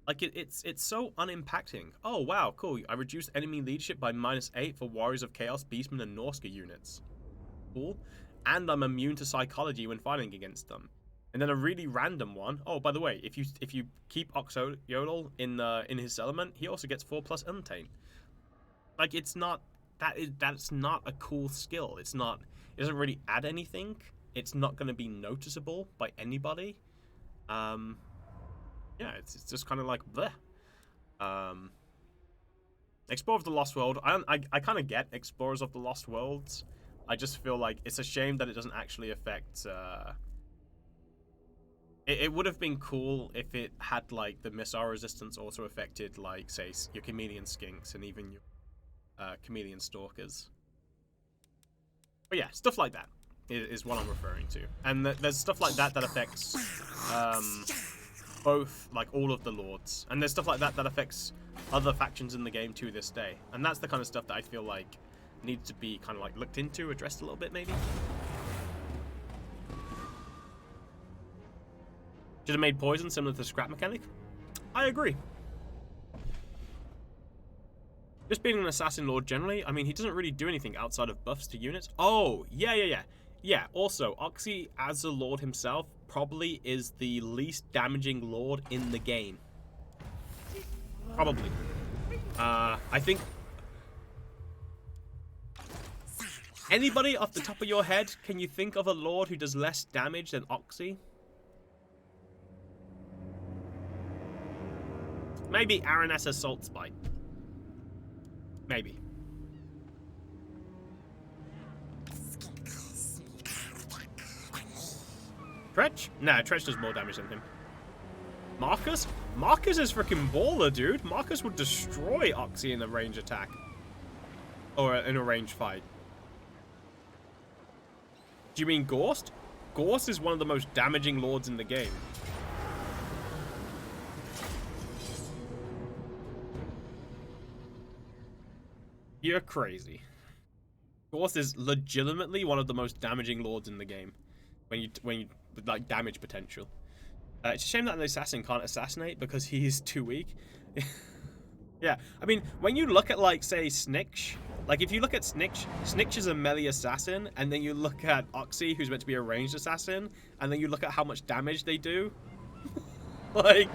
Like, it's so unimpacting. Oh, wow, cool. I reduced enemy leadership by -8 for Warriors of Chaos, Beastmen, and Norska units. Cool. And I'm immune to psychology when fighting against them. And then a really random one. Oh, by the way, if you keep Oxyotl in his element, he also gets 4+ Untaint. Like, it's not... That's not a cool skill. It doesn't really add anything. It's not going to be noticeable by anybody. Yeah, it's just kind of like bleh. Explorer of the Lost World. I kind of get Explorers of the Lost Worlds. I just feel like it's a shame that it doesn't actually affect. It would have been cool if it had like the missile resistance also affected, like, say, your chameleon skinks and even your chameleon stalkers. But yeah, stuff like that is what I'm referring to. And there's stuff like that that affects both, like, all of the lords. And there's stuff like that that affects other factions in the game to this day. And that's the kind of stuff that I feel like needs to be kind of like looked into, addressed a little bit maybe. Should have made poison similar to the scrap mechanic. I agree. Just being an assassin lord generally, I mean, he doesn't really do anything outside of buffs to units. Oh, yeah. Yeah, also, Oxy as a lord himself probably is the least damaging lord in the game. Probably. I think... Anybody off the top of your head, can you think of a lord who does less damage than Oxy? Maybe Araness Assault Spike. Maybe. Tretch? Nah, Tretch does more damage than him. Marcus? Marcus is freaking baller, dude. Marcus would destroy Oxy in a range attack. Or in a range fight. Do you mean Gorst? Gorst is one of the most damaging lords in the game. You're crazy. Gorst is legitimately one of the most damaging lords in the game. When you like damage potential. It's a shame that an assassin can't assassinate because he is too weak. Yeah, I mean, when you look at, like, say, Snitch, like, if you look at Snitch, Snitch is a melee assassin, and then you look at Oxy, who's meant to be a ranged assassin, and then you look at how much damage they do. Like,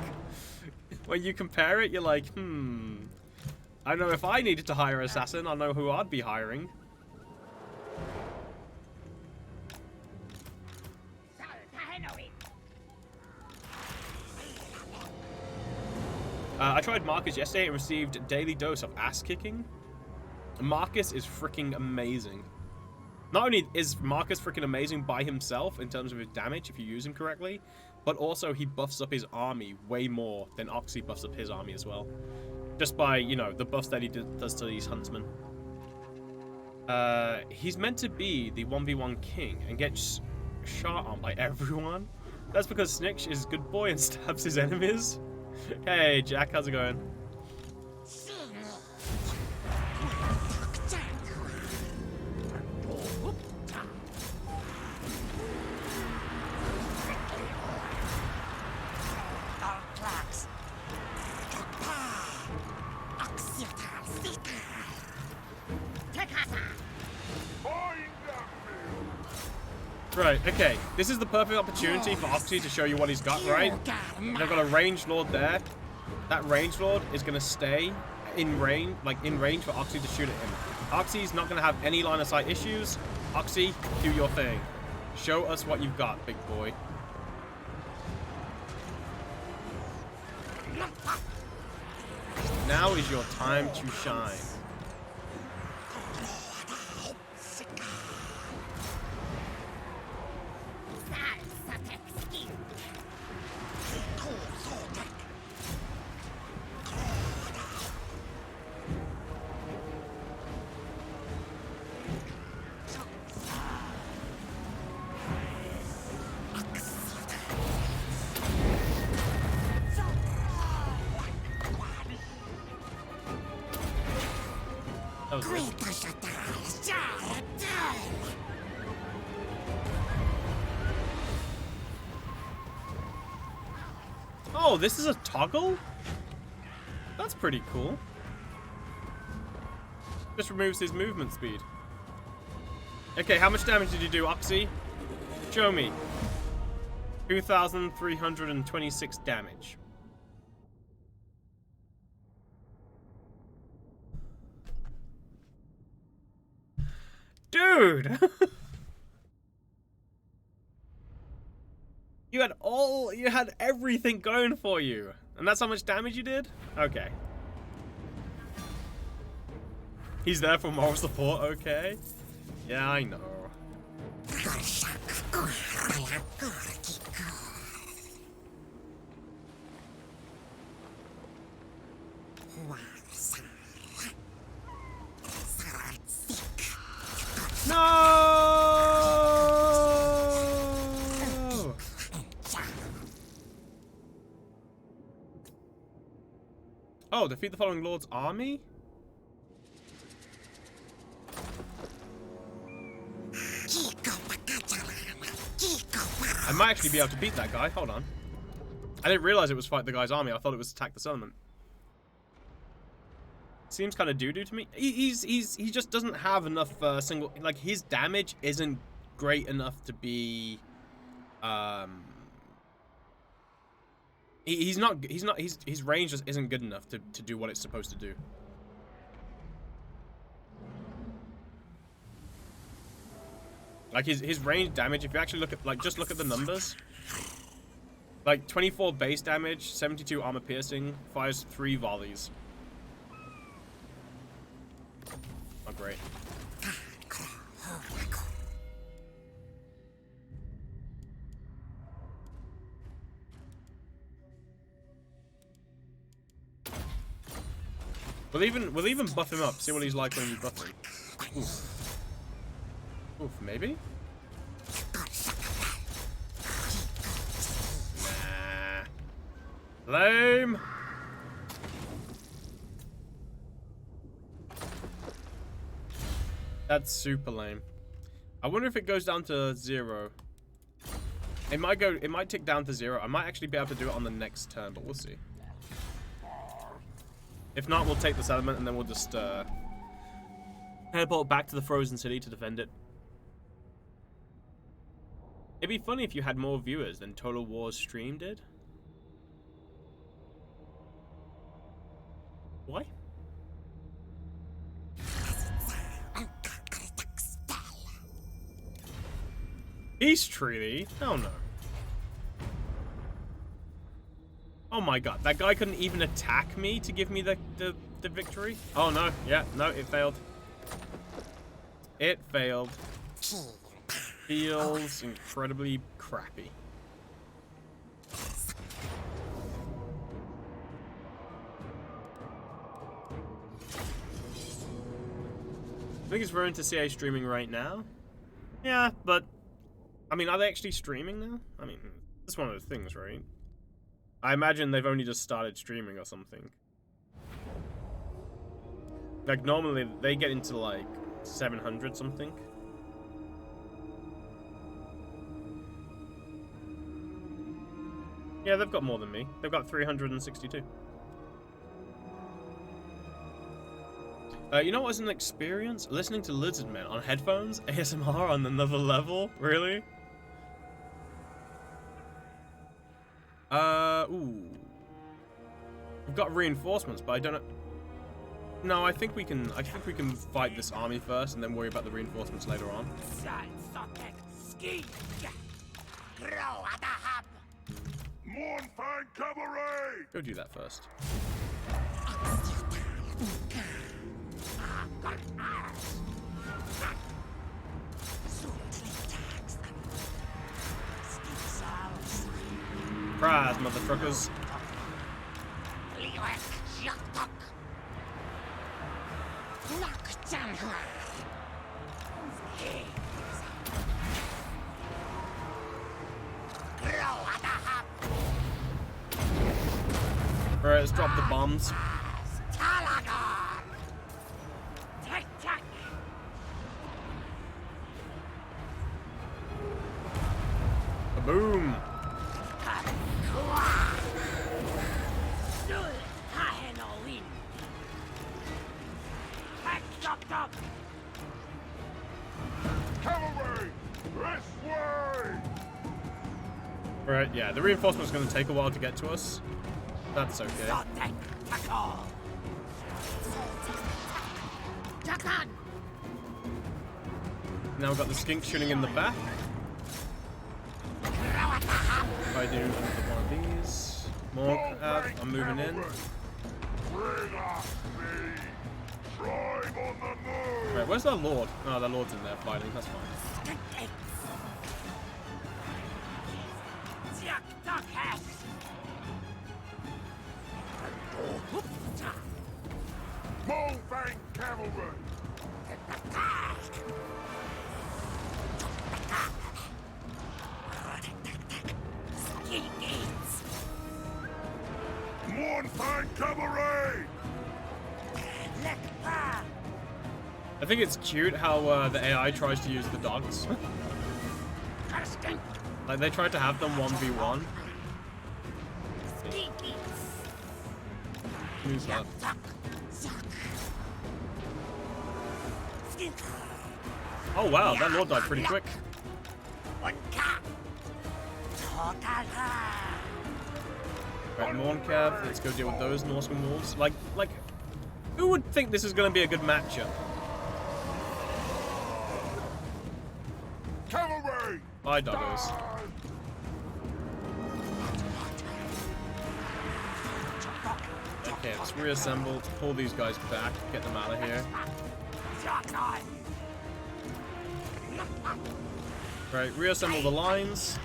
when you compare it, you're like, I know if I needed to hire an assassin, I know who I'd be hiring. I tried Marcus yesterday and received a daily dose of ass kicking. Marcus is freaking amazing. Not only is Marcus freaking amazing by himself in terms of his damage if you use him correctly, but also he buffs up his army way more than Oxy buffs up his army as well. Just by, you know, the buffs that he does to these huntsmen. He's meant to be the 1v1 king and gets shot on by everyone. That's because Snitch is a good boy and stabs his enemies. Hey, Jack, how's it going? Right, okay. This is the perfect opportunity for Oxy to show you what he's got, right? And I've got a ranged lord there. That ranged lord is going to stay in range, for Oxy to shoot at him. Oxy's not going to have any line of sight issues. Oxy, do your thing. Show us what you've got, big boy. Now is your time to shine. That was weird. Oh, this is a toggle? That's pretty cool. Just removes his movement speed. Okay, how much damage did you do, Oxy? Show me. 2,326 damage. Dude! You had everything going for you. And that's how much damage you did? Okay. He's there for moral support, okay. Yeah, I know. No! Oh, defeat the following lord's army? I might actually be able to beat that guy. Hold on. I didn't realize it was fight the guy's army. I thought it was attack the settlement. Seems kind of doo-doo to me. He just doesn't have enough single, like, his damage isn't great enough to be his range just isn't good enough to do what it's supposed to do. Like his range damage, if you actually look at, like, just look at the numbers. Like 24 base damage, 72 armor piercing, fires 3 volleys. Not great. We'll even buff him up. See what he's like when we buff him. Oof. Oof, maybe? Nah. Lame. That's super lame. I wonder if it goes down to 0. It might tick down to 0. I might actually be able to do it on the next turn, but we'll see. If not, we'll take the settlement and then we'll just teleport back to the frozen city to defend it. It'd be funny if you had more viewers than Total War's stream did. Why? Peace treaty? Oh no. Oh my god, that guy couldn't even attack me to give me the victory? Oh no, yeah, no, it failed. It failed. Feels incredibly crappy. I think it's ruined to CA streaming right now. Yeah, but I mean, are they actually streaming now? I mean, that's one of the things, right? I imagine they've only just started streaming or something. Like, normally they get into like 700 something. Yeah, they've got more than me. They've got 362. You know what was an experience? Listening to Lizardmen on headphones? ASMR on another level? Really? Ooh. We've got reinforcements, but I don't know. No, I think we can fight this army first and then worry about the reinforcements later on. Mournfang cabaret! Go do that first. Surprise, motherfuckers. Alright, let's drop the bombs. Yeah, the reinforcement's going to take a while to get to us. That's okay. Now we've got the skink shooting in the back. If I do another one of these. More I'm moving in. Right, where's that lord? Oh, that lord's in there fighting. That's fine. Moonfang cavalry. Moonfang cavalry. I think it's cute how the AI tries to use the dogs. Like they tried to have them 1v1. Who's that? Oh wow, that lord died pretty quick. Right, Morncav, let's go deal with those Norscan wolves. Like, who would think this is going to be a good matchup? Cavalry. Bye, doggos. Okay, let's reassemble to pull these guys back, get them out of here. Right, reassemble the lines.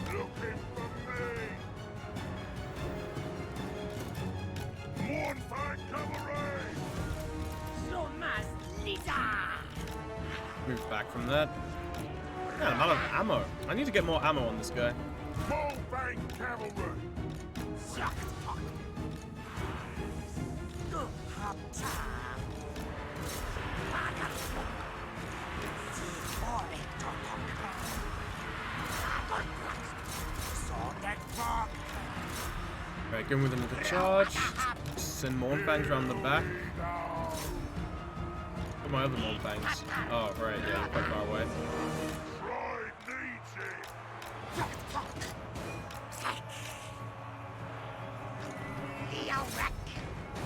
Looking for me. Moonfang cavalry. Move back from that. Man, I'm out of ammo. I need to get more ammo on this guy. Moonfang cavalry. Right, going with another charge. Send Mornfangs around the back. Where are my other Mornfangs? Oh, right, yeah, quite far away.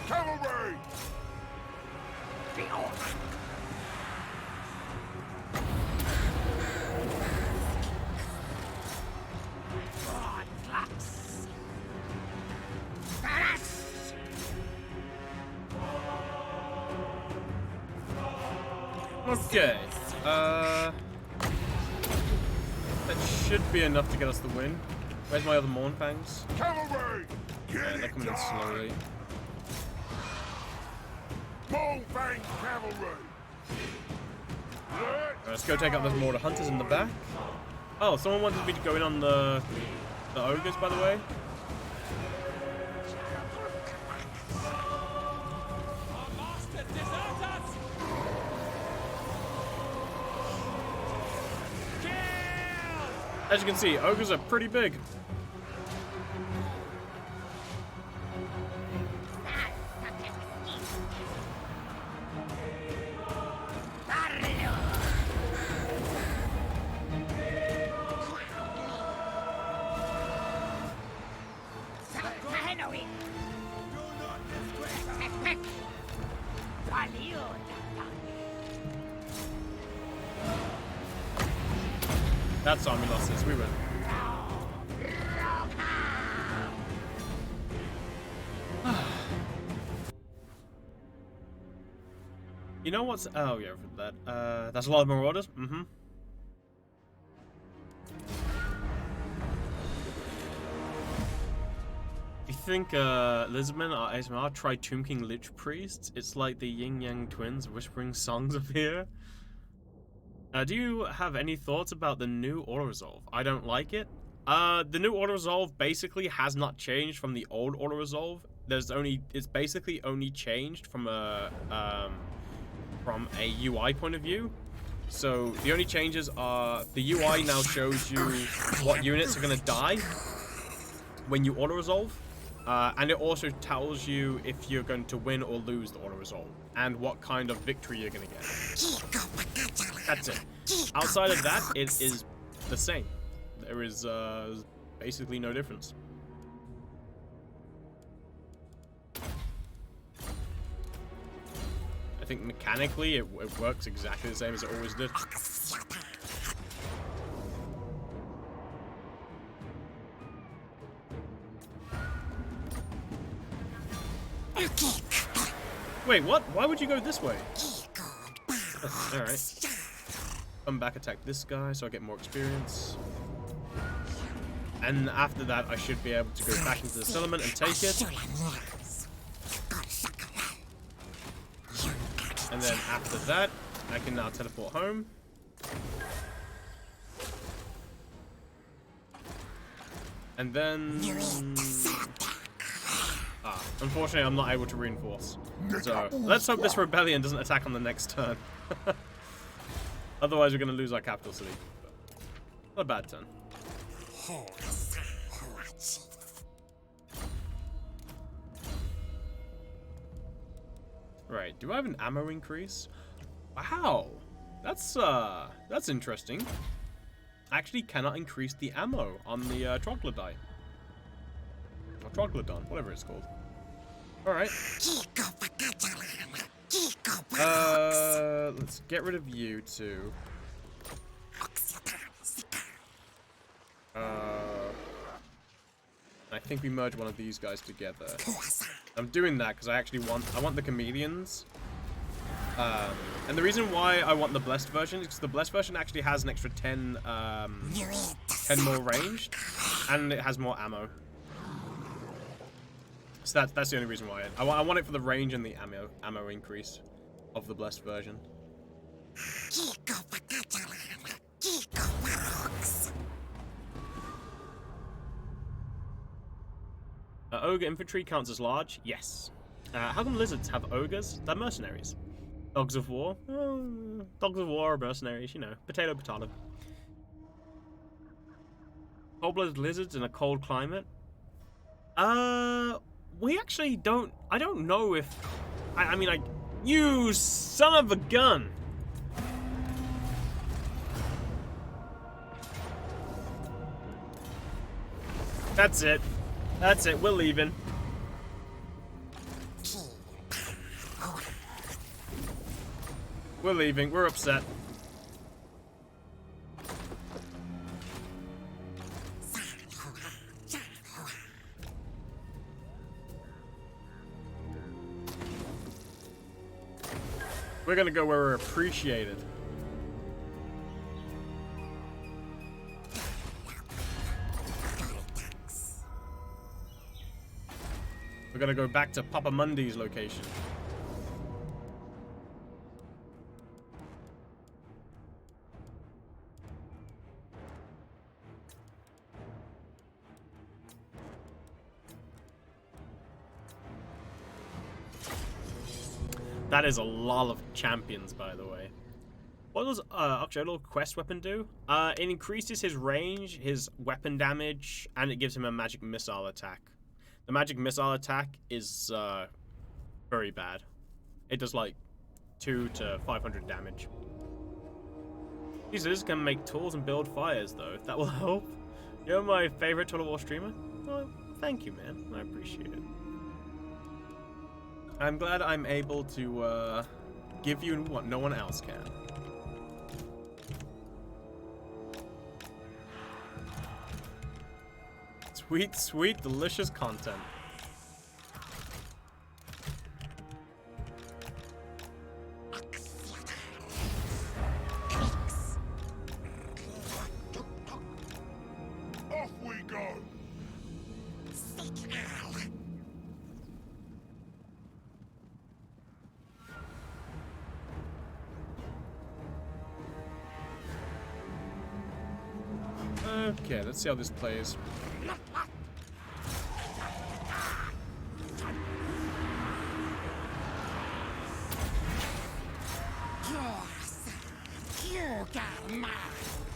Cavalry. Okay, that should be enough to get us the win. Where's my other Mornfangs? Cavalry. Yeah, they're coming in slowly. Moonfang cavalry. Let's go take out those mortar hunters in the back. Oh, someone wanted me to go in on the ogres, by the way. As you can see, ogres are pretty big. That's on, we lost this. We win. You know what's... Oh, yeah, that. That's a lot of marauders. Mm-hmm. You think Lisbon or ASMR tried Tomb King Lich Priests? It's like the Yin Yang twins whispering songs of here. Do you have any thoughts about the new auto-resolve? I don't like it. The new auto-resolve basically has not changed from the old auto-resolve. It's basically only changed from a UI point of view. So the only changes are the UI now shows you what units are gonna die when you auto-resolve. And it also tells you if you're going to win or lose the auto resolve, and what kind of victory you're going to get. That's it. Outside of that, it is the same. There is basically no difference. I think mechanically it works exactly the same as it always did. Wait, what? Why would you go this way? Alright. Come back, attack this guy so I get more experience. And after that, I should be able to go back into the settlement and take it. And then after that, I can now teleport home. And then... unfortunately, I'm not able to reinforce. So, let's hope this rebellion doesn't attack on the next turn. Otherwise, we're going to lose our capital city. Not a bad turn. Right, do I have an ammo increase? Wow, that's interesting. I actually cannot increase the ammo on the troglodyte. Or troglodon, whatever it's called. Alright. Let's get rid of you two. I think we merge one of these guys together. I'm doing that because I want the chameleons. And the reason why I want the blessed version is because the blessed version actually has an extra 10 more ranged, and it has more ammo. So that's the only reason why I want it for the range and the ammo increase of the blessed version. Ogre infantry counts as large? Yes. How come lizards have ogres? They're mercenaries. Dogs of war? Dogs of war are mercenaries, you know. Potato, potato. Cold-blooded lizards in a cold climate? We actually don't... I don't know if... I mean, you son of a gun! That's it. That's it, we're leaving. We're leaving, we're upset. We're gonna go where we're appreciated. We're gonna go back to Papa Mundy's location. That is a lot of champions, by the way. What does Oxyotl quest weapon do? It increases his range, his weapon damage, and it gives him a magic missile attack. The magic missile attack is very bad. It does like 200 to 500 damage. Jesus can make tools and build fires, though. If that will help. You're my favorite Total War streamer. Well, thank you, man. I appreciate it. I'm glad I'm able to give you what no one else can. Sweet, sweet, delicious content. Off we go! Okay, let's see how this plays.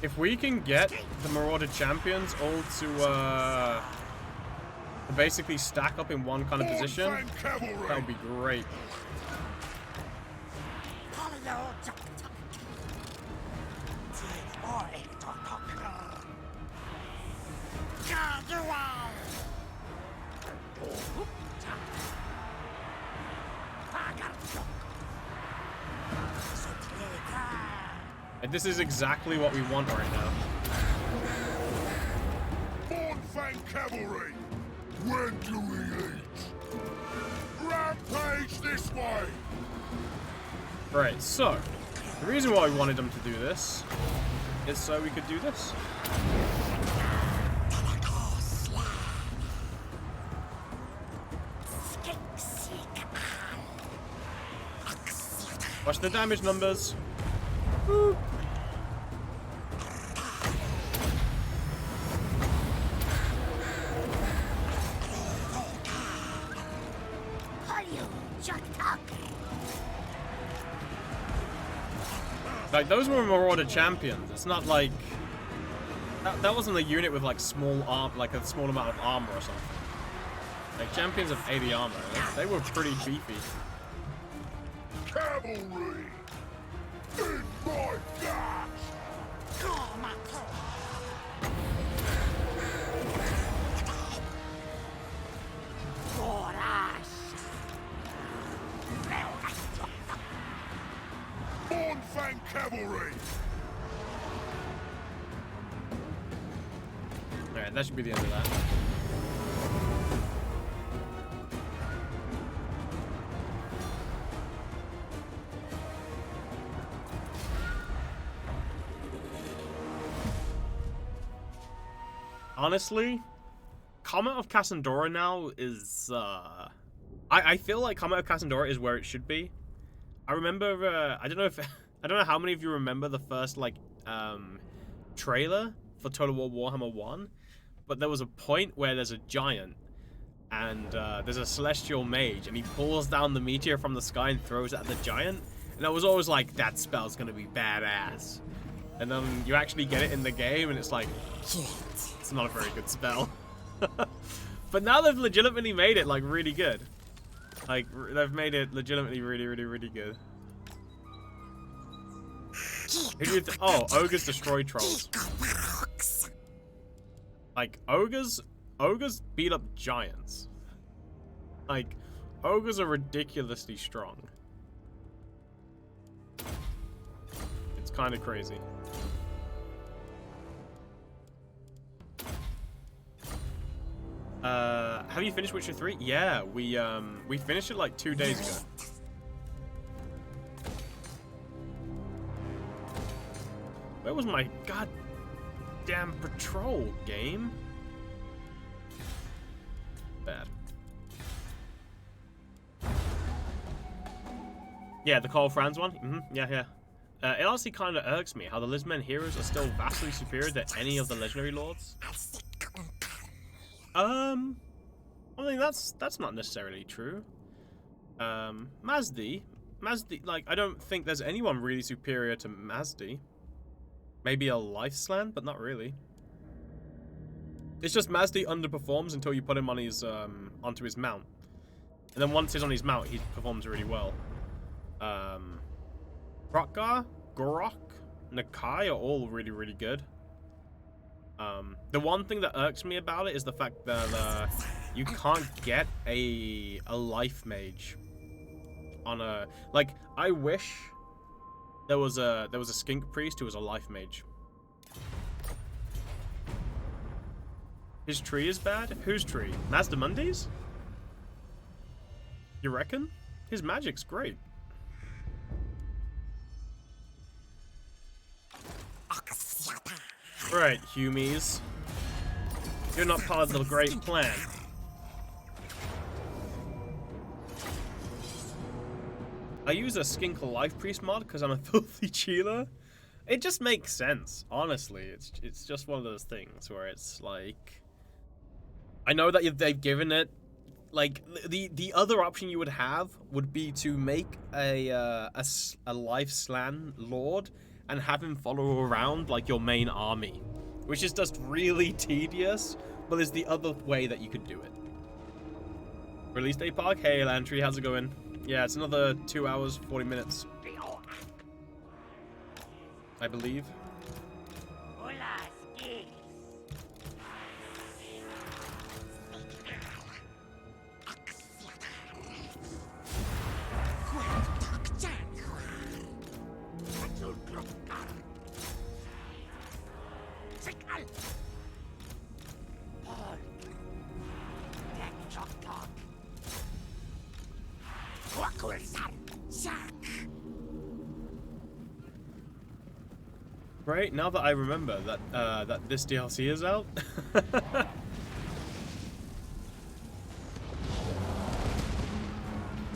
If we can get the Marauder champions all to to basically stack up in one kind of position, Fang cavalry. that would be great. And this is exactly what we want right now. Fang cavalry. When do we eat? Rampage this way. Right, so the reason why we wanted them to do this is so we could do this. Watch the damage numbers. Woo. Like, those were Marauder champions. It's not like... That wasn't a unit with, like, small arm, like a small amount of armor or something. Like, champions of 80 armor. They were pretty beefy. Cavalry. In my guts. Fang cavalry. Alright, that should be the end of that. Honestly, Comet of Cassandora now is, I feel like Comet of Cassandora is where it should be. I remember, I don't know if, I don't know how many of you remember the first, like, trailer for Total War Warhammer 1, but there was a point where there's a giant, and there's a celestial mage, and he pulls down the meteor from the sky and throws it at the giant, and I was always like, that spell's gonna be badass. And then you actually get it in the game, and it's like, it's not a very good spell. But now they've legitimately made it, like, really good. Like, they've made it legitimately really good. Who do you oh, ogres destroy trolls. Like, ogres beat up giants. Like, ogres are ridiculously strong. It's kind of crazy. Have you finished Witcher 3? Yeah, we finished it like 2 days ago. Where was my goddamn patrol game? Bad. Yeah, the Call of Franz one? Yeah. It honestly kind of irks me how the Lizmen heroes are still vastly superior to any of the legendary lords. I mean, that's not necessarily true. Mazdi, like, I don't think there's anyone really superior to Mazdi. Maybe a Lifeslan, but not really. It's just Mazdi underperforms until you put him on his, onto his mount. And then once he's on his mount, he performs really well. Hrothgar, Gorok, Nakai are all really good. The one thing that irks me about it is the fact that you can't get a life mage on a, like, I wish there was a skink priest who was a life mage. His tree is bad? Whose tree? Mazdamundi's? You reckon? His magic's great. Right, Humies. You're not part of the great plan. I use a Skink Life Priest mod because I'm a filthy chealer. It just makes sense, honestly. It's just one of those things where it's like, I know that they've given it, like, the other option you would have would be to make a Life Slan Lord and have him follow around like your main army, which is just really tedious, but is the other way that you could do it. Release day park. Hey, Lantry, how's it going? Yeah, it's another 2 hours, 40 minutes. I believe. Right, now that I remember that that this DLC is out.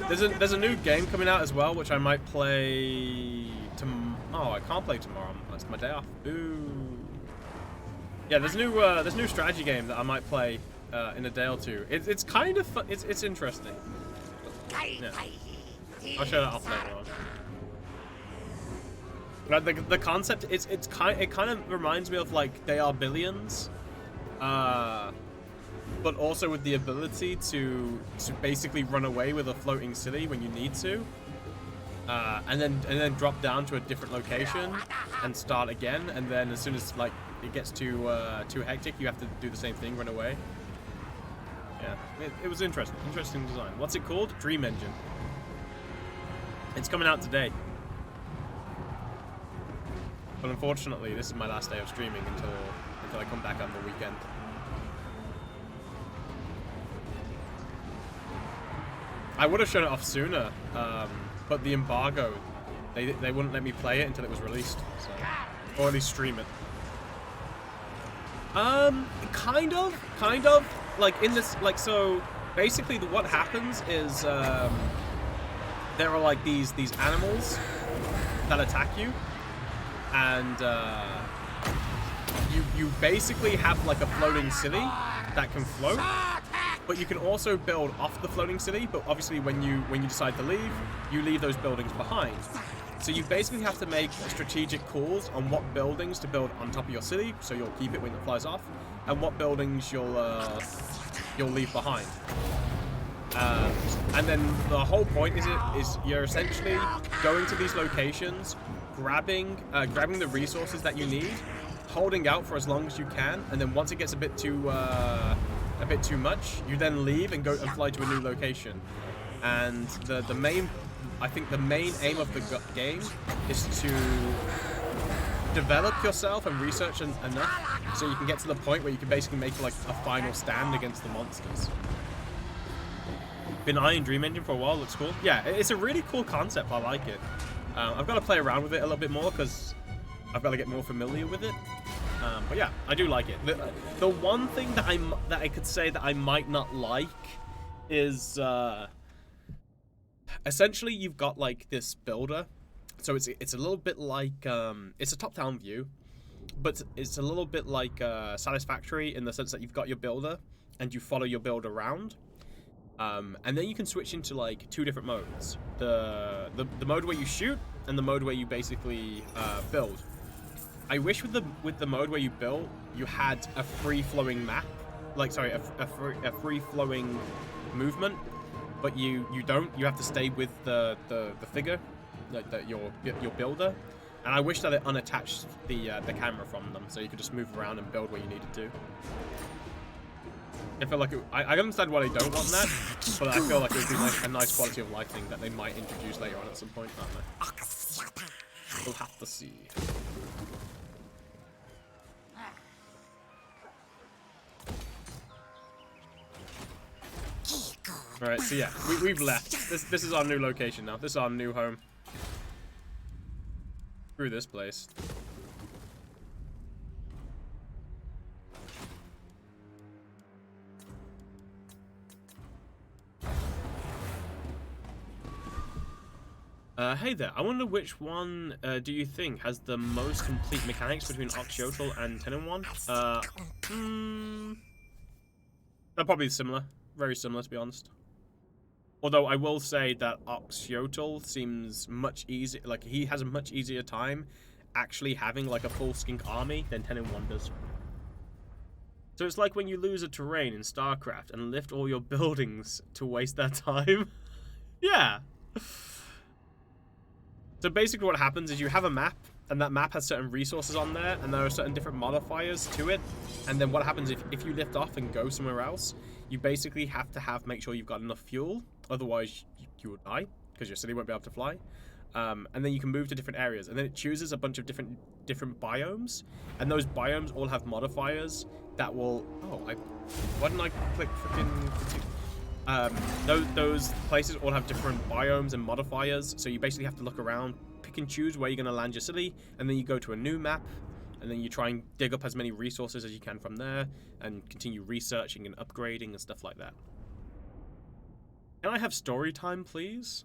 There's a new game coming out as well, which I might play oh, I can't play tomorrow. That's my day off. Boo. Yeah, there's a new strategy game that I might play in a day or two. It's kind of fun. It's interesting. Yeah. I'll show that off later on. The concept it kind of reminds me of like They Are Billions, but also with the ability to basically run away with a floating city when you need to, and then drop down to a different location and start again, and then as soon as like it gets too hectic, you have to do the same thing, run away. Yeah, it was interesting design. What's it called? Dream Engine. It's coming out today. But unfortunately, this is my last day of streaming until I come back on the weekend. I would have shown it off sooner, but the embargo, they wouldn't let me play it until it was released, so, or at least stream it. Kind of, like in this, like so. Basically, what happens is there are like these animals that attack you. And you basically have like a floating city that can float, but you can also build off the floating city. But obviously, when you decide to leave, you leave those buildings behind. So you basically have to make strategic calls on what buildings to build on top of your city, so you'll keep it when it flies off, and what buildings you'll leave behind. And then the whole point is you're essentially going to these locations, grabbing the resources that you need, holding out for as long as you can, and then once it gets a bit too much, you then leave and go and fly to a new location. And the main aim of the game is to develop yourself and research enough so you can get to the point where you can basically make like a final stand against the monsters. Been eyeing Dream Engine for a while. Looks cool. Yeah, it's a really cool concept. I like it. I've got to play around with it a little bit more because I've got to get more familiar with it. But yeah, I do like it. The one thing that I could say that I might not like is essentially you've got like this builder. So it's a little bit like it's a top-down view, but it's a little bit like Satisfactory in the sense that you've got your builder and you follow your builder around. And then you can switch into like two different modes: the mode where you shoot and the mode where you basically build. I wish with the mode where you build, you had a free-flowing map, like sorry, a free-flowing movement, but you don't. You have to stay with the figure, like your builder. And I wish that it unattached the camera from them, so you could just move around and build where you needed to. I feel like I understand why they don't want that, but I feel like it would be like a nice quality of life thing that they might introduce later on at some point. I don't know. We'll have to see. Alright, so yeah, we've left. This is our new location now. This is our new home. Screw this place. Hey there, I wonder which one do you think has the most complete mechanics between Oxyotl and 10-in-1? They're probably similar. Very similar, to be honest. Although I will say that Oxyotl seems much easier, like he has a much easier time actually having like a full skink army than 10-in-1 does. So it's like when you lose a terrain in StarCraft and lift all your buildings to waste their time. Yeah. So basically what happens is you have a map, and that map has certain resources on there, and there are certain different modifiers to it. And then what happens if you lift off and go somewhere else, you basically have to make sure you've got enough fuel, otherwise you will die, because your city won't be able to fly. And then you can move to different areas, and then it chooses a bunch of different biomes, and those biomes all have modifiers that will... Oh, why didn't I click freaking... those places all have different biomes and modifiers, so you basically have to look around, pick and choose where you're going to land your city, and then you go to a new map, and then you try and dig up as many resources as you can from there, and continue researching and upgrading and stuff like that. Can I have story time, please?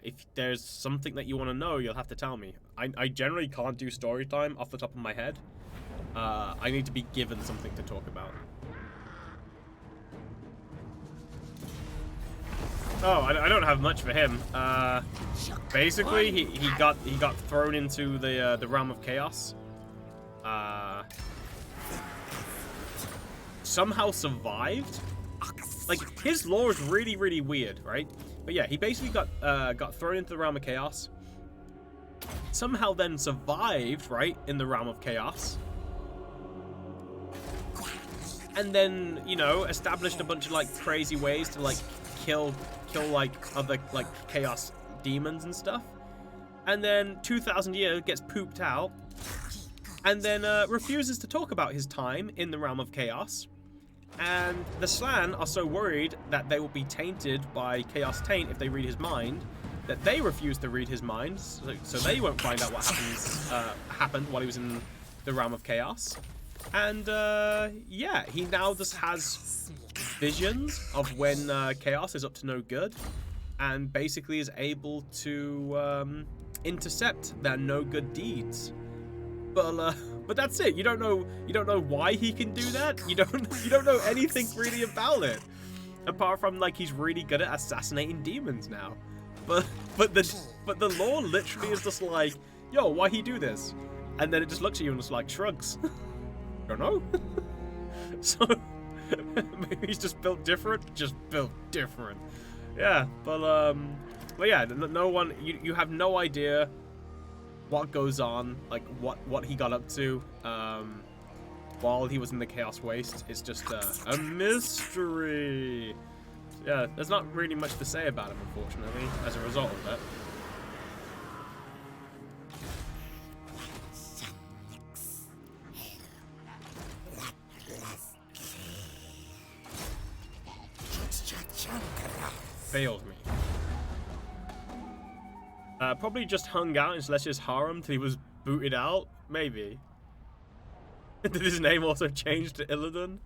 If there's something that you want to know, you'll have to tell me. I generally can't do story time off the top of my head. I need to be given something to talk about. Oh, I don't have much for him. Basically, he got thrown into the realm of chaos. Somehow survived. Like, his lore is really, really weird, right? But yeah, he basically got thrown into the realm of chaos. Somehow then survived, right, in the realm of chaos. And then, you know, established a bunch of, like, crazy ways to, like, kill like, other, like, chaos demons and stuff. And then 2,000 years gets pooped out. And then refuses to talk about his time in the realm of chaos. And the Slan are so worried that they will be tainted by Chaos Taint if they read his mind, that they refuse to read his mind, so they won't find out what happened while he was in the realm of chaos. And yeah, he now just has visions of when chaos is up to no good, and basically is able to intercept their no good deeds. But that's it. You don't know why he can do that. You don't know anything really about it, apart from like he's really good at assassinating demons now. But the lore literally is just like, yo, why he do this? And then it just looks at you and just like shrugs. Don't know. So maybe he's just built different. Just built different. Yeah, but yeah, no one. You have no idea what goes on, like what he got up to while he was in the Chaos Waste. It's just a mystery. Yeah, there's not really much to say about him, unfortunately, as a result of that. Failed me. Probably just hung out in Celestia's harem till he was booted out, maybe. Did his name also change to Illidan?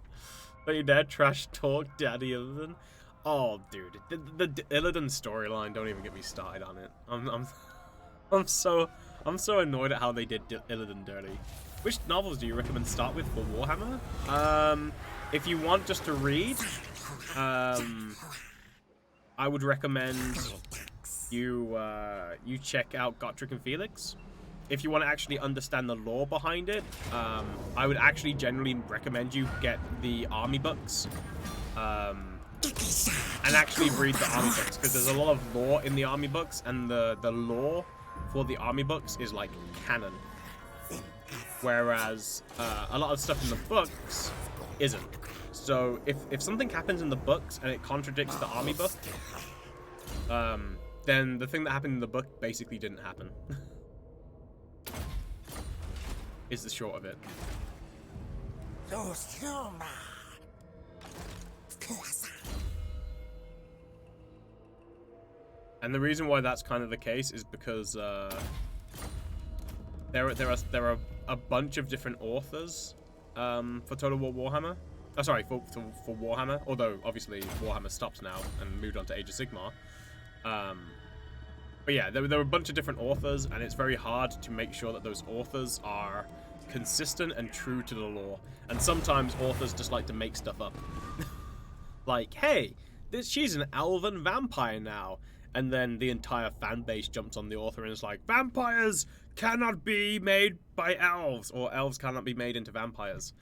Are you there? Trash talk, Daddy Illidan. Oh, dude, the Illidan storyline. Don't even get me started on it. I'm so annoyed at how they did Illidan dirty. Which novels do you recommend to start with for Warhammer? If you want just to read, I would recommend you check out Gotrek and Felix. If you want to actually understand the lore behind it, I would actually generally recommend you get the army books, and actually read the army books, because there's a lot of lore in the army books, and the lore for the army books is like canon, whereas a lot of stuff in the books isn't. So if something happens in the books and it contradicts the army book, then the thing that happened in the book basically didn't happen. Is the short of it. And the reason why that's kind of the case is because there are a bunch of different authors for Total War Warhammer. Oh, sorry, for Warhammer. Although obviously Warhammer stops now and moved on to Age of Sigmar. But yeah, there are a bunch of different authors, and it's very hard to make sure that those authors are consistent and true to the lore. And sometimes authors just like to make stuff up. Like, hey, she's an elven vampire now. And then the entire fan base jumps on the author and is like, vampires cannot be made by elves, or elves cannot be made into vampires.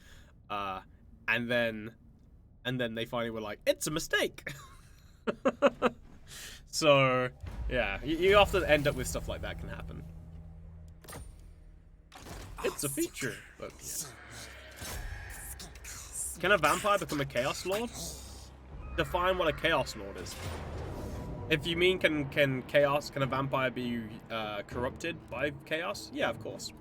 and then they finally were like, it's a mistake. So yeah, you often end up with stuff like that can happen. It's a feature, but yeah. Can a vampire become a Chaos Lord? Define what a Chaos Lord is. If you mean can a vampire be corrupted by chaos? Yeah, of course.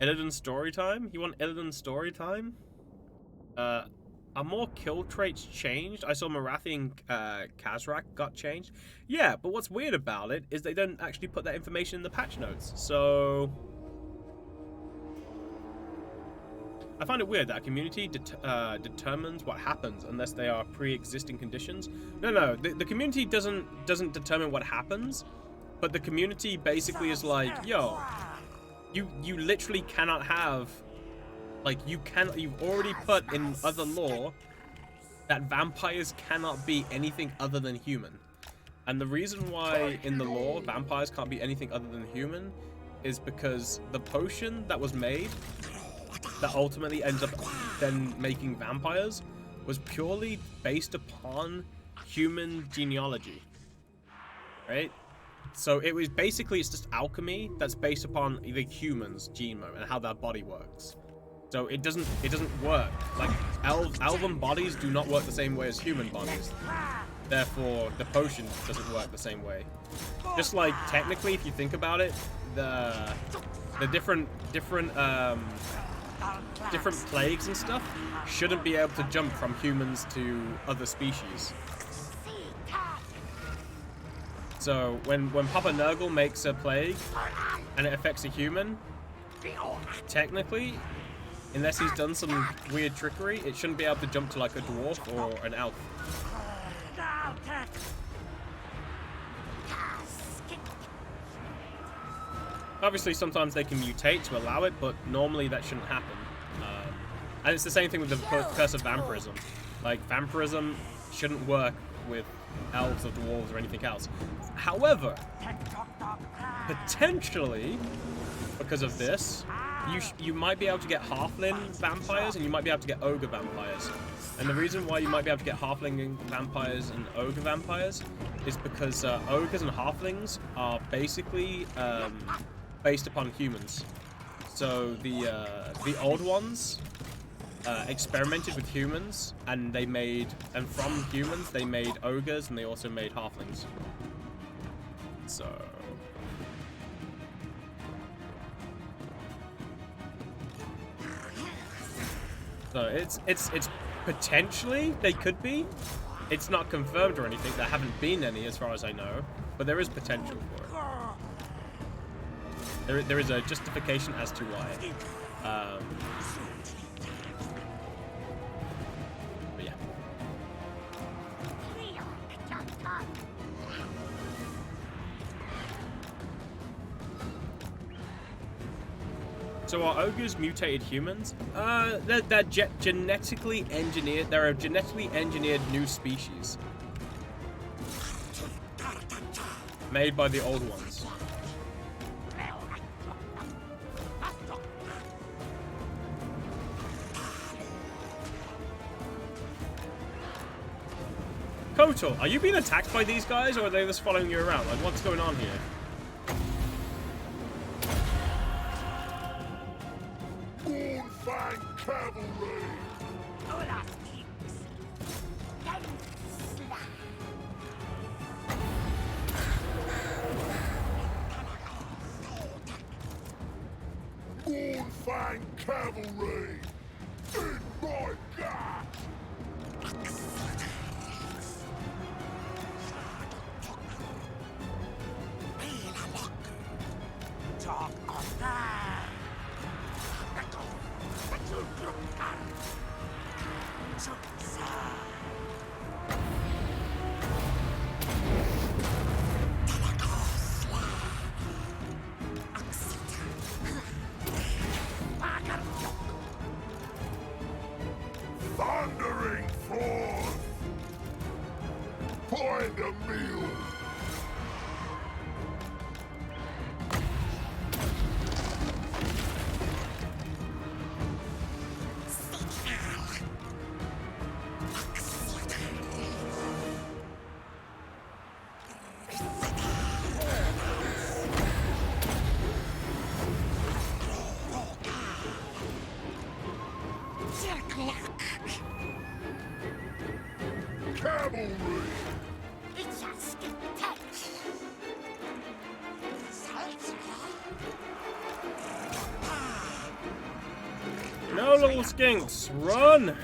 Illidan story time? You want Illidan story time? Are more kill traits changed? I saw Marathi and Kazrak got changed. Yeah, but what's weird about it is they don't actually put that information in the patch notes. So I find it weird that a community determines what happens unless they are pre-existing conditions. No, the community doesn't determine what happens, but the community basically is like, yo, you literally cannot have, like, you've already put in other lore that vampires cannot be anything other than human. And the reason why in the lore vampires can't be anything other than human is because the potion that was made that ultimately ends up then making vampires was purely based upon human genealogy, right? So it was basically, it's just alchemy that's based upon the human's genome and how their body works. So it doesn't work. Like elven bodies do not work the same way as human bodies. Therefore, the potion doesn't work the same way. Just like technically, if you think about it, the different plagues and stuff shouldn't be able to jump from humans to other species. So when Papa Nurgle makes a plague and it affects a human, technically, unless he's done some weird trickery, it shouldn't be able to jump to like a dwarf or an elf. Obviously, sometimes they can mutate to allow it, but normally that shouldn't happen. And it's the same thing with the curse of vampirism. Like, vampirism shouldn't work with elves or dwarves or anything else. However, potentially, because of this, you might be able to get halfling vampires and you might be able to get ogre vampires. And the reason why you might be able to get halfling vampires and ogre vampires is because ogres and halflings are basically based upon humans. So the old ones experimented with humans, and from humans they made ogres, and they also made halflings. So it's potentially they could be. It's not confirmed or anything. There haven't been any, as far as I know, but there is potential for it. There is a justification as to why. But yeah. So are ogres mutated humans? They're genetically engineered. They're a genetically engineered new species made by the old ones. Kotal, are you being attacked by these guys, or are they just following you around? Like, what's going on here? Fang cavalry! Fang cavalry! In my gut! Talk on that! Thundering forth! Find a meal! cavalry! It's a skip-tack. No, little skinks, run!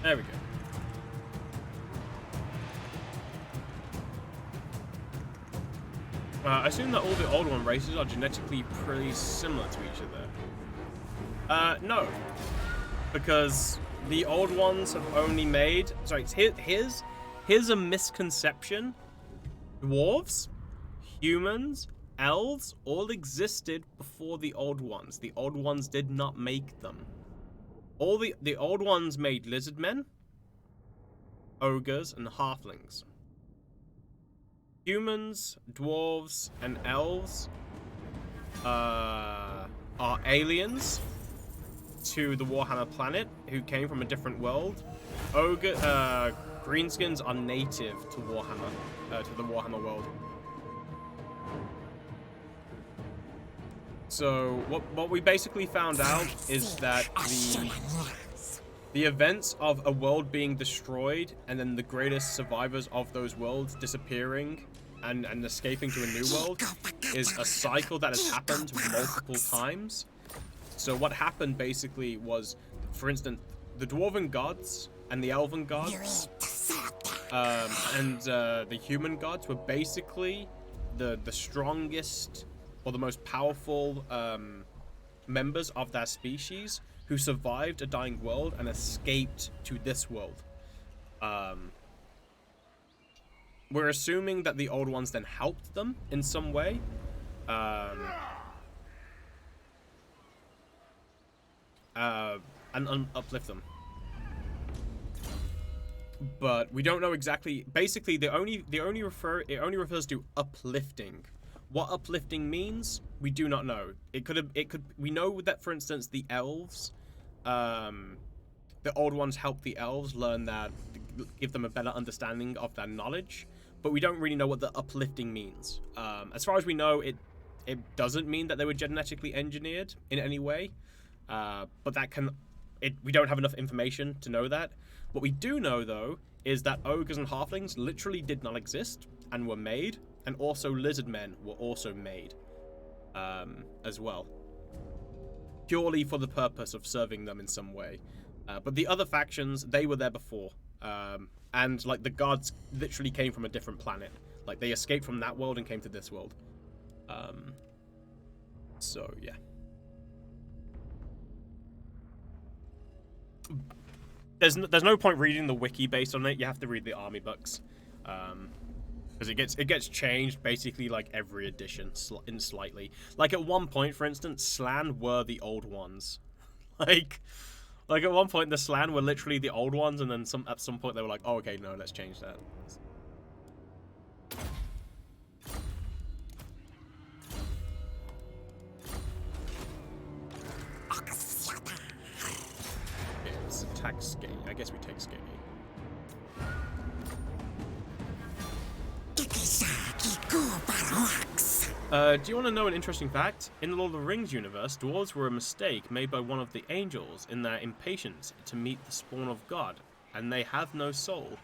There we go. I assume that all the Old One races are genetically pretty similar to each other. No. Because the Old Ones have only made... Sorry, here's a misconception. Dwarves, humans, elves all existed before the Old Ones. The Old Ones did not make them. All the Old Ones made lizard men, ogres, and halflings. Humans, dwarves, and elves are aliens to the Warhammer planet who came from a different world. Greenskins are native to Warhammer, to the Warhammer world. So what we basically found out is that the events of a world being destroyed and then the greatest survivors of those worlds disappearing and escaping to a new world is a cycle that has happened multiple times. So what happened basically was, for instance, the dwarven gods and the elven gods and the human gods were basically the strongest or the most powerful members of their species who survived a dying world and escaped to this world. We're assuming that the Old Ones then helped them in some way. And uplift them. But we don't know exactly. Basically, it only refers to uplifting. What uplifting means, we do not know. We know that, for instance, the elves, the Old Ones help the elves learn that, give them a better understanding of their knowledge, but we don't really know what the uplifting means. As far as we know, it doesn't mean that they were genetically engineered in any way, but we don't have enough information to know that. What we do know, though, is that ogres and halflings literally did not exist and were made. And also lizard men were also made as well. Purely for the purpose of serving them in some way. But the other factions, they were there before. And like the gods literally came from a different planet. Like they escaped from that world and came to this world. So yeah. There's no point reading the wiki based on it. You have to read the army books. Because it gets changed basically like every edition slightly. Like at one point, for instance, Slan were the Old Ones. like at one point the Slan were literally the Old Ones, and then at some point they were like, oh, okay, no, let's change that. Okay, let's attack Skate. I guess we take Skate. Do you want to know an interesting fact? In the Lord of the Rings universe, dwarves were a mistake made by one of the angels in their impatience to meet the spawn of God, and they have no soul.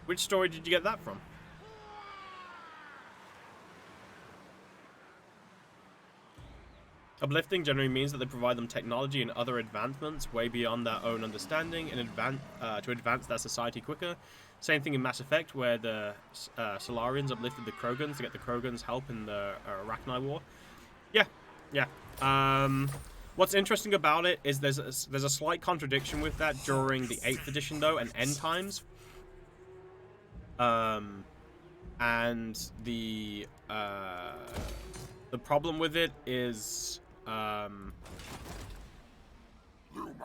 Which story did you get that from? Uplifting generally means that they provide them technology and other advancements way beyond their own understanding and to advance their society quicker. Same thing in Mass Effect, where the Solarians uplifted the Krogans to get the Krogans' help in the Arachni War. Yeah. What's interesting about it is there's a slight contradiction with that during the 8th edition, though, and End Times. And the problem with it is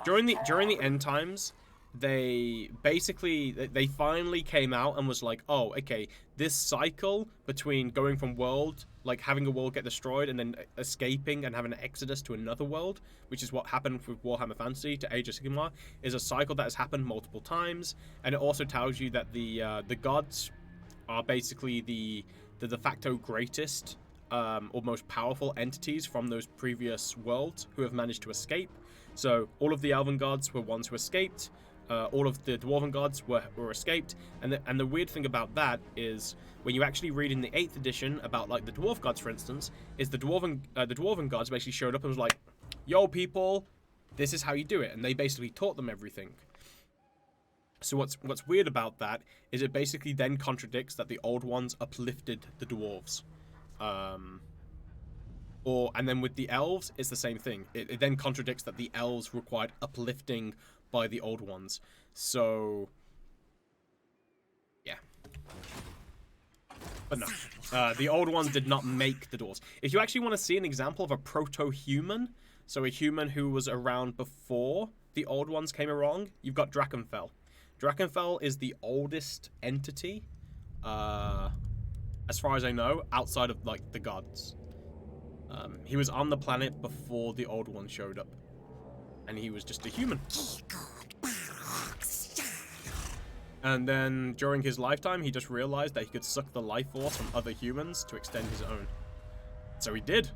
during the end times, they basically they finally came out and was like, oh, okay, this cycle between going from world, like having a world get destroyed and then escaping and having an exodus to another world, which is what happened with Warhammer Fantasy to Age of Sigmar, is a cycle that has happened multiple times. And it also tells you that the gods are basically the de facto greatest or most powerful entities from those previous worlds who have managed to escape. So all of the Elven gods were ones who escaped. All of the Dwarven gods were escaped, and the weird thing about that is when you actually read in the 8th edition about like the Dwarf gods, for instance, is the Dwarven gods basically showed up and was like, "Yo, people, this is how you do it," and they basically taught them everything. So what's weird about that is it basically then contradicts that the Old Ones uplifted the dwarves, and then with the elves, it's the same thing. It then contradicts that the elves required uplifting by the Old Ones. So yeah, but no, the Old Ones did not make the dwarves. If you actually want to see an example of a proto-human, so a human who was around before the Old Ones came along, you've got Drakenfell. Drakenfell is the oldest entity, as far as I know, outside of like the gods. He was on the planet before the Old One showed up, and he was just a human. And then during his lifetime, he just realized that he could suck the life force from other humans to extend his own. So he did.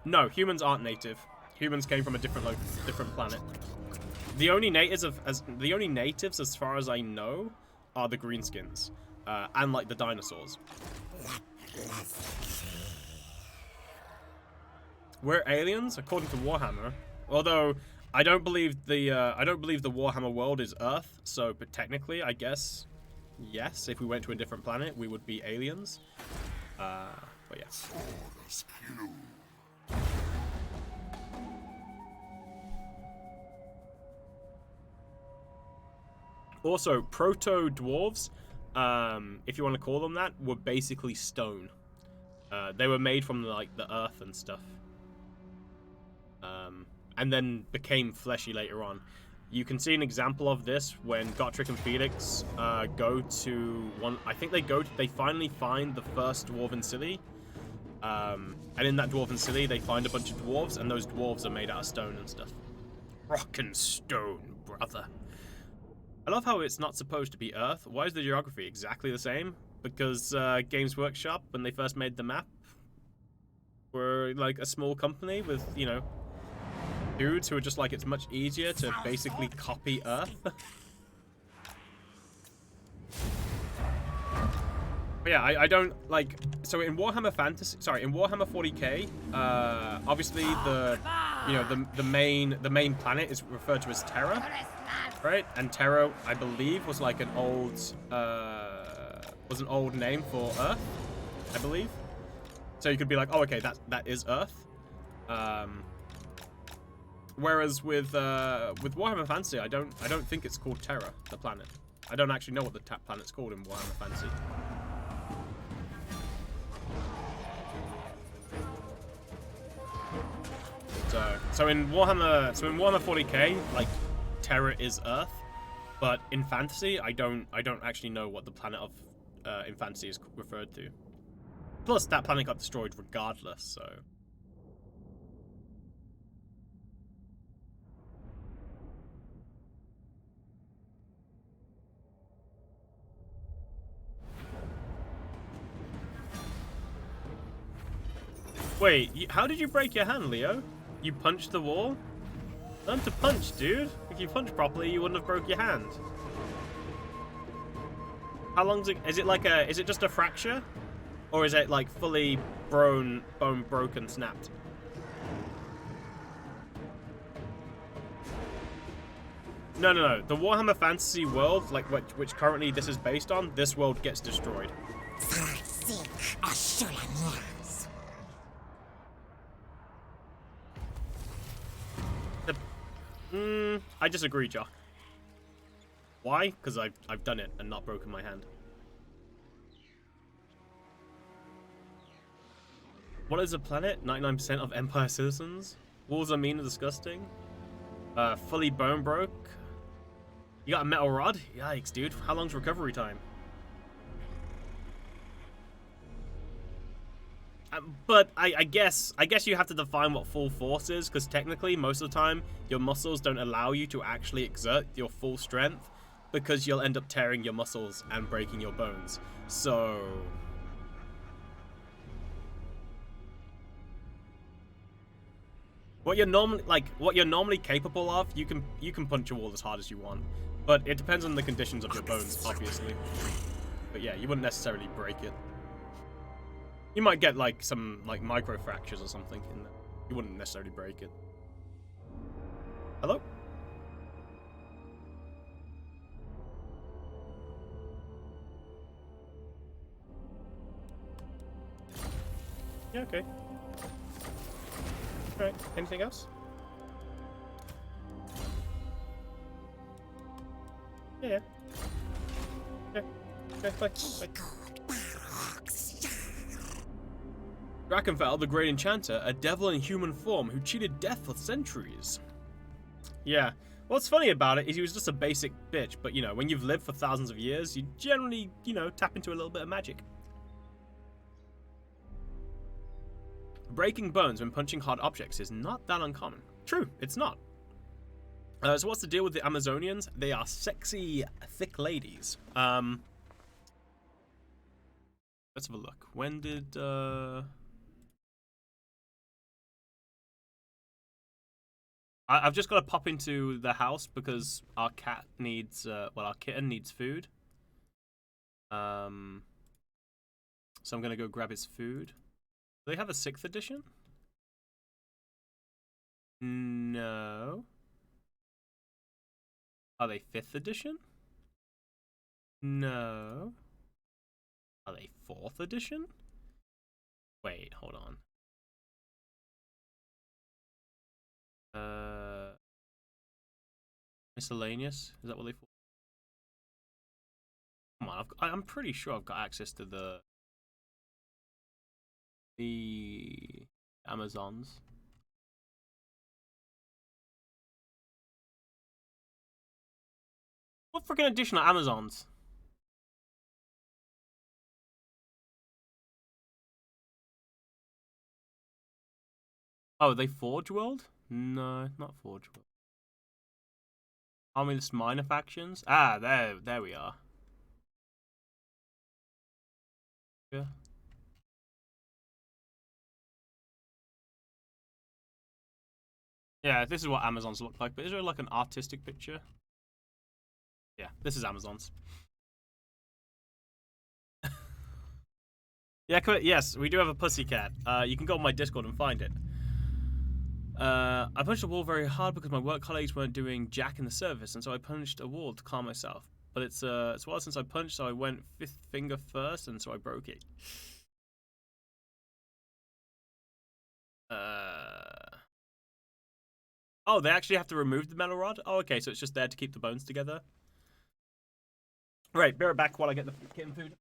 No, humans aren't native. Humans came from a different planet. The only natives as far as I know, are the greenskins, and like the dinosaurs. We're aliens, according to Warhammer. Although I don't believe the Warhammer world is Earth. So, but technically, I guess yes. If we went to a different planet, we would be aliens. But yeah. Also, proto-dwarves, if you want to call them that, were basically stone. They were made from like the earth and stuff. And then became fleshy later on. You can see an example of this when Gotrek and Felix go to one. I think they finally find the first dwarven city. And in that dwarven city, they find a bunch of dwarves, and those dwarves are made out of stone and stuff. Rock and stone, brother. I love how it's not supposed to be Earth. Why is the geography exactly the same? Because Games Workshop, when they first made the map, were like a small company with, you know, dudes who are just like, it's much easier to basically copy Earth. But yeah, I don't like. So in Warhammer Fantasy, sorry, in Warhammer 40k, obviously the main planet is referred to as Terra. Right, and Terra, I believe, was like an old name for Earth, I believe. So you could be like, oh, okay, that is Earth. Whereas with Warhammer Fantasy, I don't think it's called Terra, the planet. I don't actually know what the planet's called in Warhammer Fantasy. So in Warhammer 40k, like, Terra is Earth, but in Fantasy, I don't actually know what the planet of in Fantasy is referred to. Plus, that planet got destroyed regardless, so. Wait, how did you break your hand, Leo? You punched the wall? Learn to punch, dude. If you punch properly, you wouldn't have broke your hand. How long's it? Is it just a fracture? Or is it like fully bone broken, snapped? No. The Warhammer Fantasy world, like which currently this is based on, this world gets destroyed. I disagree, Jock. Why? Because I've done it and not broken my hand. What is a planet? 99% of Empire citizens? Walls are mean and disgusting. Fully bone broke. You got a metal rod? Yikes, dude. How long's recovery time? But I guess you have to define what full force is, because technically most of the time your muscles don't allow you to actually exert your full strength, because you'll end up tearing your muscles and breaking your bones. So what you're normally capable of, you can punch a wall as hard as you want, but it depends on the conditions of your bones, obviously. But yeah, you wouldn't necessarily break it. You might get like some like micro fractures or something in there. You wouldn't necessarily break it. Hello? Yeah, okay. Alright, anything else? Yeah. Yeah. Okay, bye. Drakenfell, the Great Enchanter, a devil in human form who cheated death for centuries. Yeah. What's funny about it is he was just a basic bitch, but you know, when you've lived for thousands of years, you generally, you know, tap into a little bit of magic. Breaking bones when punching hard objects is not that uncommon. True, it's not. So what's the deal with the Amazonians? They are sexy, thick ladies. Let's have a look. When did, I've just got to pop into the house because our cat needs, well, our kitten needs food. So I'm going to go grab his food. Do they have a 6th edition? No. Are they 5th edition? No. Are they 4th edition? Wait, hold on. Miscellaneous? Is that what they call? Come on, I'm pretty sure I've got access to the Amazons. What freaking edition are Amazons? Oh, are they Forge World? No, not Forge World. Harmless Minor Factions? Ah, there we are. Yeah. Yeah, this is what Amazons look like, but is there like an artistic picture? Yeah, this is Amazons. Yeah, yes, we do have a pussycat. You can go on my Discord and find it. I punched a wall very hard because my work colleagues weren't doing jack in the service, and so I punched a wall to calm myself. But it's a while since I punched, so I went 5th finger first, and so I broke it. Oh, they actually have to remove the metal rod? Oh, okay, so it's just there to keep the bones together. Right, be right back while I get the kitten food.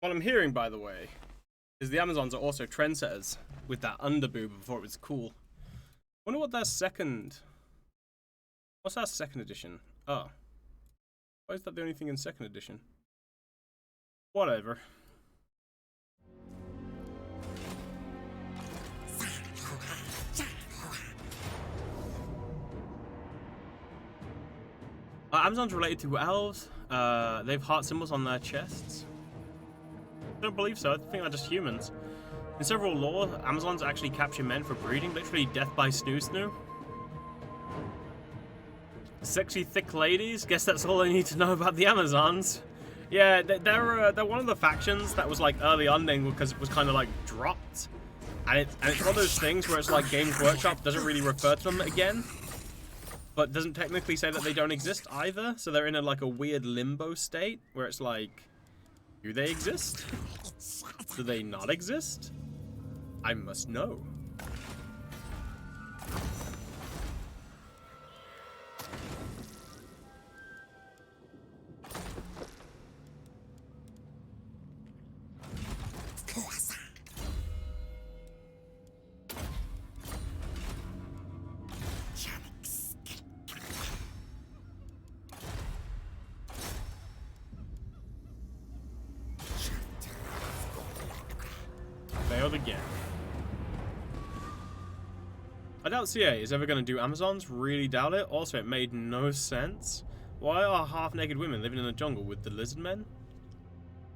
What I'm hearing, by the way, is the Amazons are also trendsetters with that underboob before it was cool. Wonder what their second... What's our second edition? Oh. Why is that the only thing in second edition? Whatever. Amazons related to elves. They have heart symbols on their chests. I don't believe so. I think they're just humans. In several lore, Amazons actually capture men for breeding, literally death by snoo-snoo. Sexy thick ladies. Guess that's all I need to know about the Amazons. Yeah, they're one of the factions that was like early on because it was kind of like dropped, and it's one of those things where it's like Games Workshop doesn't really refer to them again, but doesn't technically say that they don't exist either. So they're in like a weird limbo state where it's like, do they exist? Do they not exist? I must know. Failed again. I doubt CA is ever going to do Amazons. Really doubt it. Also, it made no sense. Why are half-naked women living in a jungle with the lizard men?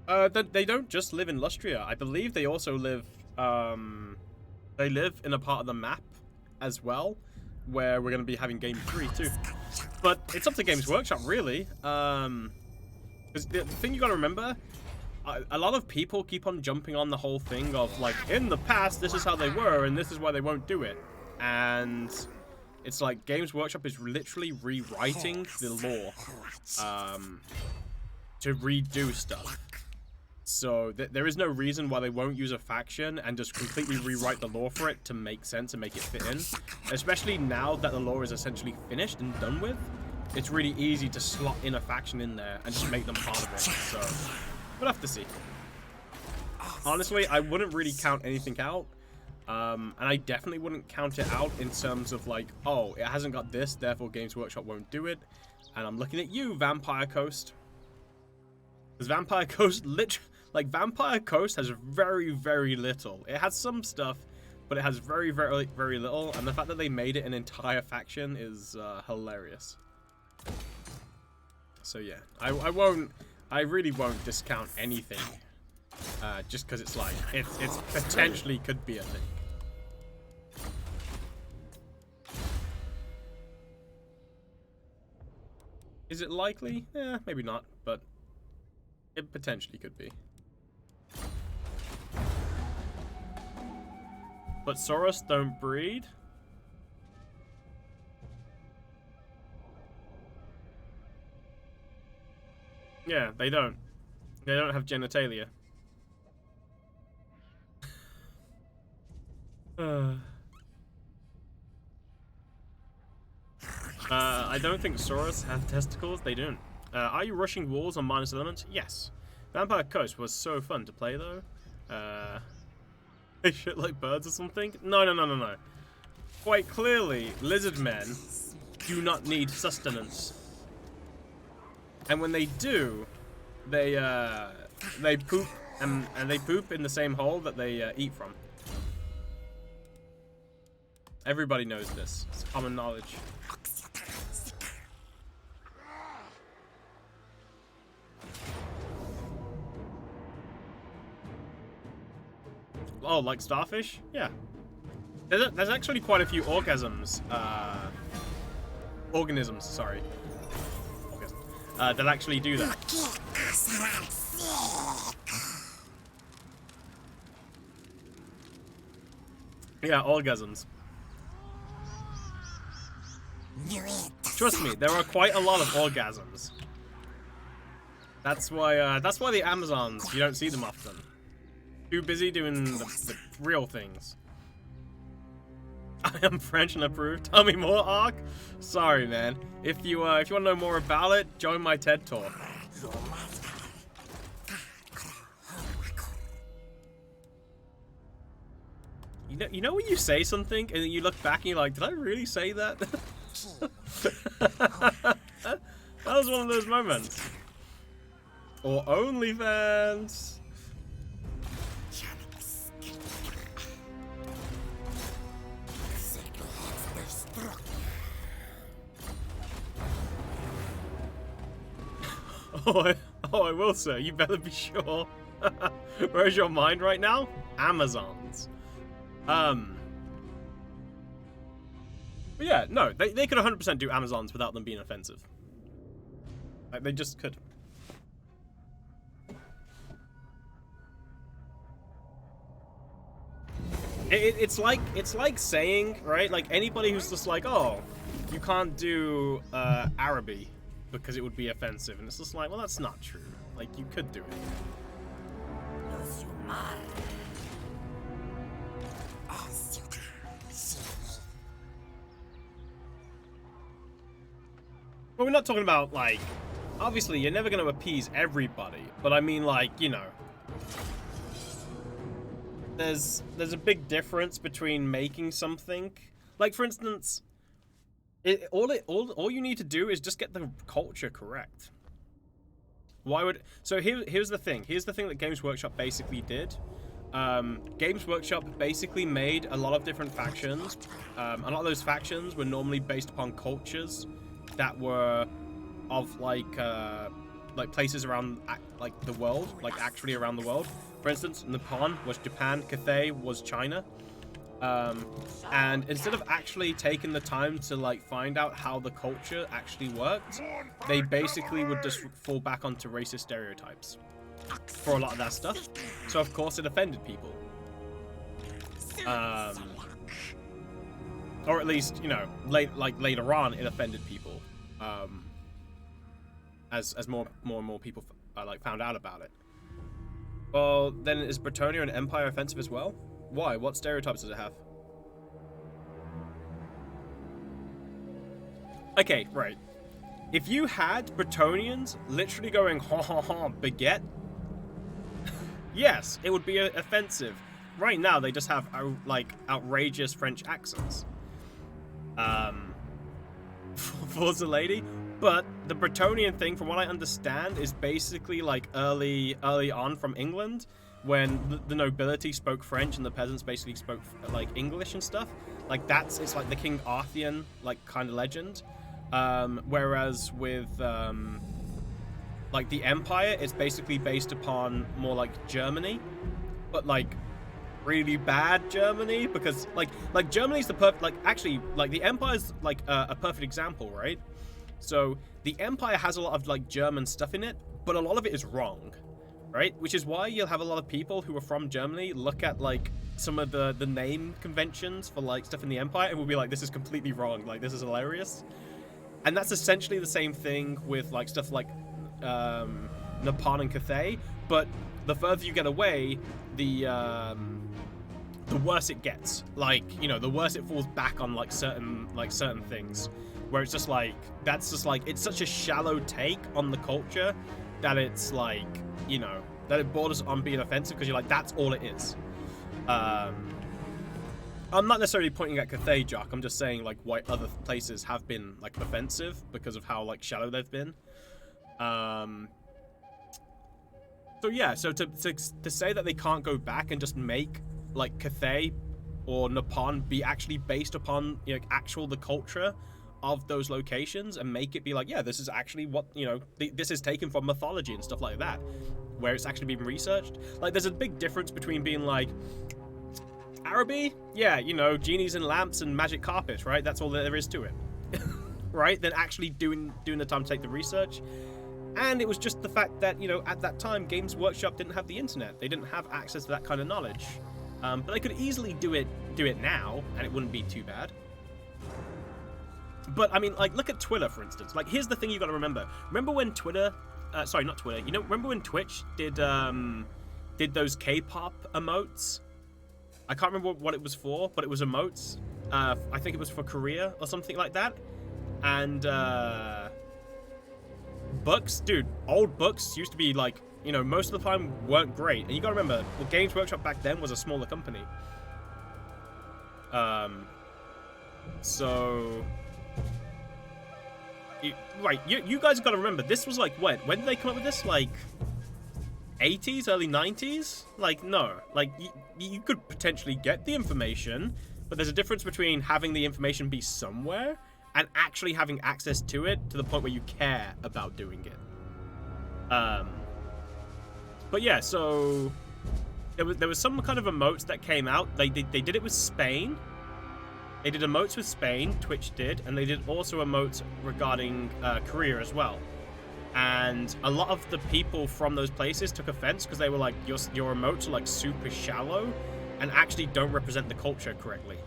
They don't just live in Lustria. I believe they also live... they live in a part of the map as well, where we're going to be having Game 3 too. But it's up to Games Workshop, really. Because the thing you got to remember... A lot of people keep on jumping on the whole thing of like, in the past, this is how they were, and this is why they won't do it. And it's like Games Workshop is literally rewriting the lore to redo stuff. So there is no reason why they won't use a faction and just completely rewrite the lore for it to make sense and make it fit in. Especially now that the lore is essentially finished and done with, it's really easy to slot in a faction in there and just make them part of it. So... we'll have to see. Honestly, I wouldn't really count anything out. And I definitely wouldn't count it out in terms of like, oh, it hasn't got this, therefore Games Workshop won't do it. And I'm looking at you, Vampire Coast. Because Vampire Coast, Vampire Coast has very, very little. It has some stuff, but it has very, very, very little. And the fact that they made it an entire faction is hilarious. So yeah, I really won't discount anything, just because it's like, it's potentially could be a thing. Is it likely? Eh, maybe not, but it potentially could be. But Soros don't breed? Yeah, they don't. They don't have genitalia. I don't think Soros have testicles. They don't. Are you rushing walls on minus elements? Yes. Vampire Coast was so fun to play, though. They shit like birds or something? No. Quite clearly, lizard men do not need sustenance. And when they do, they poop, and they poop in the same hole that they eat from. Everybody knows this. It's common knowledge. Oh, like starfish? Yeah. There's actually quite a few organisms, sorry. That actually do that. Yeah, orgasms. Trust me, there are quite a lot of orgasms. That's why the Amazons, you don't see them often. Too busy doing the real things. I am French and approved. Tell me more, Ark. Sorry, man. If you want to know more about it, join my TED Talk. you know when you say something and then you look back and you're like, did I really say that? That was one of those moments. Or OnlyFans. Oh, I will, sir. You better be sure. Where's your mind right now? Amazons. But yeah, no, they could 100% do Amazons without them being offensive. Like, they just could. It's like saying, right? Like, anybody who's just like, oh, you can't do Araby because it would be offensive, and it's just like, well, that's not true. Like, you could do it. Well, we're not talking about, like, obviously you're never going to appease everybody, but I mean, like, you know, there's a big difference between making something, like, for instance, all you need to do is just get the culture correct. So here's the thing that Games Workshop basically did. Games Workshop basically made a lot of different factions. A lot of those factions were normally based upon cultures that were of like places around like the world, like actually around the world. For instance, Nippon was Japan, Cathay was China. And instead of actually taking the time to like find out how the culture actually worked, they basically would just fall back onto racist stereotypes for a lot of that stuff. So of course it offended people. Or at least, you know, later on it offended people. As more and more people like found out about it. Well, then is Bretonnia an empire offensive as well? Why? What stereotypes does it have? Okay, right. If you had Bretonians literally going ha ha ha baguette, yes, it would be offensive. Right now, they just have like outrageous French accents. For the lady, but the Bretonian thing, from what I understand, is basically like early on from England, when the nobility spoke French and the peasants basically spoke like English and stuff. Like it's like the King Arthurian like kind of legend. Whereas with like the Empire, it's basically based upon more like Germany, but like really bad Germany, because like Germany's the perfect, like actually like the Empire's like a perfect example, right? So the Empire has a lot of like German stuff in it, but a lot of it is wrong. Right? Which is why you'll have a lot of people who are from Germany look at like some of the name conventions for like stuff in the Empire and will be like, this is completely wrong, like this is hilarious. And that's essentially the same thing with like stuff like Nippon and Cathay, but the further you get away, the worse it gets. Like, you know, the worse it falls back on like certain things, where it's just like, that's just like, it's such a shallow take on the culture that it's like, you know, that it borders on being offensive, because you're like, that's all it is. I'm not necessarily pointing at Cathay, Jock. I'm just saying like why other places have been like offensive because of how like shallow they've been. So yeah, so to say that they can't go back and just make like Cathay or Nippon be actually based upon, you know, the culture of those locations, and make it be like, yeah, this is actually what, you know, this is taken from mythology and stuff like that, where it's actually been researched. Like, there's a big difference between being like, Araby, yeah, you know, genies and lamps and magic carpets, right? That's all there is to it. Right? Then actually doing the time to take the research. And it was just the fact that, you know, at that time, Games Workshop didn't have the internet. They didn't have access to that kind of knowledge. But they could easily do it now, and it wouldn't be too bad. But, I mean, like, look at Twitter, for instance. Like, here's the thing you gotta remember. Remember when Twitter... sorry, not Twitter. You know, remember when Twitch did those K-pop emotes? I can't remember what it was for, but it was emotes. I think it was for Korea or something like that. And, books, dude, old books used to be, like, you know, most of the time weren't great. And you gotta remember, well, Games Workshop back then was a smaller company. So... Right, you guys got to remember, this was like, when did they come up with this? Like, 80s, early 90s? Like, no. Like, you could potentially get the information, but there's a difference between having the information be somewhere and actually having access to it to the point where you care about doing it. But yeah, so there was some kind of emotes that came out. They did it with Spain. They did emotes with Spain, Twitch did, and they did also emotes regarding Korea as well. And a lot of the people from those places took offense because they were like, your emotes are like super shallow and actually don't represent the culture correctly.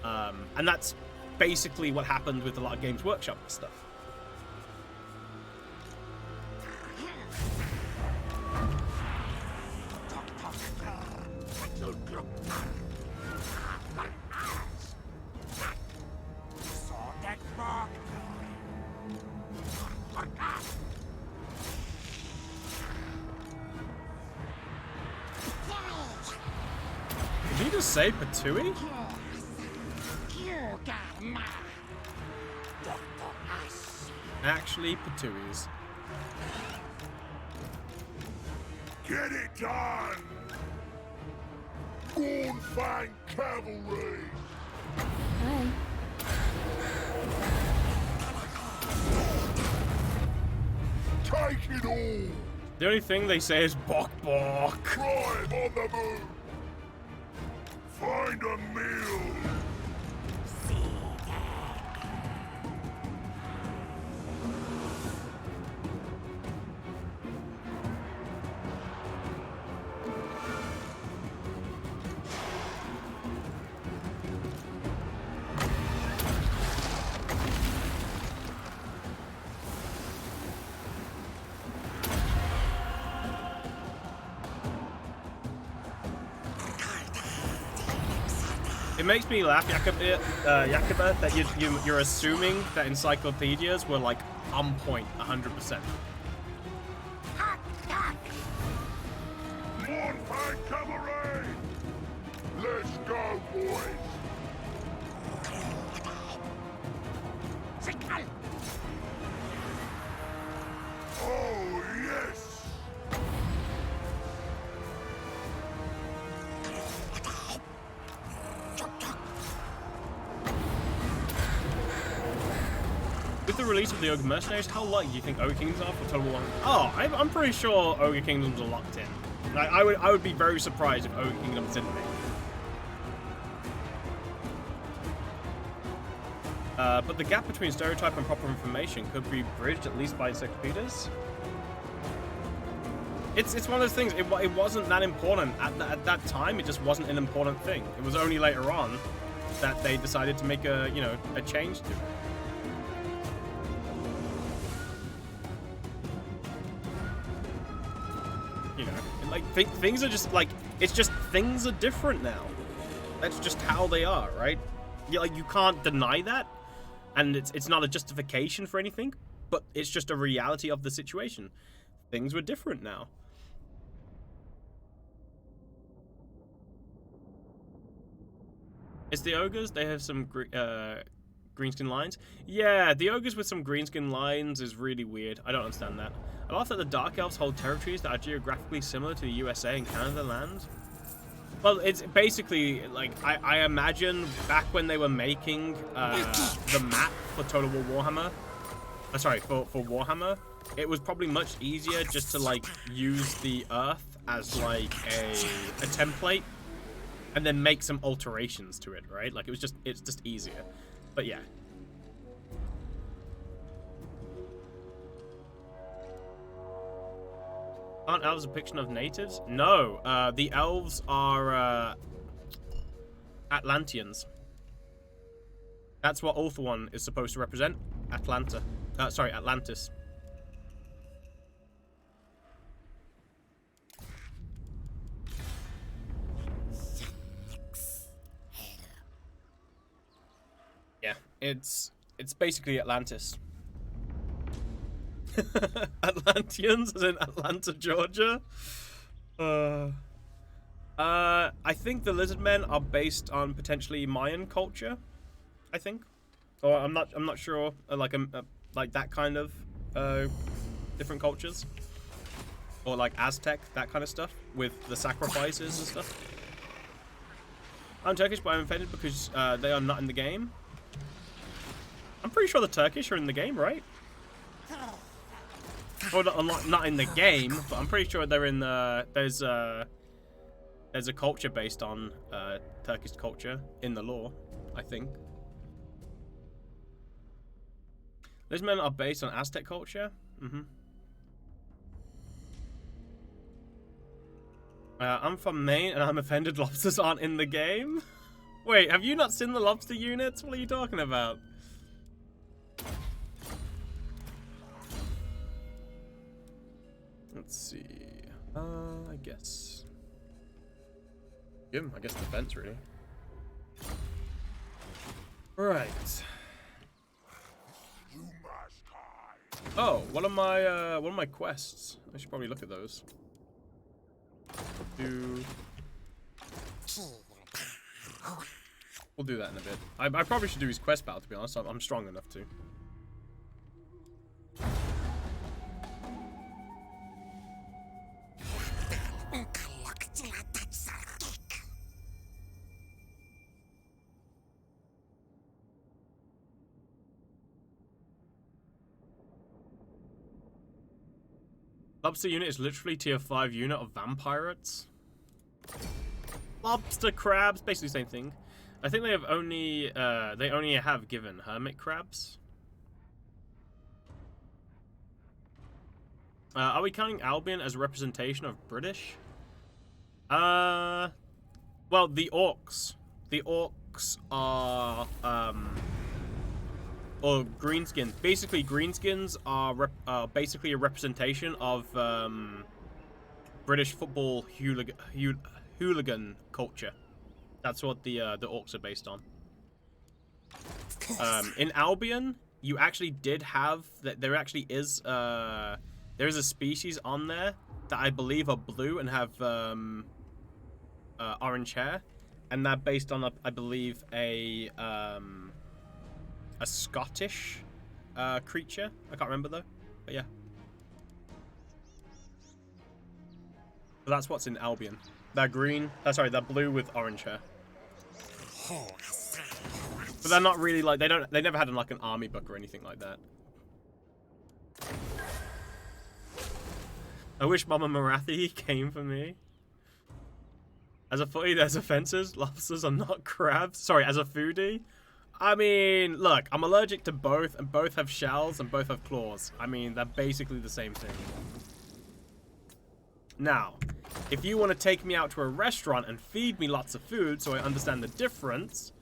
And that's basically what happened with a lot of Games Workshop and stuff. Did he just say Patui? Actually, Patuis. Get it done! Gornfang Cavalry! Hi. Take it all! The only thing they say is bok bok. Drive on the move! Find a meal! It makes me laugh, Yakuba, that you're assuming that encyclopedias were like on point, 100%. Gornfang Cavalry! Let's go, boys! Oh, yes! With the release of the Ogre Mercenaries, how likely do you think Ogre Kingdoms are for Total War? Oh, I'm pretty sure Ogre Kingdoms are locked in. Like, I would be very surprised if Ogre Kingdoms didn't make it. But the gap between stereotype and proper information could be bridged at least by encyclopedias. It's one of those things. It wasn't that important at that time. It just wasn't an important thing. It was only later on that they decided to make a change to it. Like, things are just, like, it's just, things are different now. That's just how they are, right? You can't deny that, and it's not a justification for anything, but it's just a reality of the situation. Things were different now. It's the ogres, they have some greenskin lines. Yeah, the ogres with some greenskin lines is really weird. I don't understand that. I love that the Dark Elves hold territories that are geographically similar to the USA and Canada land. Well, it's basically, like, I imagine back when they were making the map for Total War Warhammer, sorry, for Warhammer, it was probably much easier just to, like, use the Earth as, like, a template and then make some alterations to it, right? Like, it's just easier. But yeah. Aren't elves a depiction of natives? No, the elves are Atlanteans. That's what Ulthuan is supposed to represent. Atlantis. Yeah, it's basically Atlantis. Atlanteans, as in Atlanta, Georgia. I think the lizard men are based on potentially Mayan culture. I think, or I'm not sure. Like that kind of different cultures, or like Aztec, that kind of stuff with the sacrifices and stuff. I'm Turkish, but I'm offended because they are not in the game. I'm pretty sure the Turkish are in the game, right? Or not in the game, but I'm pretty sure they're in the. There's a culture based on Turkish culture in the lore, I think. Those men are based on Aztec culture. I'm from Maine, and I'm offended lobsters aren't in the game. Wait, have you not seen the lobster units? What are you talking about? Let's see. I guess. Yeah, I guess defense, really. Right. You must hide. Oh, what are my quests? I should probably look at those. We'll do that in a bit. I probably should do his quest battle, to be honest. I'm strong enough to. Lobster unit is literally tier 5 unit of vampirates. Lobster crabs, basically the same thing. I think they only have given hermit crabs. Are we counting Albion as a representation of British? Well, the orcs. The orcs are or greenskins. Basically, greenskins are basically a representation of British football hooligan culture. That's what the orcs are based on. In Albion, you actually did have that. There actually is there is a species on there that I believe are blue and have orange hair, and they're based on I believe a Scottish creature. I can't remember though, but yeah. But that's what's in Albion. They're green. Sorry, they're blue with orange hair. But they're not really like they never had like an army book or anything like that. I wish Mama Marathi came for me. As a footy, there's offenses. Lobsters are not crabs. Sorry, as a foodie. I mean, look, I'm allergic to both, and both have shells and both have claws. I mean, they're basically the same thing. Now, if you want to take me out to a restaurant and feed me lots of food so I understand the difference,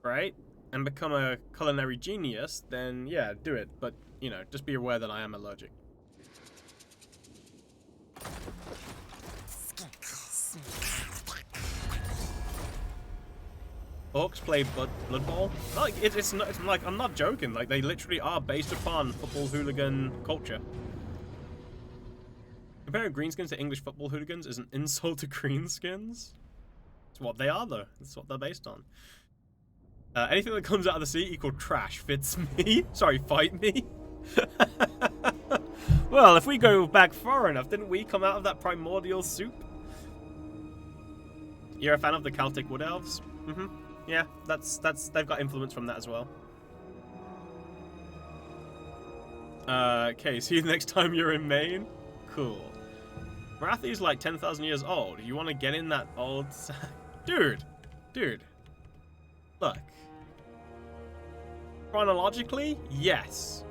right, and become a culinary genius, then yeah, do it. But, you know, just be aware that I am allergic. Orcs play Blood Bowl? Like, it's like, I'm not joking. Like, they literally are based upon football hooligan culture. Comparing greenskins to English football hooligans is an insult to greenskins. It's what they are, though. It's what they're based on. Anything that comes out of the sea equal trash fits me. Sorry, fight me. Well, if we go back far enough, didn't we come out of that primordial soup? You're a fan of the Celtic Wood Elves? Mm-hmm. Yeah, they've got influence from that as well. Okay, see you next time you're in Maine. Cool. Marathi's like 10,000 years old. You want to get in that old... Dude. Look. Chronologically, yes.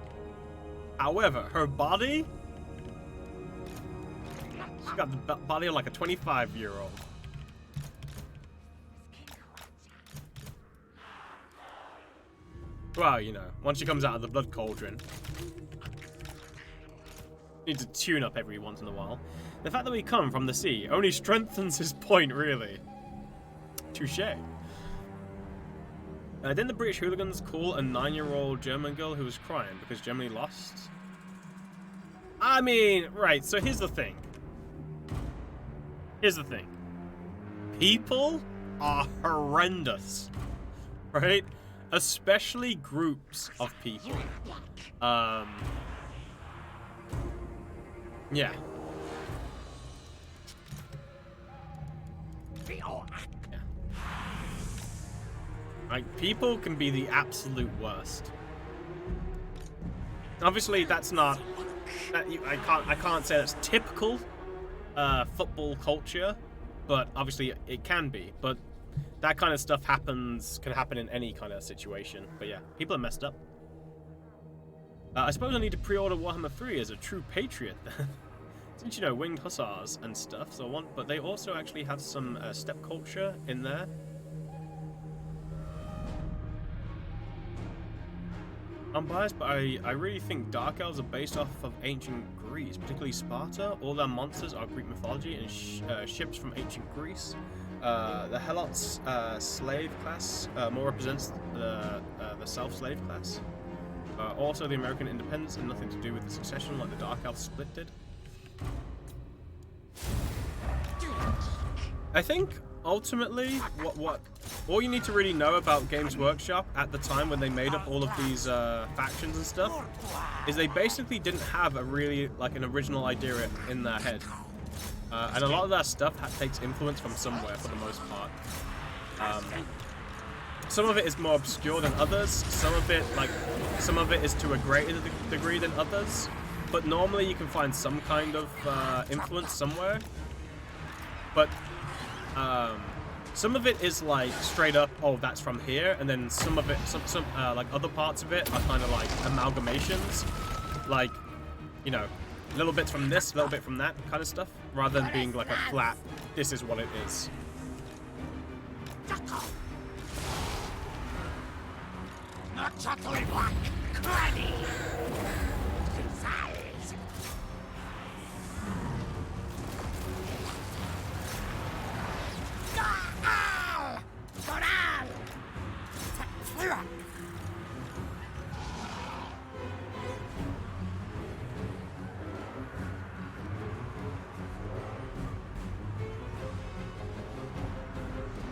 However, her body... She's got the body of like a 25-year-old. Well, you know, once she comes out of the blood cauldron. Need to tune up every once in a while. The fact that we come from the sea only strengthens his point, really. Touché. Didn't the British hooligans call a 9-year-old German girl who was crying because Germany lost? I mean, right, so here's the thing. people are horrendous, right? Especially groups of people. Yeah. Like, people can be the absolute worst. Obviously, that's not. I can't say that's typical football culture, but obviously it can be. But that kind of stuff can happen in any kind of situation. But yeah, people are messed up. I suppose I need to pre-order Warhammer 3 as a true patriot then. Since, you know, winged hussars and stuff, so but they also actually have some steppe culture in there. I'm biased, but I really think Dark Elves are based off of ancient Greece, particularly Sparta. All their monsters are Greek mythology and ships from ancient Greece. The Helots slave class more represents the self-slave class. Also, the American independence had nothing to do with the succession like the Dark Elves split did. I think ultimately what all you need to really know about Games Workshop at the time when they made up all of these factions and stuff is they basically didn't have a really an original idea in their head, and a lot of that stuff takes influence from somewhere for the most part. Some of it is more obscure than others. Some of it is to a greater degree than others, but normally you can find some kind of influence somewhere. But some of it is like straight up, oh, that's from here, and then some of it, some like other parts of it are kind of like amalgamations, like, you know, little bits from this, little bit from that kind of stuff, rather than being like a flat, this is what it is. Not totally black, cruddy.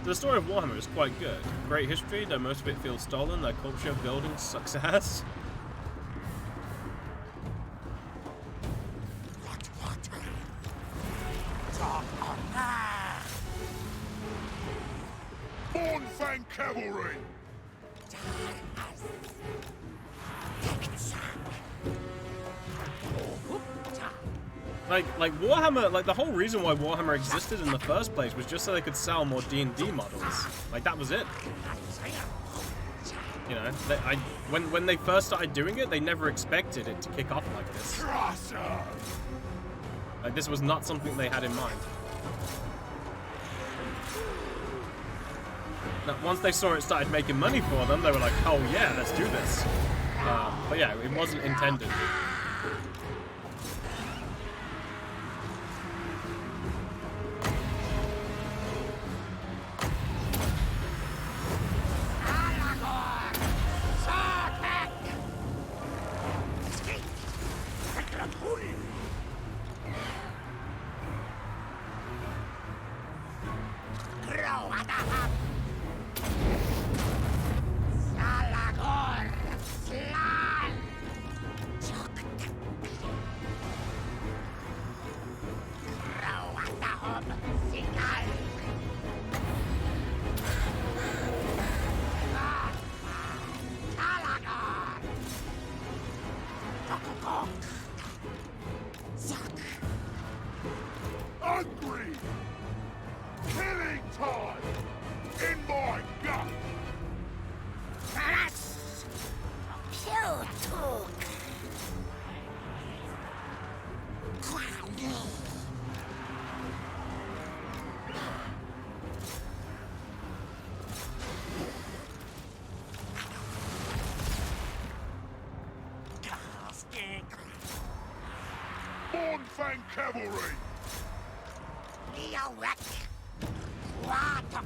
The story of Warhammer is quite good. Great history, though most of it feels stolen. Their culture building sucks ass. Born-Fang Cavalry! Like Warhammer, like the whole reason why Warhammer existed in the first place was just so they could sell more D&D models. Like that was it. You know, when they first started doing it, they never expected it to kick off like this. Like this was not something they had in mind. Now, once they saw it started making money for them, they were like, oh yeah, let's do this. But yeah, it wasn't intended. Hungry! Killing time! In my gut! That's Pewtook. Born-Fang Cavalry! Leowek. Watok.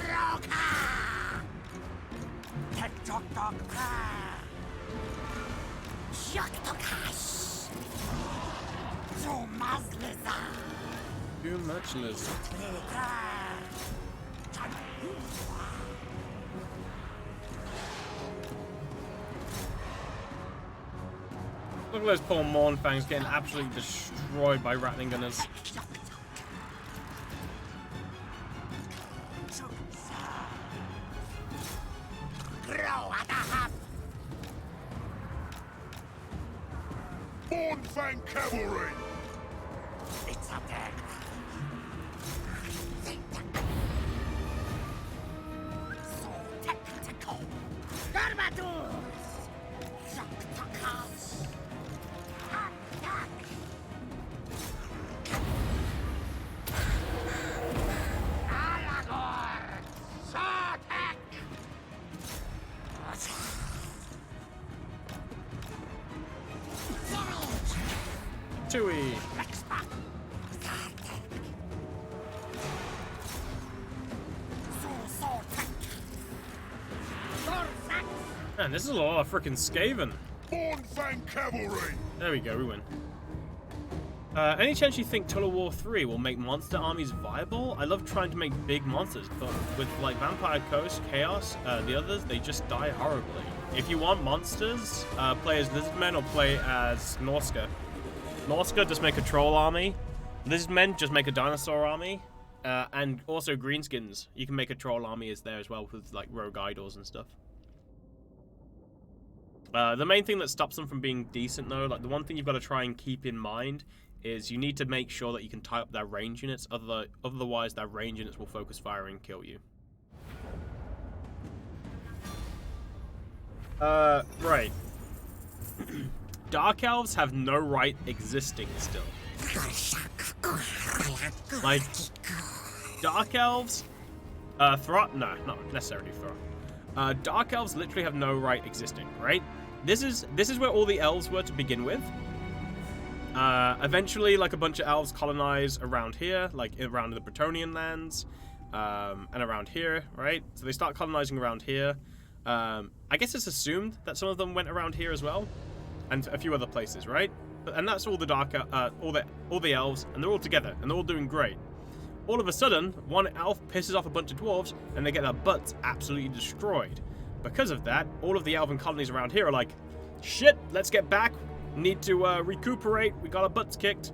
Roka. Tek-tok-tok-ka. Shok-tok-hash. Too much lizard. Too much lizard. Look at those poor Mornfangs getting absolutely destroyed by Rattling Gunners. Mornfang Cavalry! It's a dead. So tactical. Garbados. Tacticals. Attack. Alagor. Sartek. Chewie. Man, this is a lot of freaking Skaven. Mornfang Cavalry! There we go, we win. Any chance you think Total War 3 will make monster armies viable? I love trying to make big monsters, but with like Vampire Coast, Chaos, the others, they just die horribly. If you want monsters, play as Lizardmen or play as Norska. Norska, just make a troll army. Lizardmen, just make a dinosaur army. And also Greenskins, you can make a troll army as there as well with like rogue idols and stuff. The main thing that stops them from being decent though, like the one thing you've got to try and keep in mind is you need to make sure that you can tie up their range units, otherwise their range units will focus fire and kill you. Right. Dark Elves have no right existing still. Like, Dark Elves, no, not necessarily Thra. Dark Elves literally have no right existing, right? This is where all the elves were to begin with. Eventually, like, a bunch of elves colonize around here, like around the Bretonnian lands, and around here, right? So they start colonizing around here. I guess it's assumed that some of them went around here as well, and a few other places, right? And that's all the all the elves, and they're all together, and they're all doing great. All of a sudden, one elf pisses off a bunch of dwarves, and they get their butts absolutely destroyed. Because of that, all of the elven colonies around here are like, shit, let's get back. Need to recuperate. We got our butts kicked.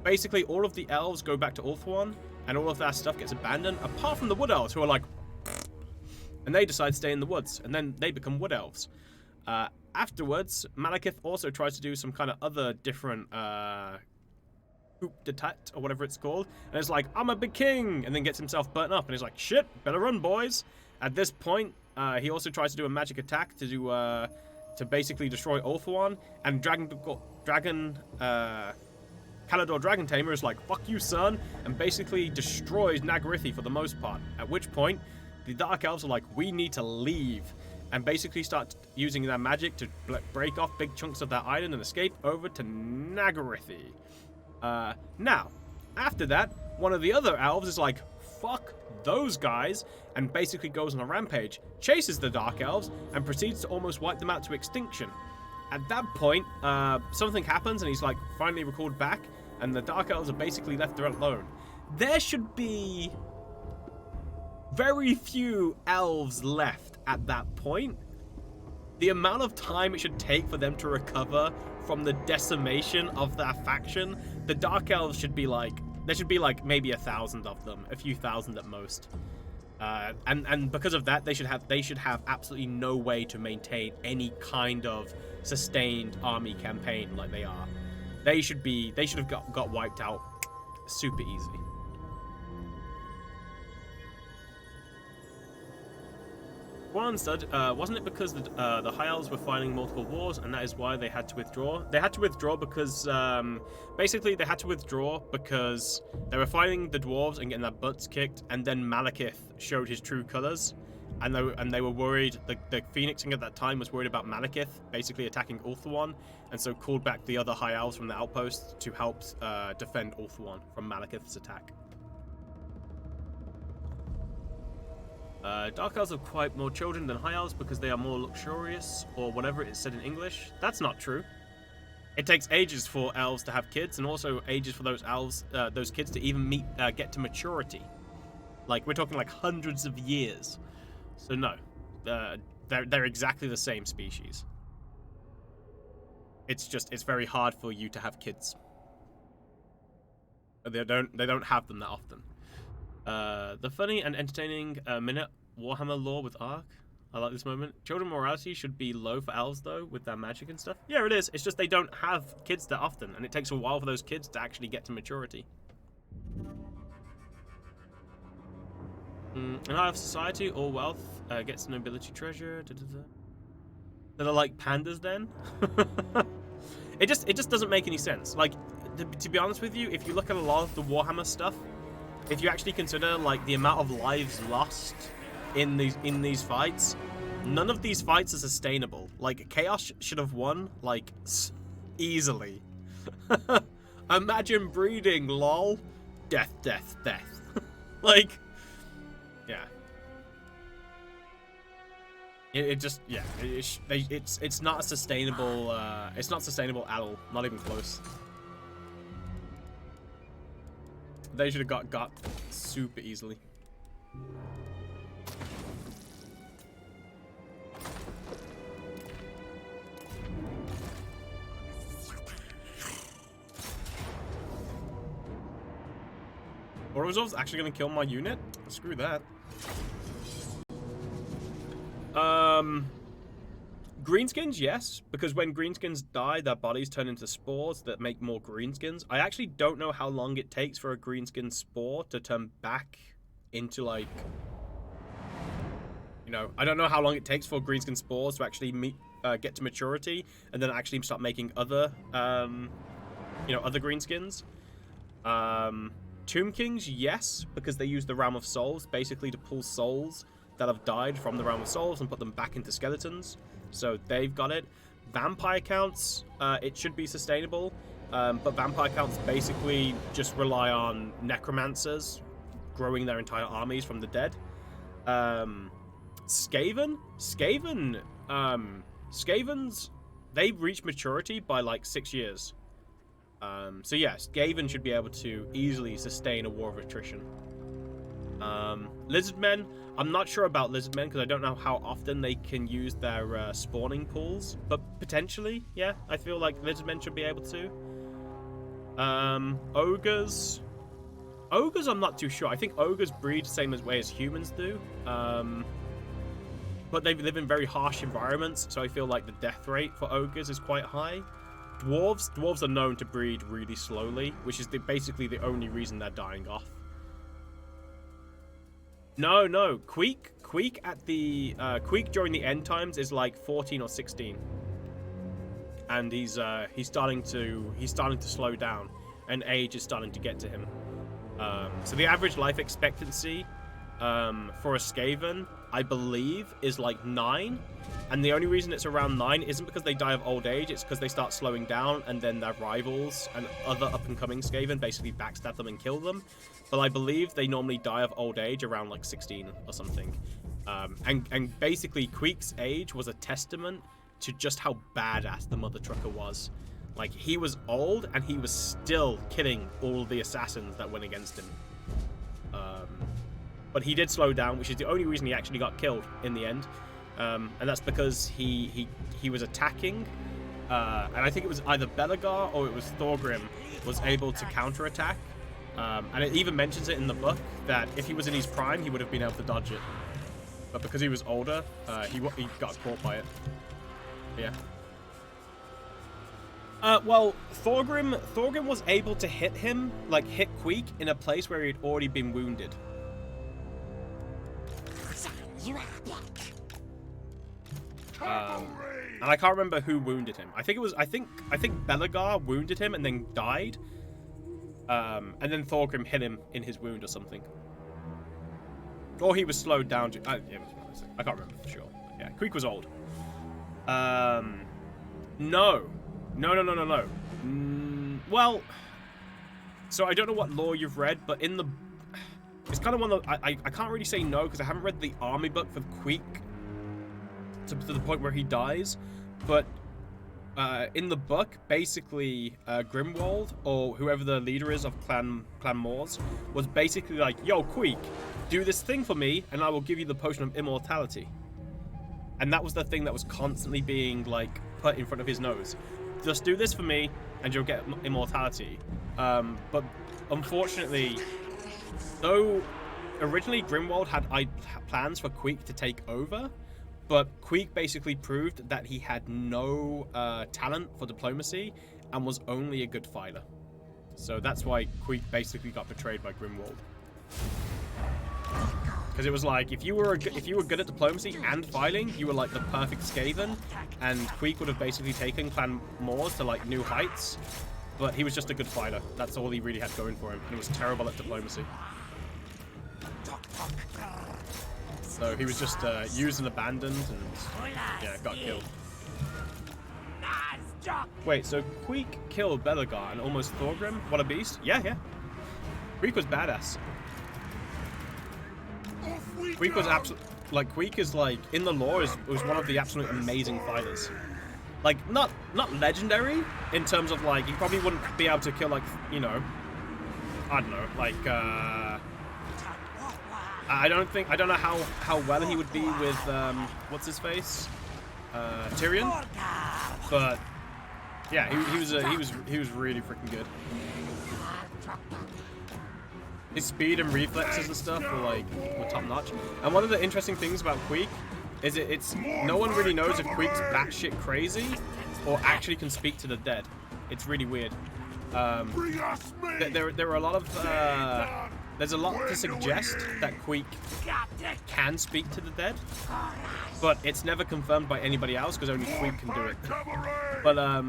Basically, all of the elves go back to Ulthuan, and all of their stuff gets abandoned, apart from the wood elves, who are like, and they decide to stay in the woods, and then they become wood elves. Afterwards, Malekith also tries to do some kind of other different coup d'etat, or whatever it's called, and it's like, I'm a big king, and then gets himself burnt up, and he's like, shit, better run, boys. At this point, he also tries to do a magic attack to do to basically destroy Ulthuan, and Kalador Dragon Tamer is like, fuck you, son, and basically destroys Nagarithi for the most part. At which point, the Dark Elves are like, we need to leave, and basically start using their magic to break off big chunks of that island and escape over to Nagarithi. Now, after that, one of the other elves is like, fuck those guys, and basically goes on a rampage, chases the Dark Elves, and proceeds to almost wipe them out to extinction. At that point, something happens, and he's like finally recalled back, and the Dark Elves are basically left there alone. There should be very few elves left at that point. The amount of time it should take for them to recover from the decimation of their faction, the Dark Elves should be like, there should be like maybe 1,000 of them, a few thousand at most. And because of that, they should have absolutely no way to maintain any kind of sustained army campaign like they are. They should have got wiped out super easy. Well understood. Wasn't it because the High Elves were fighting multiple wars, and that is why they had to withdraw? They had to withdraw because, basically, they had to withdraw because they were fighting the dwarves and getting their butts kicked, and then Malekith showed his true colors, and they were worried. The Phoenixing at that time was worried about Malekith basically attacking Ulthuan, and so called back the other High Elves from the outposts to help defend Ulthuan from Malekith's attack. Dark Elves have quite more children than High Elves because they are more luxurious, or whatever it is said in English. That's not true. It takes ages for elves to have kids, and also ages for those kids to even get to maturity. Like, we're talking like hundreds of years. So no, they're exactly the same species. It's very hard for you to have kids. They don't have them that often. The funny and entertaining minute Warhammer lore with Ark. I like this moment. Children morality should be low for elves, though, with their magic and stuff. Yeah, it is. It's just they don't have kids that often, and it takes a while for those kids to actually get to maturity. In high society, all wealth gets nobility treasure. They're like pandas, then. It just doesn't make any sense. Like, to be honest with you, if you look at a lot of the Warhammer stuff, if you actually consider like the amount of lives lost in these fights, none of these fights are sustainable. Like, Chaos should have won like easily. Imagine breeding, lol. Death. Like, yeah. It's not sustainable. It's not sustainable at all. Not even close. They should have got super easily. War Resolve's actually gonna kill my unit? Screw that. Greenskins, yes, because when greenskins die, their bodies turn into spores that make more greenskins. I actually don't know how long it takes for a greenskin spore to turn back into, like, you know, I don't know how long it takes for greenskin spores to actually get to maturity and then actually start making other, you know, other greenskins. Tomb Kings, yes, because they use the Realm of Souls basically to pull souls that have died from the Realm of Souls and put them back into skeletons. So they've got it. Vampire counts, it should be sustainable, but vampire counts basically just rely on necromancers growing their entire armies from the dead. Skavens, they reach maturity by like 6 years. So yeah, Skaven should be able to easily sustain a war of attrition. Lizardmen, I'm not sure about lizardmen because I don't know how often they can use their spawning pools, but potentially, yeah, I feel like lizardmen should be able to. Ogres, I'm not too sure. I think ogres breed the same way as humans do, but they live in very harsh environments, so I feel like the death rate for ogres is quite high. Dwarves are known to breed really slowly, which is basically the only reason they're dying off. No. Queek at the Queek during the end times is like 14 or 16, and he's starting to slow down, and age is starting to get to him. So the average life expectancy for a Skaven, I believe, is like 9, and the only reason it's around 9 isn't because they die of old age, it's because they start slowing down, and then their rivals and other up-and-coming Skaven basically backstab them and kill them. But I believe they normally die of old age around like 16 or something. And basically Queek's age was a testament to just how badass the Mother Trucker was. Like, he was old and he was still killing all the assassins that went against him. But he did slow down, which is the only reason he actually got killed in the end. And that's because he was attacking, and I think it was either Belegar or it was Thorgrim was able to counterattack. And it even mentions it in the book that if he was in his prime, he would have been able to dodge it. But because he was older, he got caught by it. Yeah. Well, Thorgrim was able to hit him, like hit Queek, in a place where he'd already been wounded. And I can't remember who wounded him. I think Belegar wounded him and then died. And then Thorgrim hit him in his wound or something. Or he was slowed down. I can't remember for sure. But yeah, Queek was old. No. Well, so I don't know what lore you've read, but in the... It's kind of one of the... I can't really say no, because I haven't read the army book for Queek to the point where he dies, but in the book, basically, Grimwald, or whoever the leader is of Clan Moors, was basically like, yo, Queek, do this thing for me, and I will give you the potion of immortality. And that was the thing that was constantly being, like, put in front of his nose. Just do this for me, and you'll get immortality. But unfortunately, though originally Grimwald had plans for Queek to take over, but Queek basically proved that he had no talent for diplomacy and was only a good fighter. So that's why Queek basically got betrayed by Grimwald. Because it was like, if you were good at diplomacy and fighting, you were like the perfect Skaven, and Queek would have basically taken Clan Moors to like new heights. But he was just a good fighter. That's all he really had going for him. He was terrible at diplomacy. So he was just used and abandoned, and yeah, got killed. Wait, so Queek killed Belegar and almost Thorgrim? What a beast! Yeah, yeah. Queek was badass. Queek was absolute. Like Queek is like in the lore was one of the absolute amazing fighters. Like not legendary in terms of like he probably wouldn't be able to kill like, you know, I don't know, like I don't know how well he would be with what's his face, Tyrion, but yeah, he was really freaking good. His speed and reflexes and stuff were top notch. And one of the interesting things about Queek is it's no one really knows if Queek's batshit crazy or actually can speak to the dead. It's really weird. There are a lot of there's a lot to suggest that Queek can speak to the dead, but it's never confirmed by anybody else because only Queek can do it. But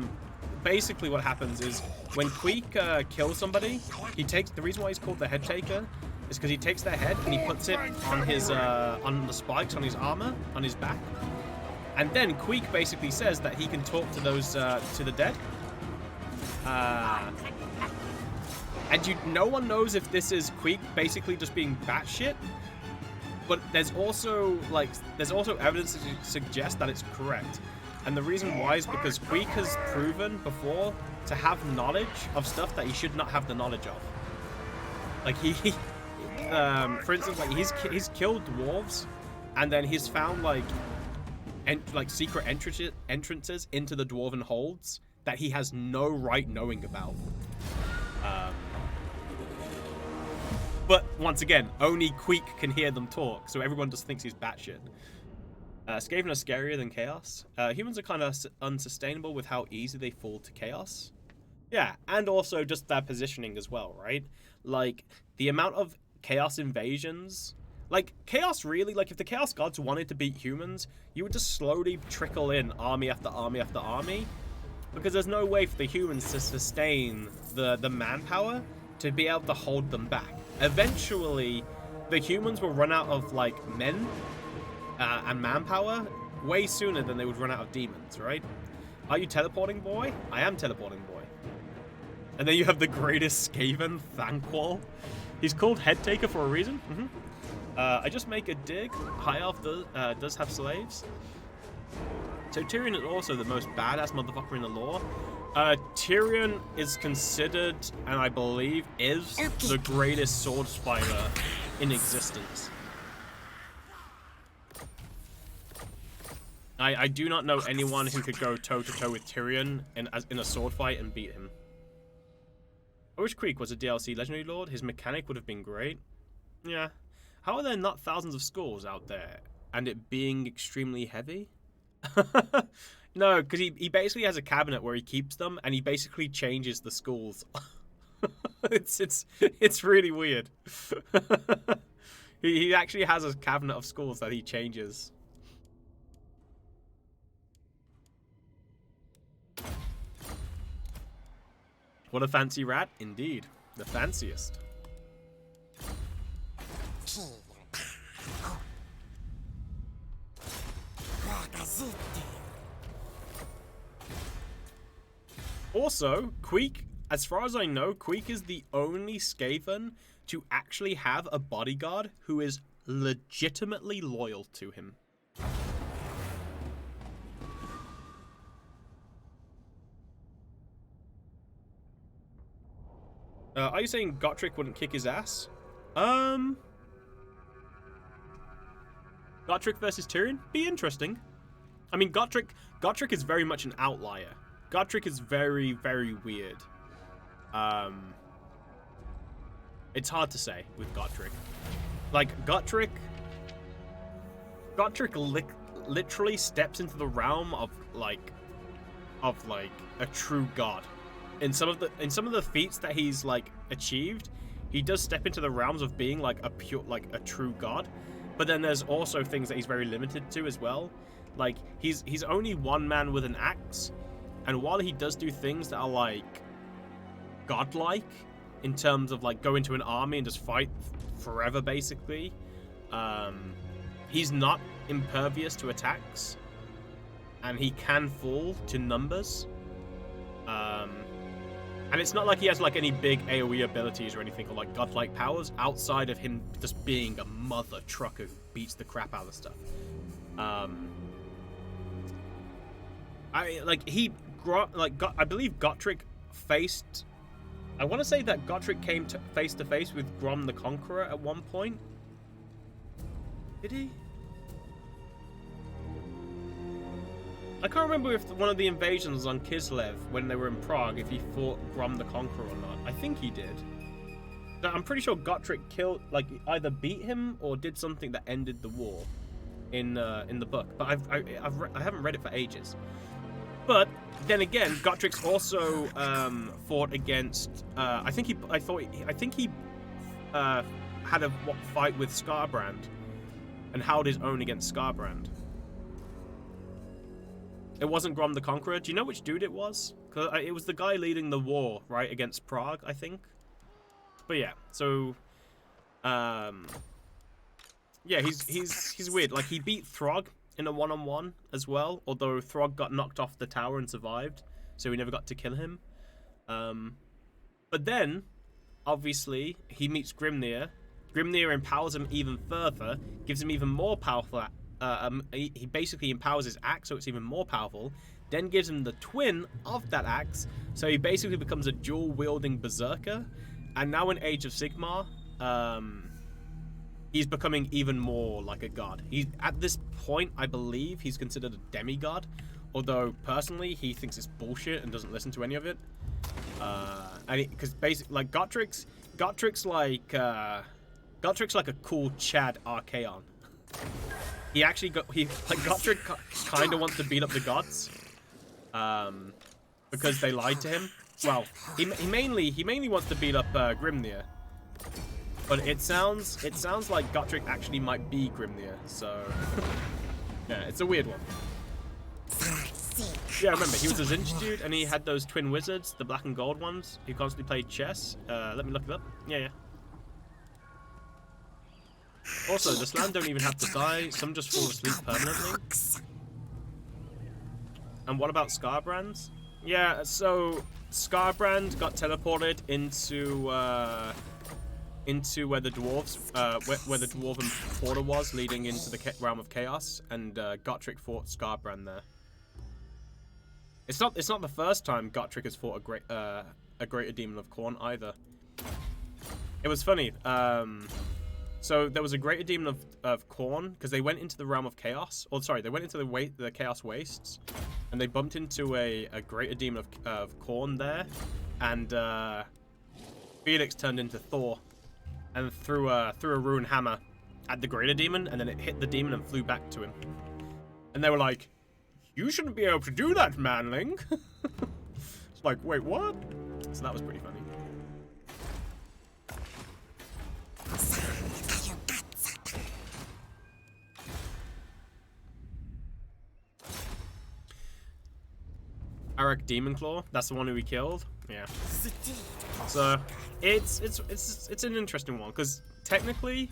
basically what happens is when Queek kills somebody, he takes the reason why he's called the Head Taker is because he takes their head and he puts it on his on the spikes on his armor on his back, and then Queek basically says that he can talk to those to the dead. And no one knows if this is Queek basically just being batshit, but there's also evidence to suggest that it's correct. And the reason why is because Queek has proven before to have knowledge of stuff that he should not have the knowledge of. Like for instance, like he's killed dwarves, and then he's found like secret entrances into the dwarven holds that he has no right knowing about. But once again, only Queek can hear them talk, so everyone just thinks he's batshit. Skaven are scarier than Chaos. Humans are kind of unsustainable with how easy they fall to Chaos. Yeah, and also just their positioning as well, right? Like, the amount of Chaos invasions... Like, Chaos really, like, if the Chaos Gods wanted to beat humans, you would just slowly trickle in army after army after army, because there's no way for the humans to sustain the manpower to be able to hold them back. Eventually, the humans will run out of, like, men and manpower way sooner than they would run out of demons, right? Are you teleporting, boy? I am teleporting, boy. And then you have the greatest Skaven, Thanquol. He's called Head Taker for a reason. I just make a dig. High Elf does have slaves. So Tyrion is also the most badass motherfucker in the lore. Tyrion is considered, and I believe is, the greatest sword fighter in existence. I do not know anyone who could go toe-to-toe with Tyrion in a sword fight and beat him. I wish Queek was a DLC Legendary Lord. His mechanic would have been great. Yeah. How are there not thousands of skulls out there, and it being extremely heavy? No, because he basically has a cabinet where he keeps them, and he basically changes the skulls. It's really weird. He actually has a cabinet of skulls that he changes. What a fancy rat, indeed. The fanciest. Also, Queek, as far as I know, Queek is the only Skaven to actually have a bodyguard who is legitimately loyal to him. Are you saying Gotrek wouldn't kick his ass? Gotrek versus Tyrion? Be interesting. I mean, Gotrek is very much an outlier. Gotrek is very, very weird. It's hard to say with Gotrek. Like, Gotrek literally steps into the realm of a true god. In some of the feats that he's like achieved, he does step into the realms of being like a true god. But then there's also things that he's very limited to as well. Like, he's only one man with an axe, and while he does do things that are like godlike in terms of like go into an army and just fight forever basically, he's not impervious to attacks, and he can fall to numbers. And it's not like he has like any big AoE abilities or anything, or like godlike powers outside of him just being a mother trucker who beats the crap out of stuff. I believe Gotrek faced. I want to say that Gotrek came face to face with Grom the Conqueror at one point. Did he? I can't remember if one of the invasions on Kislev, when they were in Prague, if he fought Grom the Conqueror or not. I think he did. I'm pretty sure Gotrek either beat him or did something that ended the war in the book. But I haven't read it for ages. But then again, Gotrek also fought against. I think he had a fight with Skarbrand and held his own against Skarbrand. It wasn't Grom the Conqueror. Do you know which dude it was? Because it was the guy leading the war, right, against Prague, I think. But yeah, so yeah, he's weird. Like, he beat Throg in a one-on-one as well, although Throg got knocked off the tower and survived, so we never got to kill him. But then, obviously, he meets Grimnir. Grimnir empowers him even further, gives him even more powerful. He basically empowers his axe, so it's even more powerful. Then gives him the twin of that axe, so he basically becomes a dual-wielding berserker. And now in Age of Sigmar, he's becoming even more like a god. At this point, I believe he's considered a demigod, although personally he thinks it's bullshit and doesn't listen to any of it. Because basically, like, Gotrek's like a cool Chad Archaon. Gotrek kind of wants to beat up the gods, because they lied to him. Well, he mainly wants to beat up Grimnir, but it sounds like Gotrek actually might be Grimnir. So yeah, it's a weird one. Yeah, remember, he was a Zinch dude, and he had those twin wizards, the black and gold ones, who constantly played chess. Let me look it up. Yeah. Also, the Slan don't even have to die, some just fall asleep permanently. And what about Skarbrand? Yeah, so Skarbrand got teleported into where the dwarves, where the dwarven portal was, leading into the realm of chaos, and Gotrek fought Skarbrand there. It's not the first time Gotrek has fought a greater demon of Khorne either. It was funny. So there was a greater demon of Khorne, because they went into the realm of chaos. Or sorry, they went into the chaos wastes, and they bumped into a greater demon of Khorne there, and Felix turned into Thor and threw a rune hammer at the greater demon, and then it hit the demon and flew back to him. And they were like, "You shouldn't be able to do that, manling." It's like, wait, what? So that was pretty funny. Arak Demonclaw, that's the one who we killed. Yeah. So it's an interesting one, because technically,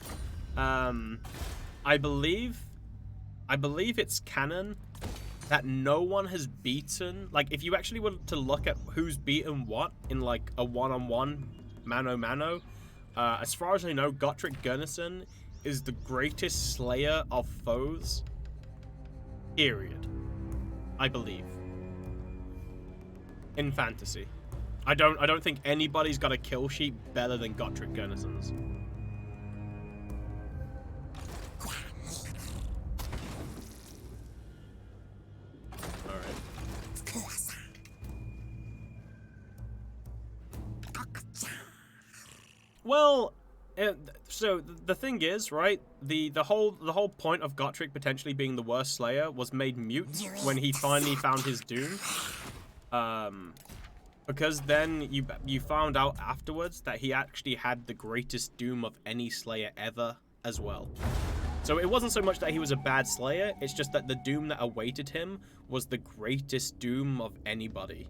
I believe it's canon that no one has beaten. Like, if you actually were to look at who's beaten what in like a one-on-one, mano-mano, as far as I know, Gotrek Gurnisson is the greatest slayer of foes. Period. I believe. In fantasy. I don't think anybody's got a kill sheet better than Gotrek Gurnison's. Well, so the thing is, right? The whole point of Gotrek potentially being the worst Slayer was made mute when he finally found his doom. Because then you found out afterwards that he actually had the greatest doom of any Slayer ever as well. So it wasn't so much that he was a bad Slayer, it's just that the doom that awaited him was the greatest doom of anybody.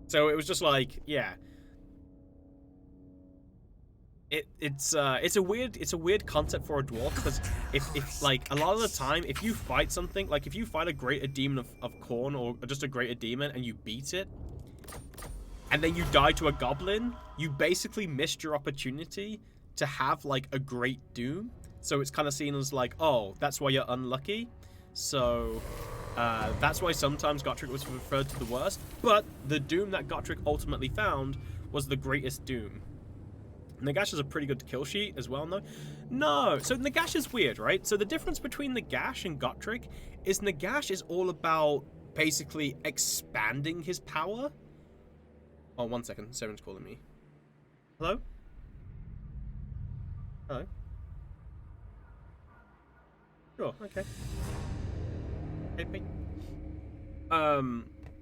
So it was just like, yeah. It's a weird concept for a dwarf, because if like a lot of the time if you fight something, like if you fight a greater demon of Khorne or just a greater demon and you beat it and then you die to a goblin, you basically missed your opportunity to have like a great doom. So it's kind of seen as like, oh, that's why you're unlucky. So that's why sometimes Gotrek was referred to the worst, but the doom that Gotrek ultimately found was the greatest doom. Nagash is a pretty good kill sheet as well, no? No! So Nagash is weird, right? So the difference between Nagash and Gotrek is Nagash is all about basically expanding his power. Oh, 1 second. Seren's calling me. Hello? Hello? Sure, okay. Hey.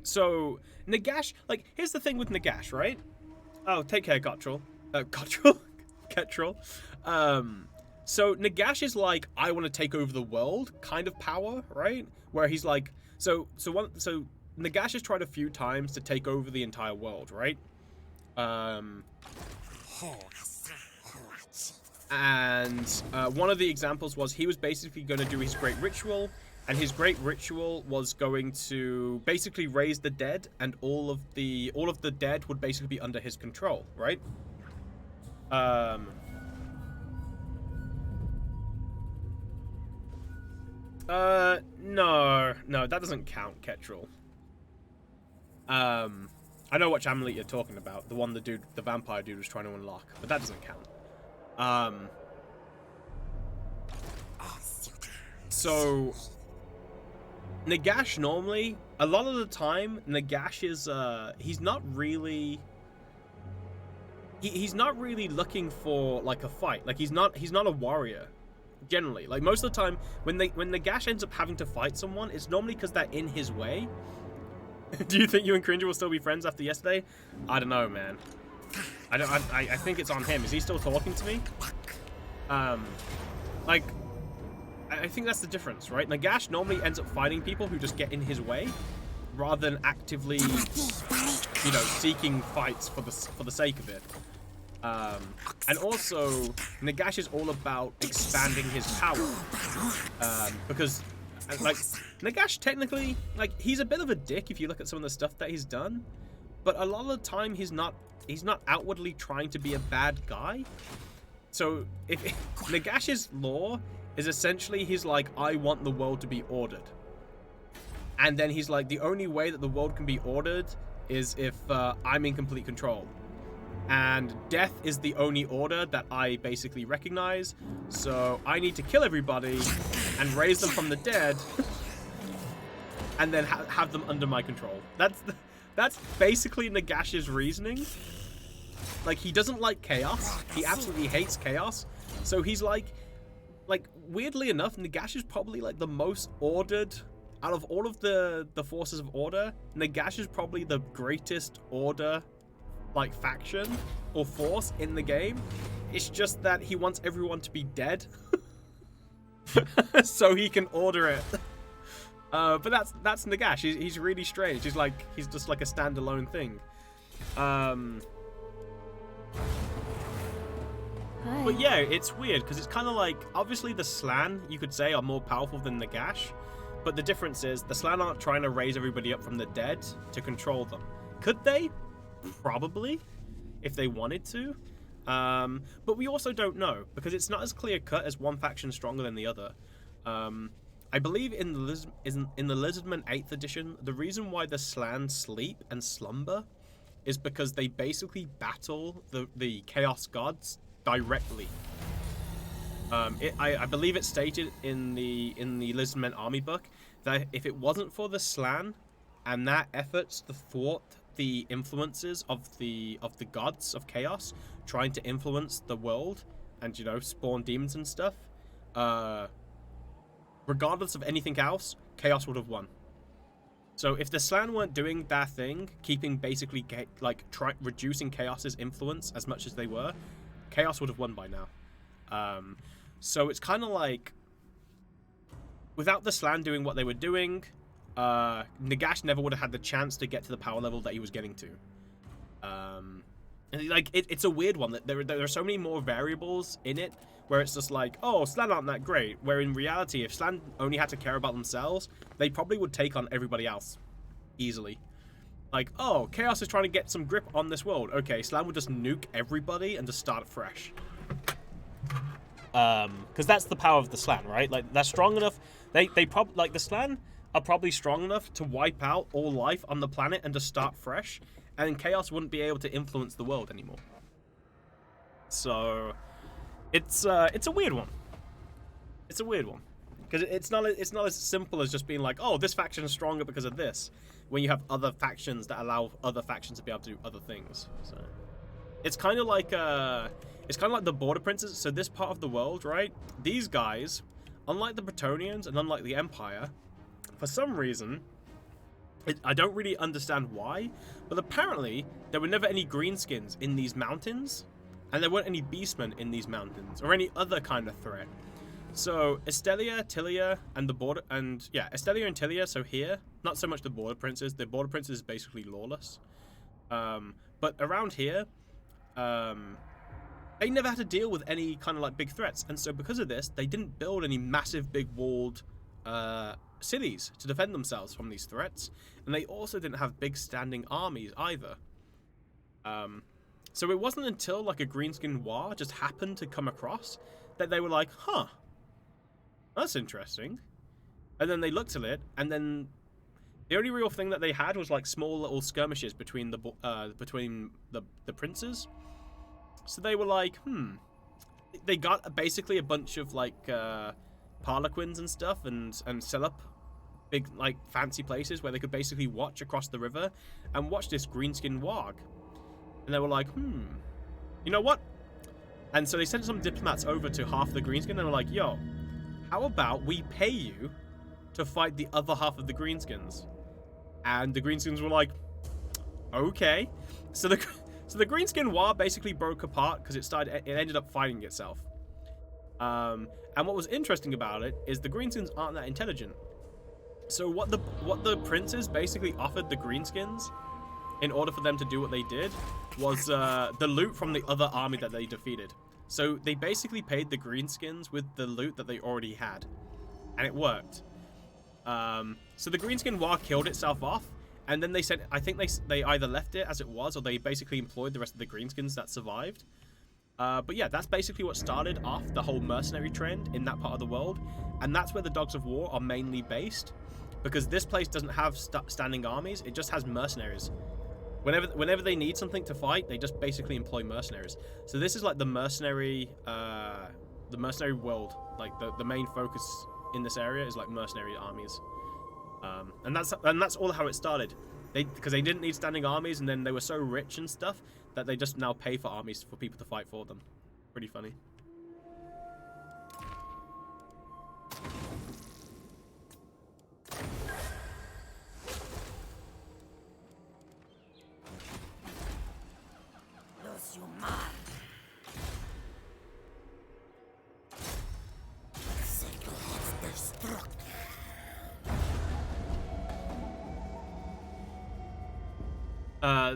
So Nagash, like, here's the thing with Nagash, right? Oh, take care, Gotrel. Ketrel. So Nagash is like, I want to take over the world kind of power, right? Where he's like, so Nagash has tried a few times to take over the entire world, right? And one of the examples was he was basically going to do his great ritual, and his great ritual was going to basically raise the dead, and all of the dead would basically be under his control, right? No, that doesn't count, Ketrel. I know what Amulet you're talking about. The one the vampire dude was trying to unlock, but that doesn't count. So Nagash normally, a lot of the time, Nagash is, he's not really looking for like a fight. Like he's not a warrior generally. Like most of the time when Nagash ends up having to fight someone, it's normally because they're in his way. Do you think you and Cringer will still be friends after yesterday? I don't know, man. I think it's on him. Is he still talking to me? Like, I think that's the difference, right? Nagash normally ends up fighting people who just get in his way, rather than actively, you know, seeking fights for the sake of it. And also, Nagash is all about expanding his power, because, like, Nagash technically, like, he's a bit of a dick if you look at some of the stuff that he's done, but a lot of the time he's not outwardly trying to be a bad guy. So if Nagash's lore is essentially, he's like, I want the world to be ordered, and then he's like, the only way that the world can be ordered is if I'm in complete control. And death is the only order that I basically recognize, so I need to kill everybody and raise them from the dead, and then have them under my control. That's basically Nagash's reasoning. Like, he doesn't like chaos. He absolutely hates chaos. So he's like weirdly enough, Nagash is probably like the most ordered out of all of the forces of order. Nagash is probably the greatest order, like, faction or force in the game. It's just that he wants everyone to be dead so he can order it. But that's Nagash. He's really strange. He's just like a standalone thing. But yeah, it's weird because it's kind of like, obviously the Slann, you could say, are more powerful than Nagash, but the difference is the Slann aren't trying to raise everybody up from the dead to control them. Could they? Probably, if they wanted to. But we also don't know, because it's not as clear-cut as one faction stronger than the other. I believe in the Lizardman 8th edition, the reason why the Slann sleep and slumber is because they basically battle the Chaos Gods directly. I believe it's stated in the Lizardmen army book that if it wasn't for the Slann and their efforts to thwart the influences of the gods of chaos trying to influence the world and, you know, spawn demons and stuff, regardless of anything else, Chaos would have won. So if the Slann weren't doing their thing, keeping basically reducing Chaos's influence as much as they were, Chaos would have won by now. So it's kind of like, without the Slann doing what they were doing, Nagash never would have had the chance to get to the power level that he was getting to. And like it's a weird one that there are so many more variables in it where it's just like, oh, Slann aren't that great. Where in reality, if Slann only had to care about themselves, they probably would take on everybody else easily. Like, oh, Chaos is trying to get some grip on this world. Okay, Slann would just nuke everybody and just start fresh. Because that's the power of the Slann, right? Like, they're strong enough. They probably, like, the Slann are probably strong enough to wipe out all life on the planet and just start fresh, and Chaos wouldn't be able to influence the world anymore. So it's a weird one. It's a weird one because it's not as simple as just being like, oh, this faction is stronger because of this, when you have other factions that allow other factions to be able to do other things. So it's kind of like the Border Princes. So this part of the world, right? These guys, unlike the Bretonnians and unlike the Empire, for some reason, I don't really understand why, but apparently there were never any greenskins in these mountains, and there weren't any beastmen in these mountains, or any other kind of threat. So Estelia, Tilia, and Estelia and Tilia, so here, not so much the Border Princes. The Border Princes is basically lawless. But around here, they never had to deal with any kind of like big threats, and so because of this, they didn't build any massive big walled cities to defend themselves from these threats, and they also didn't have big standing armies either. So it wasn't until like a greenskin war just happened to come across that they were like, huh, that's interesting. And then they looked at it, and then the only real thing that they had was like small little skirmishes between the princes. So they were like, they got basically a bunch of like Harlequins and stuff, and set up big like fancy places where they could basically watch across the river and watch this greenskin warg. And they were like, you know what? And so they sent some diplomats over to half the greenskin and were like, yo, how about we pay you to fight the other half of the greenskins? And the greenskins were like, okay. So the greenskin war basically broke apart because it ended up fighting itself. And what was interesting about it is the greenskins aren't that intelligent. So what the princes basically offered the greenskins in order for them to do what they did was the loot from the other army that they defeated. So they basically paid the greenskins with the loot that they already had, and it worked. So the greenskin war killed itself off, and then they said, I think they either left it as it was, or they basically employed the rest of the greenskins that survived. But yeah, that's basically what started off the whole mercenary trend in that part of the world, and that's where the Dogs of War are mainly based, because this place doesn't have standing armies, it just has mercenaries. Whenever they need something to fight, they just basically employ mercenaries. So this is like the mercenary world. Like the main focus in this area is like mercenary armies, and that's all how it started. Because they didn't need standing armies, and then they were so rich and stuff that they just now pay for armies for people to fight for them. Pretty funny.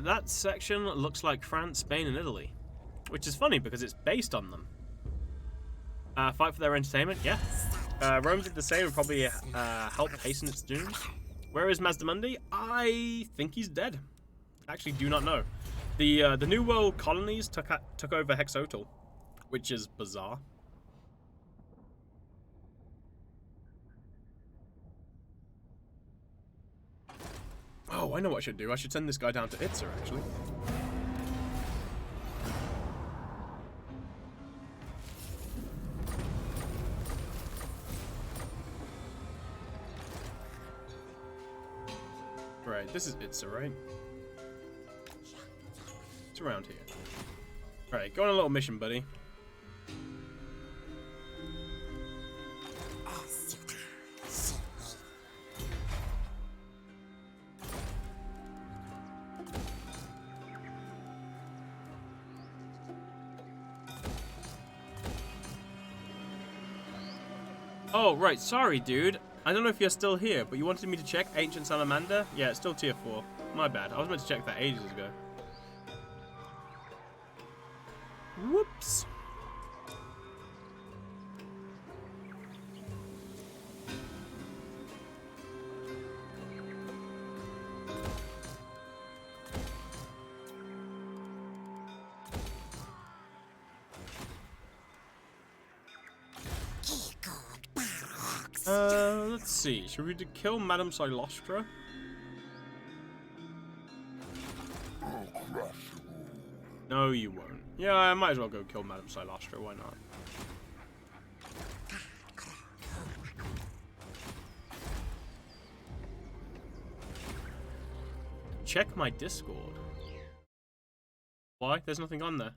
That section looks like France, Spain, and Italy, which is funny because it's based on them. Fight for their entertainment, yeah. Rome did the same and probably helped hasten its doom. Where is Mazdamundi? I think he's dead. Actually, do not know. The New World colonies took over Oxyotl, which is bizarre. Oh, I know what I should do. I should send this guy down to Itza, actually. Right, this is Itza, right? It's around here. Alright, go on a little mission, buddy. Oh, right, sorry, dude. I don't know if you're still here, but you wanted me to check Ancient Salamander? Yeah, it's still tier 4. My bad. I was meant to check that ages ago. Whoops. Let's see. Should we kill Madame Silostra? No, you won't. Yeah, I might as well go kill Madame Silostra. Why not? Check my Discord. Why? There's nothing on there.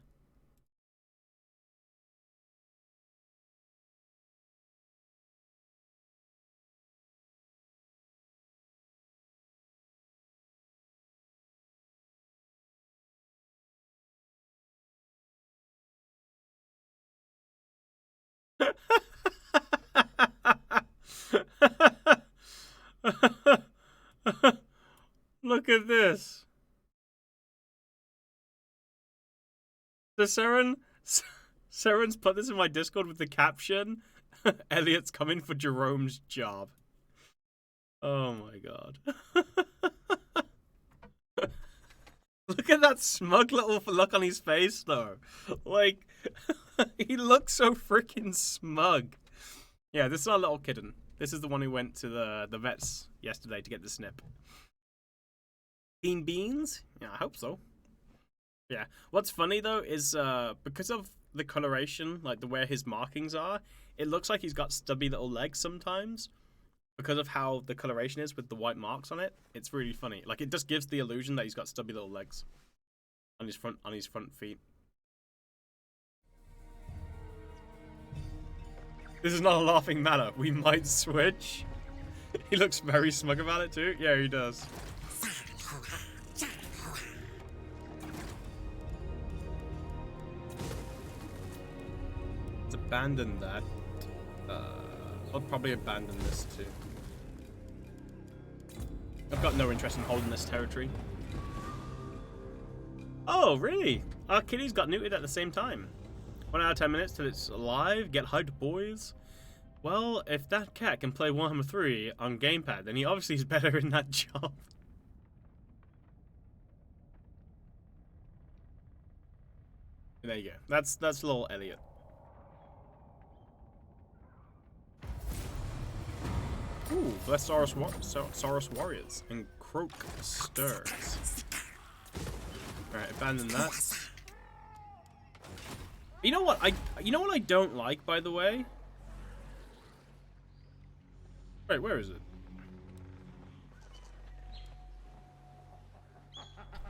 Look at this. The Seren's put this in my Discord with the caption, Elliot's coming for Jerome's job. Oh my god. Look at that smug little look on his face, though. Like, he looks so freaking smug. Yeah, this is our little kitten. This is the one who went to the vets yesterday to get the snip. Beans? Yeah, I hope so. Yeah. What's funny, though, is because of the coloration, like the where his markings are, it looks like he's got stubby little legs sometimes. Because of how the coloration is with the white marks on it, it's really funny. Like, it just gives the illusion that he's got stubby little legs on his front feet. This is not a laughing matter. We might switch. He looks very smug about it too. Yeah, he does. Let's abandon that. I'll probably abandon this too. I've got no interest in holding this territory. Oh, really? Our kitty's got neutered at the same time. 1 hour 10 minutes till it's alive. Get hyped, boys. Well, if that cat can play Warhammer 3 on gamepad, then he obviously is better in that job. There you go. That's little Elliot. Ooh, bless Saurus Warriors and Croak Stirs. Alright, abandon that. You know what I don't like, by the way? Wait, where is it?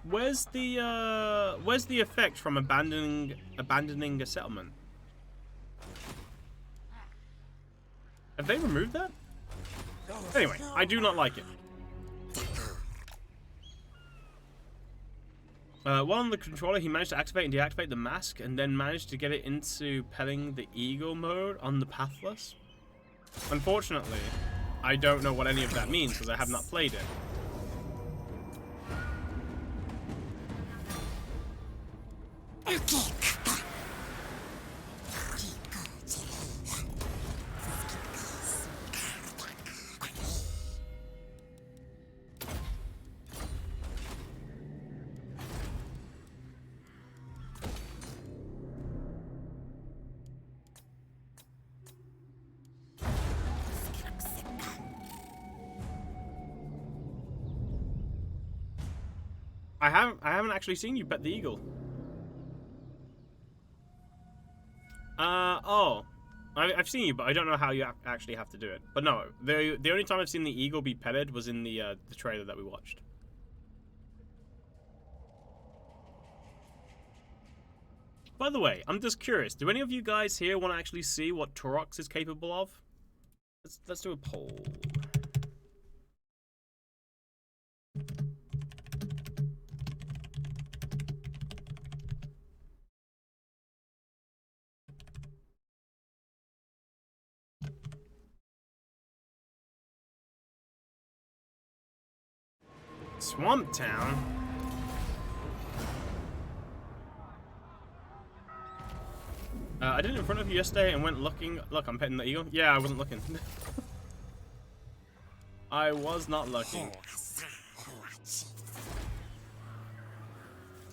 Where's the effect from abandoning a settlement? Have they removed that? Anyway, I do not like it. While on the controller, he managed to activate and deactivate the mask, and then managed to get it into pelling the eagle mode on the Pathless. Unfortunately, I don't know what any of that means because I have not played it. I haven't actually seen you pet the eagle. Oh. I've seen you, but I don't know how you actually have to do it. But no, the only time I've seen the eagle be petted was in the trailer that we watched. By the way, I'm just curious. Do any of you guys here want to actually see what Torox is capable of? Let's do a poll. Swamp Town? I did it in front of you yesterday and went looking. Look, I'm petting the eagle. Yeah, I wasn't looking. I was not looking.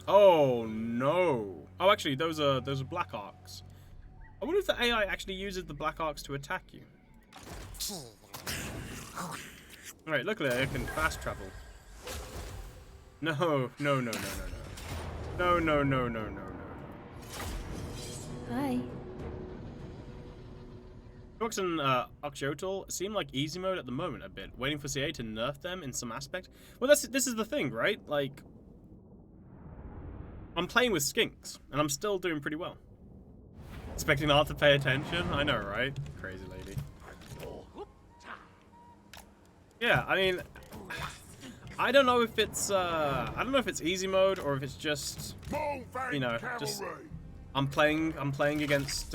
Oh no! Oh, actually, those are black arcs. I wonder if the AI actually uses the black arcs to attack you. All right, look at that. It can fast travel. No, no, no, no, no, no, no, no, no, no, no, no. Hi. Fox and Oxyotl seem like easy mode at the moment a bit, waiting for CA to nerf them in some aspect. Well, this is the thing, right? Like, I'm playing with skinks, and I'm still doing pretty well. Expecting Art to pay attention? I know, right? Crazy lady. Yeah, I mean, I don't know if it's easy mode or if it's just, you know, just I'm playing against.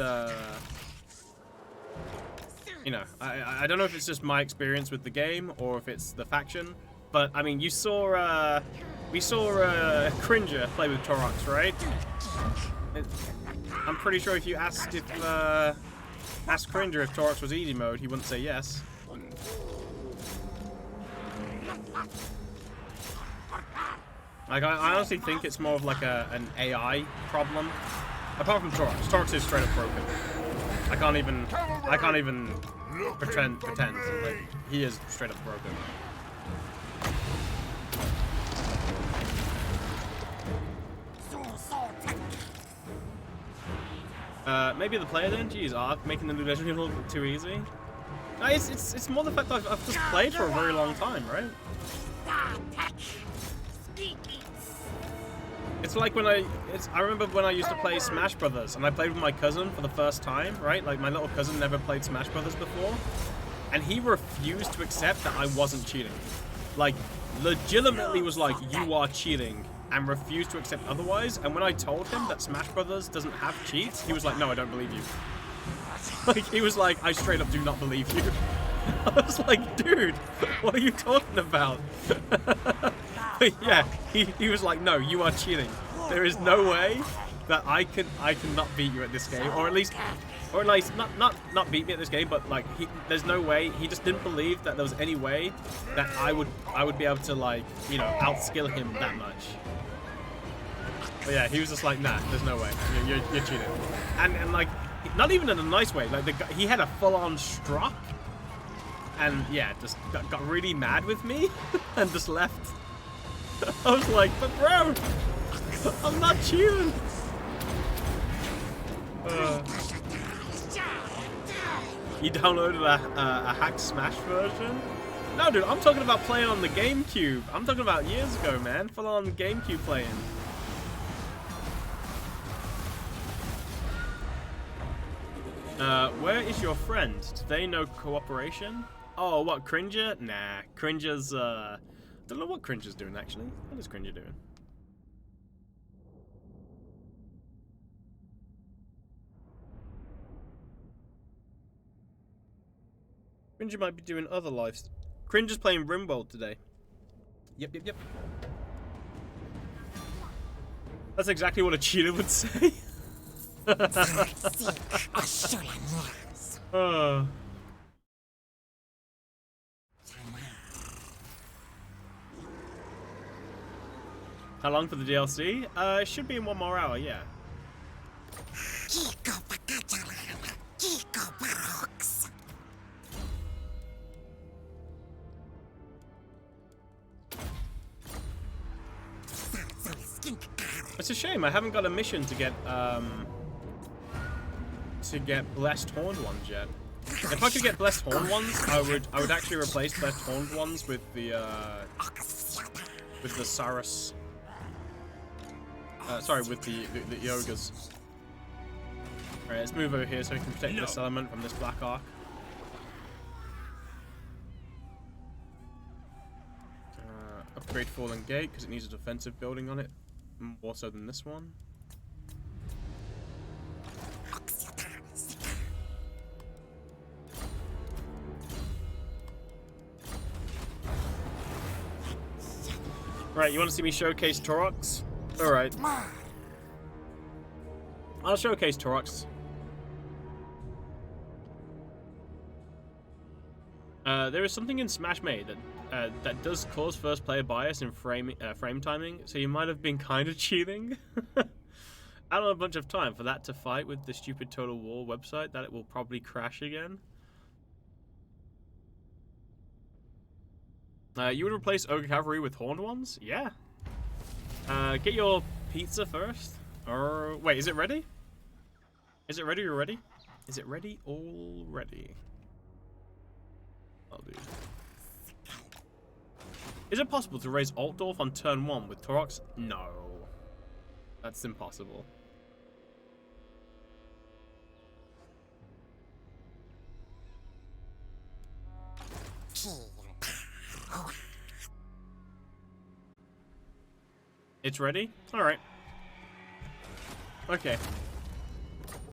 You know, I don't know if it's just my experience with the game or if it's the faction, but I mean, we saw Cringer play with Torox, right? I'm pretty sure if you asked Cringer if Torox was easy mode, he wouldn't say yes. Like, I honestly think it's more of like an AI problem. Apart from Torox. Torox is straight up broken. I can't even pretend. Like, he is straight up broken. Maybe the player then? Jeez, Arc making the new legendary a little bit too easy. No, it's more the fact that I've just played for a very long time, right? It's like when I remember when I used to play Smash Brothers and I played with my cousin for the first time, right? Like, my little cousin never played Smash Brothers before, and he refused to accept that I wasn't cheating. Like, legitimately was like, you are cheating, and refused to accept otherwise. And when I told him that Smash Brothers doesn't have cheats, he was like, no, I don't believe you. Like, he was like, I straight up do not believe you. I was like, dude, what are you talking about? But yeah, he was like, no, you are cheating. There is no way that I cannot beat you at this game, or at least not beat me at this game, but like, there's no way. He just didn't believe that there was any way that I would be able to, like, you know, outskill him that much. But yeah, he was just like, nah, there's no way. You're cheating. And like, not even in a nice way. Like, he had a full-on strop, and yeah, just got really mad with me and just left. I was like, but bro, I'm not cheating. You downloaded a hack Smash version? No, dude, I'm talking about playing on the GameCube. I'm talking about years ago, man. Full on GameCube playing. Where is your friend? Today no cooperation? Oh, what, Cringer? Nah, Cringer's, don't know what Cringer's doing, actually. What is Cringer doing? Cringer might be doing other lives. Cringer's playing RimWorld today. Yep. That's exactly what a cheater would say. Oh. How long for the DLC? It should be in 1 more hour, yeah. It's a shame I haven't got a mission to get blessed horned ones yet. If I could get blessed horned ones, I would actually replace blessed horned ones with the Saurus. Sorry, with the ogres. Alright, let's move over here so we can protect this element from this black arc. Upgrade Fallen Gate because it needs a defensive building on it, more so than this one. Right, you want to see me showcase Taurox? Alright. I'll showcase Taurox. There is something in Smash Made that does cause first player bias in frame timing, so you might have been kind of cheating. I don't have a bunch of time for that to fight with the stupid Total War website that it will probably crash again. You would replace Ogre Cavalry with Horned ones? Yeah. Get your pizza first. Or wait, is it ready? Is it ready already? Is it ready already? Oh, dude. Is it possible to raise Altdorf on turn 1 with Taurox? No. That's impossible. It's ready? Alright. Okay.